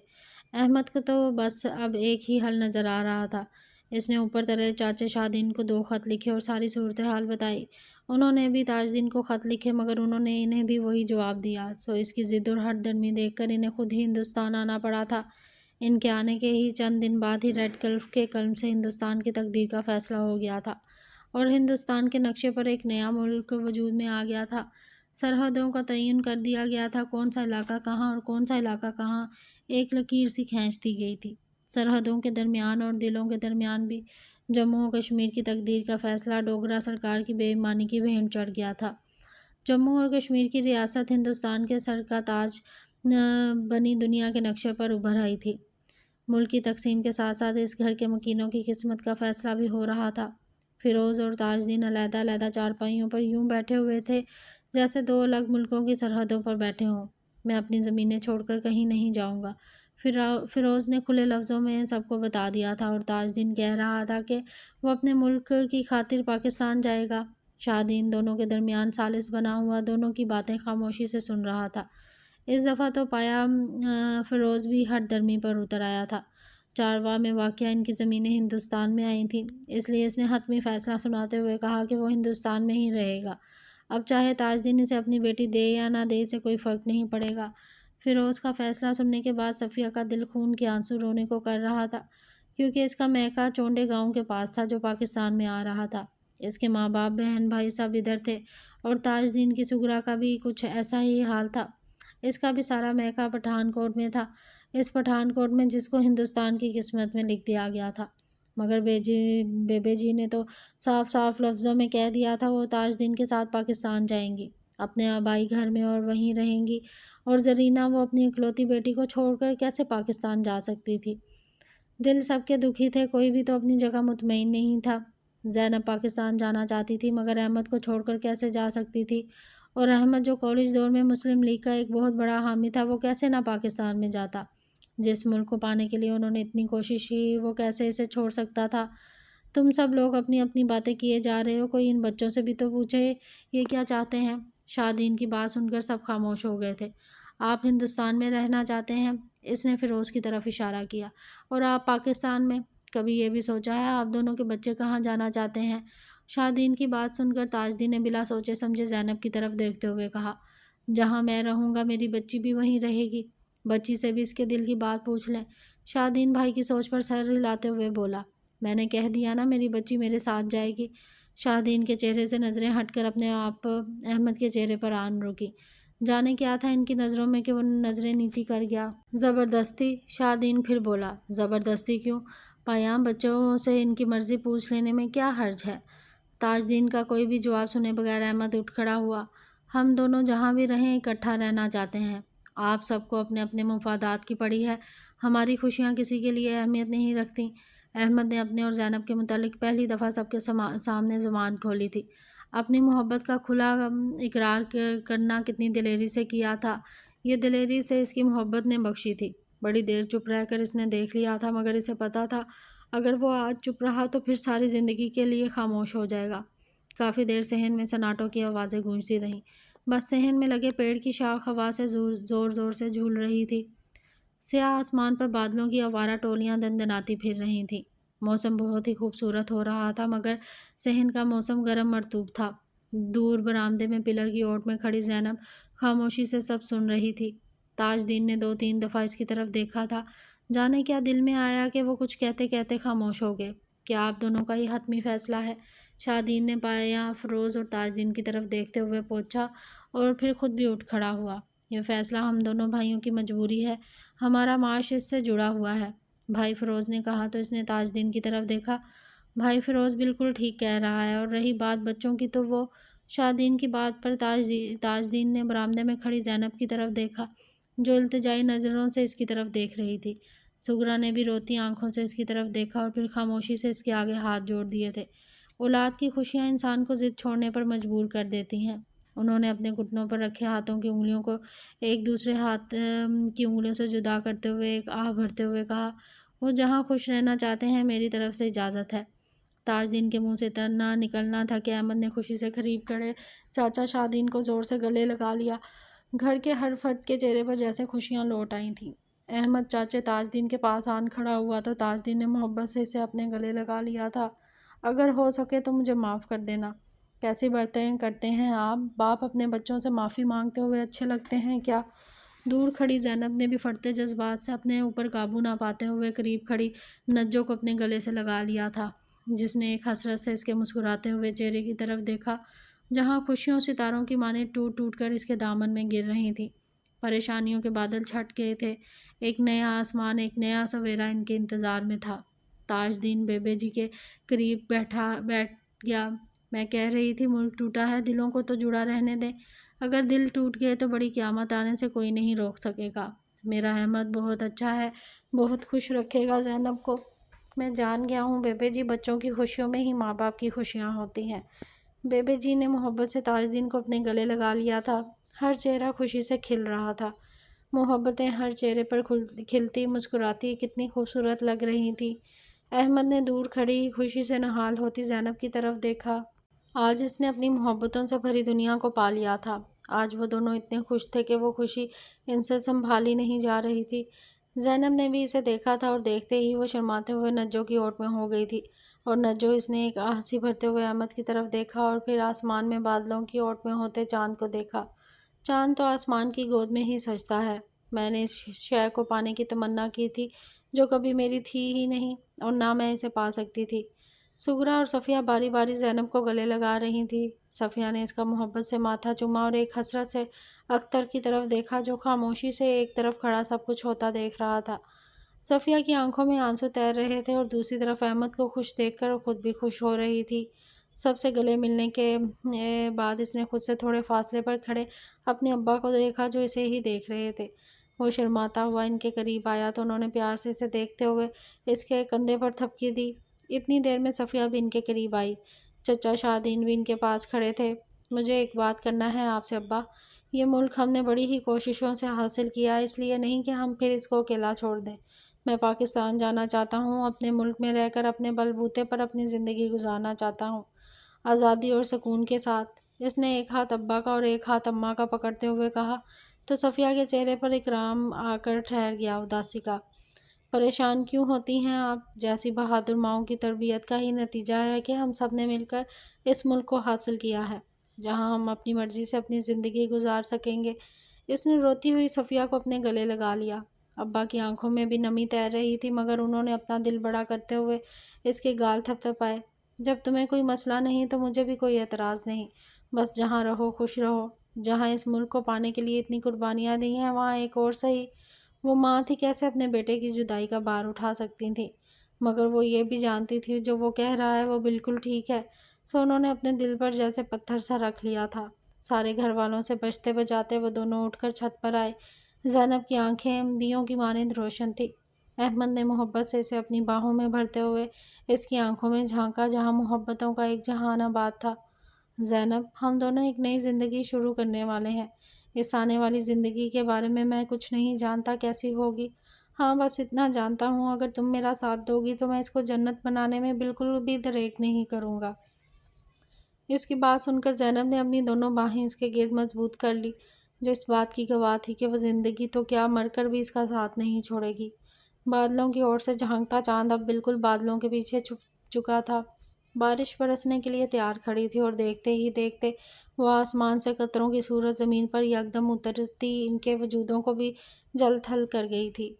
احمد کو تو بس اب ایک ہی حل نظر آ رہا تھا۔ اس نے اوپر طرح چاچا شادین کو 2 خط لکھے اور ساری صورتحال بتائی۔ انہوں نے بھی تاجدین کو خط لکھے مگر انہوں نے انہیں بھی وہی جواب دیا۔ سو اس کی ضد اور ہٹ درمی دیکھ کر انہیں خود ہی ہندوستان آنا پڑا تھا۔ ان کے آنے کے ہی چند دن بعد ہی ریڈ کلف کے قلم سے ہندوستان کی تقدیر کا فیصلہ ہو گیا تھا اور ہندوستان کے نقشے پر ایک نیا ملک وجود میں آ گیا تھا۔ سرحدوں کا تعین کر دیا گیا تھا، کون سا علاقہ کہاں اور کون سا علاقہ کہاں، ایک لکیر سی کھینچ دی گئی تھی۔ سرحدوں کے درمیان اور دلوں کے درمیان بھی جموں و کشمیر کی تقدیر کا فیصلہ ڈوگرا سرکار کی بے ایمانی کی بھینٹ چڑھ گیا تھا۔ جموں اور کشمیر کی ریاست ہندوستان کے سر کا تاج بنی دنیا کے نقشے پر ابھر آئی تھی۔ ملک کی تقسیم کے ساتھ ساتھ اس گھر کے مکینوں کی قسمت کا فیصلہ بھی ہو رہا تھا۔ فیروز اور تاجدین علیحدہ علیحدہ چارپائیوں پر یوں بیٹھے ہوئے تھے جیسے 2 الگ ملکوں کی سرحدوں پر بیٹھے ہوں۔ میں اپنی زمینیں چھوڑ کر کہیں نہیں جاؤں گا، فیروز نے کھلے لفظوں میں سب کو بتا دیا تھا، اور تاجدین کہہ رہا تھا کہ وہ اپنے ملک کی خاطر پاکستان جائے گا۔ شادین دونوں کے درمیان ثالث بنا ہوا دونوں کی باتیں خاموشی سے سن رہا تھا۔ اس دفعہ تو پایا فیروز بھی ہٹ درمی پر اتر آیا تھا۔ چارواہ میں واقع ان کی زمینیں ہندوستان میں آئی تھیں، اس لیے اس نے حتمی فیصلہ سناتے ہوئے کہا کہ وہ ہندوستان میں ہی رہے گا۔ اب چاہے تاجدین اسے اپنی بیٹی دے یا نہ دے، اسے کوئی فرق نہیں پڑے گا۔ فیروز کا فیصلہ سننے کے بعد صفیہ کا دل خون کے آنسو رونے کو کر رہا تھا، کیونکہ اس کا میکہ چونڈے گاؤں کے پاس تھا جو پاکستان میں آ رہا تھا۔ اس کے ماں باپ، بہن بھائی سب ادھر تھے، اور تاجدین کی سغرا کا بھی کچھ ایسا ہی حال تھا۔ اس کا بھی سارا میکہ پٹھان کوٹ میں تھا، اس پٹھان کوٹ میں جس کو ہندوستان کی قسمت میں لکھ دیا گیا تھا۔ مگر بیبے جی نے تو صاف صاف لفظوں میں کہہ دیا تھا وہ تاجدین کے ساتھ پاکستان جائیں گی، اپنے آبائی گھر میں اور وہیں رہیں گی، اور زرینہ وہ اپنی اکلوتی بیٹی کو چھوڑ کر کیسے پاکستان جا سکتی تھی؟ دل سب کے دکھی تھے، کوئی بھی تو اپنی جگہ مطمئن نہیں تھا۔ زینب پاکستان جانا چاہتی تھی مگر احمد کو چھوڑ کر کیسے جا سکتی تھی؟ اور احمد جو کالج دور میں مسلم لیگ کا ایک بہت بڑا حامی تھا، وہ کیسے نہ پاکستان میں جاتا؟ جس ملک کو پانے کے لیے انہوں نے اتنی کوشش کی، وہ کیسے اسے چھوڑ سکتا تھا؟ تم سب لوگ اپنی اپنی باتیں کیے جا رہے ہو، کوئی ان بچوں سے بھی تو پوچھے یہ کیا چاہتے ہیں؟ شادین کی بات سن کر سب خاموش ہو گئے تھے۔ آپ ہندوستان میں رہنا چاہتے ہیں؟ اس نے فیروز کی طرف اشارہ کیا۔ اور آپ پاکستان میں؟ کبھی یہ بھی سوچا ہے آپ دونوں کے بچے کہاں جانا چاہتے ہیں؟ شادین کی بات سن کر تاجدین نے بلا سوچے سمجھے زینب کی طرف دیکھتے ہوئے کہا، جہاں میں رہوں گا میری بچی بھی وہیں رہے گی، بچی سے بھی اس کے دل کی بات پوچھ لیں۔ شادین بھائی کی سوچ پر سر ہلاتے ہوئے بولا، میں نے کہہ دیا نا میری بچی میرے ساتھ جائے گی۔ شادین کے چہرے سے نظریں ہٹ کر اپنے آپ احمد کے چہرے پر آن رکی۔ جانے کیا تھا ان کی نظروں میں کہ وہ نظریں نیچی کر گیا۔ زبردستی؟ شادین پھر بولا، زبردستی کیوں؟ پیام بچوں سے ان کی مرضی پوچھ لینے میں کیا حرج ہے؟ تاجدین کا کوئی بھی جواب سنے بغیر احمد اٹھ کھڑا ہوا۔ ہم دونوں جہاں بھی رہیں اکٹھا رہنا چاہتے ہیں۔ آپ سب کو اپنے اپنے مفادات کی پڑی ہے، ہماری خوشیاں کسی کے لیے اہمیت نہیں رکھتی۔ احمد نے اپنے اور زینب کے متعلق پہلی دفعہ سب کے سامنے زبان کھولی تھی۔ اپنی محبت کا کھلا اقرار کرنا کتنی دلیری سے کیا تھا، یہ دلیری سے اس کی محبت نے بخشی تھی۔ بڑی دیر چپ رہ کر اس نے دیکھ لیا تھا، مگر اسے پتا تھا اگر وہ آج چپ رہا تو پھر ساری زندگی کے لیے خاموش ہو جائے گا۔ کافی دیر صحن میں سناٹوں کی آوازیں گونجتی رہیں، بس صحن میں لگے پیڑ کی شاخ ہوا سے زور زور سے جھول رہی تھی۔ سیاہ آسمان پر بادلوں کی آوارہ ٹولیاں دندناتی پھر رہی تھیں۔ موسم بہت ہی خوبصورت ہو رہا تھا، مگر صحن کا موسم گرم مرطوب تھا۔ دور برآمدے میں پلر کی اوٹ میں کھڑی زینب خاموشی سے سب سن رہی تھی۔ تاجدین نے 2-3 دفعہ اس کی طرف دیکھا تھا، جانے کیا دل میں آیا کہ وہ کچھ کہتے کہتے خاموش ہو گئے۔ کیا آپ دونوں کا یہ حتمی فیصلہ ہے؟ شادین نے پایا فیروز اور تاجدین کی طرف دیکھتے ہوئے پوچھا، اور پھر خود بھی اٹھ کھڑا ہوا۔ یہ فیصلہ ہم دونوں بھائیوں کی مجبوری ہے، ہمارا معاش اس سے جڑا ہوا ہے۔ بھائی فیروز نے کہا تو اس نے تاجدین کی طرف دیکھا۔ بھائی فیروز بالکل ٹھیک کہہ رہا ہے، اور رہی بات بچوں کی تو وہ… شادین کی بات پر تاجدین نے برآمدے میں کھڑی زینب کی طرف دیکھا جو التجائی نظروں سے اس کی طرف دیکھ رہی تھی۔ سغرا نے بھی روتی آنکھوں سے اس کی طرف دیکھا اور پھر خاموشی سے اس کے آگے ہاتھ جوڑ دیے تھے۔ اولاد کی خوشیاں انسان کو ضد چھوڑنے پر مجبور کر دیتی ہیں۔ انہوں نے اپنے گھٹنوں پر رکھے ہاتھوں کی انگلیوں کو ایک دوسرے ہاتھ کی انگلیوں سے جدا کرتے ہوئے ایک آہ بھرتے ہوئے کہا، وہ جہاں خوش رہنا چاہتے ہیں میری طرف سے اجازت ہے۔ تاجدین کے منہ سے اتنا نکلنا تھا کہ احمد نے خوشی سے قریب کھڑے چاچا شادین کو زور سے گلے لگا لیا۔ گھر کے ہر فرد کے چہرے پر جیسے خوشیاں لوٹ آئی تھیں۔ احمد چاچے تاجدین کے پاس آن کھڑا ہوا تو تاجدین نے محبت سے اسے اپنے گلے لگا لیا تھا۔ اگر ہو سکے تو مجھے معاف کر دینا۔ کیسی باتیں کرتے ہیں آپ؟ باپ اپنے بچوں سے معافی مانگتے ہوئے اچھے لگتے ہیں کیا؟ دور کھڑی زینب نے بھی پھٹتے جذبات سے اپنے اوپر قابو نہ پاتے ہوئے قریب کھڑی نجو کو اپنے گلے سے لگا لیا تھا، جس نے ایک حسرت سے اس کے مسکراتے ہوئے چہرے کی طرف دیکھا، جہاں خوشیوں ستاروں کی مانند ٹوٹ ٹوٹ کر اس کے دامن میں گر رہی تھیں۔ پریشانیوں کے بادل چھٹ گئے تھے، ایک نیا آسمان، ایک نیا سویرا ان کے انتظار میں تھا۔ تاجدین بیبے جی کے قریب بیٹھ گیا۔ میں کہہ رہی تھی ملک ٹوٹا ہے، دلوں کو تو جڑا رہنے دیں۔ اگر دل ٹوٹ گئے تو بڑی قیامت آنے سے کوئی نہیں روک سکے گا۔ میرا احمد بہت اچھا ہے، بہت خوش رکھے گا زینب کو۔ میں جان گیا ہوں بیبے جی، بچوں کی خوشیوں میں ہی ماں باپ کی خوشیاں ہوتی ہیں۔ بیبے جی نے محبت سے تاجدین کو اپنے گلے لگا لیا تھا۔ ہر چہرہ خوشی سے کھل رہا تھا، محبتیں ہر چہرے پر کھلتی مسکراتی کتنی خوبصورت لگ رہی تھی۔ احمد نے دور کھڑی خوشی سے نہال ہوتی زینب کی طرف دیکھا۔ آج اس نے اپنی محبتوں سے بھری دنیا کو پا لیا تھا۔ آج وہ دونوں اتنے خوش تھے کہ وہ خوشی ان سے سنبھالی نہیں جا رہی تھی۔ زینب نے بھی اسے دیکھا تھا اور دیکھتے ہی وہ شرماتے ہوئے نجو کی اوٹ میں ہو گئی تھی، اور نجو اس نے ایک ہنسی بھرتے ہوئے احمد کی طرف دیکھا اور پھر آسمان میں بادلوں کی اوٹ میں ہوتے چاند کو دیکھا۔ چاند تو آسمان کی گود میں ہی سجتا ہے۔ میں نے اس شے کو پانے کی تمنا کی تھی جو کبھی میری تھی ہی نہیں، اور نہ میں اسے پا سکتی تھی۔ سغرا اور صفیہ باری باری زینب کو گلے لگا رہی تھی۔ صفیہ نے اس کا محبت سے ماتھا چوما اور ایک حسرت سے اختر کی طرف دیکھا جو خاموشی سے ایک طرف کھڑا سب کچھ ہوتا دیکھ رہا تھا۔ صفیہ کی آنکھوں میں آنسو تیر رہے تھے اور دوسری طرف احمد کو خوش دیکھ کر خود بھی خوش ہو رہی تھی۔ سب سے گلے ملنے کے بعد اس نے خود سے تھوڑے فاصلے پر کھڑے اپنے ابا کو دیکھا جو اسے ہی دیکھ رہے تھے۔ وہ شرماتا ہوا ان کے قریب آیا تو انہوں نے پیار سے اسے دیکھتے ہوئے اس کے کندھے پر تھپکی دی۔ اتنی دیر میں صفیہ بھی ان کے قریب آئی۔ چچا شاہدین بھی ان کے پاس کھڑے تھے۔ مجھے ایک بات کرنا ہے آپ سے ابا، یہ ملک ہم نے بڑی ہی کوششوں سے حاصل کیا، اس لیے نہیں کہ ہم پھر اس کو اکیلا چھوڑ دیں۔ میں پاکستان جانا چاہتا ہوں، اپنے ملک میں رہ کر اپنے بل بوتے پر اپنی زندگی گزارنا چاہتا ہوں، آزادی اور سکون کے ساتھ۔ اس نے ایک ہاتھ ابا کا اور ایک ہاتھ اماں کا پکڑتے ہوئے کہا تو صفیہ کے چہرے پر اکرام آ کر ٹھہر گیا، اداسی کا۔ پریشان کیوں ہوتی ہیں آپ؟ جیسی بہادر ماؤں کی تربیت کا ہی نتیجہ ہے کہ ہم سب نے مل کر اس ملک کو حاصل کیا ہے، جہاں ہم اپنی مرضی سے اپنی زندگی گزار سکیں گے۔ اس نے روتی ہوئی صفیہ کو اپنے گلے لگا لیا۔ ابا کی آنکھوں میں بھی نمی تیر رہی تھی، مگر انہوں نے اپنا دل بڑا کرتے ہوئے اس کے گال تھپ تھپائے۔ جب تمہیں کوئی مسئلہ نہیں تو مجھے بھی کوئی اعتراض نہیں، بس جہاں رہو خوش رہو۔ جہاں اس ملک کو پانے کے لیے اتنی قربانیاں دی ہیں وہاں ایک اور صحیح۔ وہ ماں تھی، کیسے اپنے بیٹے کی جدائی کا بار اٹھا سکتی تھی؟ مگر وہ یہ بھی جانتی تھی جو وہ کہہ رہا ہے وہ بالکل ٹھیک ہے، سو انہوں نے اپنے دل پر جیسے پتھر سا رکھ لیا تھا۔ سارے گھر والوں سے بجتے بجاتے وہ دونوں اٹھ کر چھت پر آئے۔ زینب کی آنکھیں دیوں کی مانند روشن تھی۔ احمد نے محبت سے اسے اپنی باہوں میں بھرتے ہوئے اس کی آنکھوں میں جھانکا جہاں محبتوں کا ایک جہان آباد تھا۔ زینب، ہم دونوں ایک نئی زندگی شروع کرنے والے ہیں۔ اس آنے والی زندگی کے بارے میں کچھ نہیں جانتا کیسی ہوگی، ہاں بس اتنا جانتا ہوں اگر تم میرا ساتھ دو گی تو میں اس کو جنت بنانے میں بالکل بھی دریغ نہیں کروں گا۔ اس کی بات سن کر زینب نے اپنی دونوں باہیں اس کے گرد مضبوط کر لی، جو اس بات کی گواہ تھی کہ وہ زندگی تو کیا مر کر بھی اس کا ساتھ نہیں چھوڑے گی۔ بادلوں کی اور سے جھانکتا چاند اب بالکل بادلوں کے پیچھے چھپ چکا تھا۔ بارش برسنے کے لیے تیار کھڑی تھی اور دیکھتے ہی دیکھتے وہ آسمان سے قطروں کی صورت زمین پر یکدم اترتی ان کے وجودوں کو بھی جل تھل کر گئی تھی۔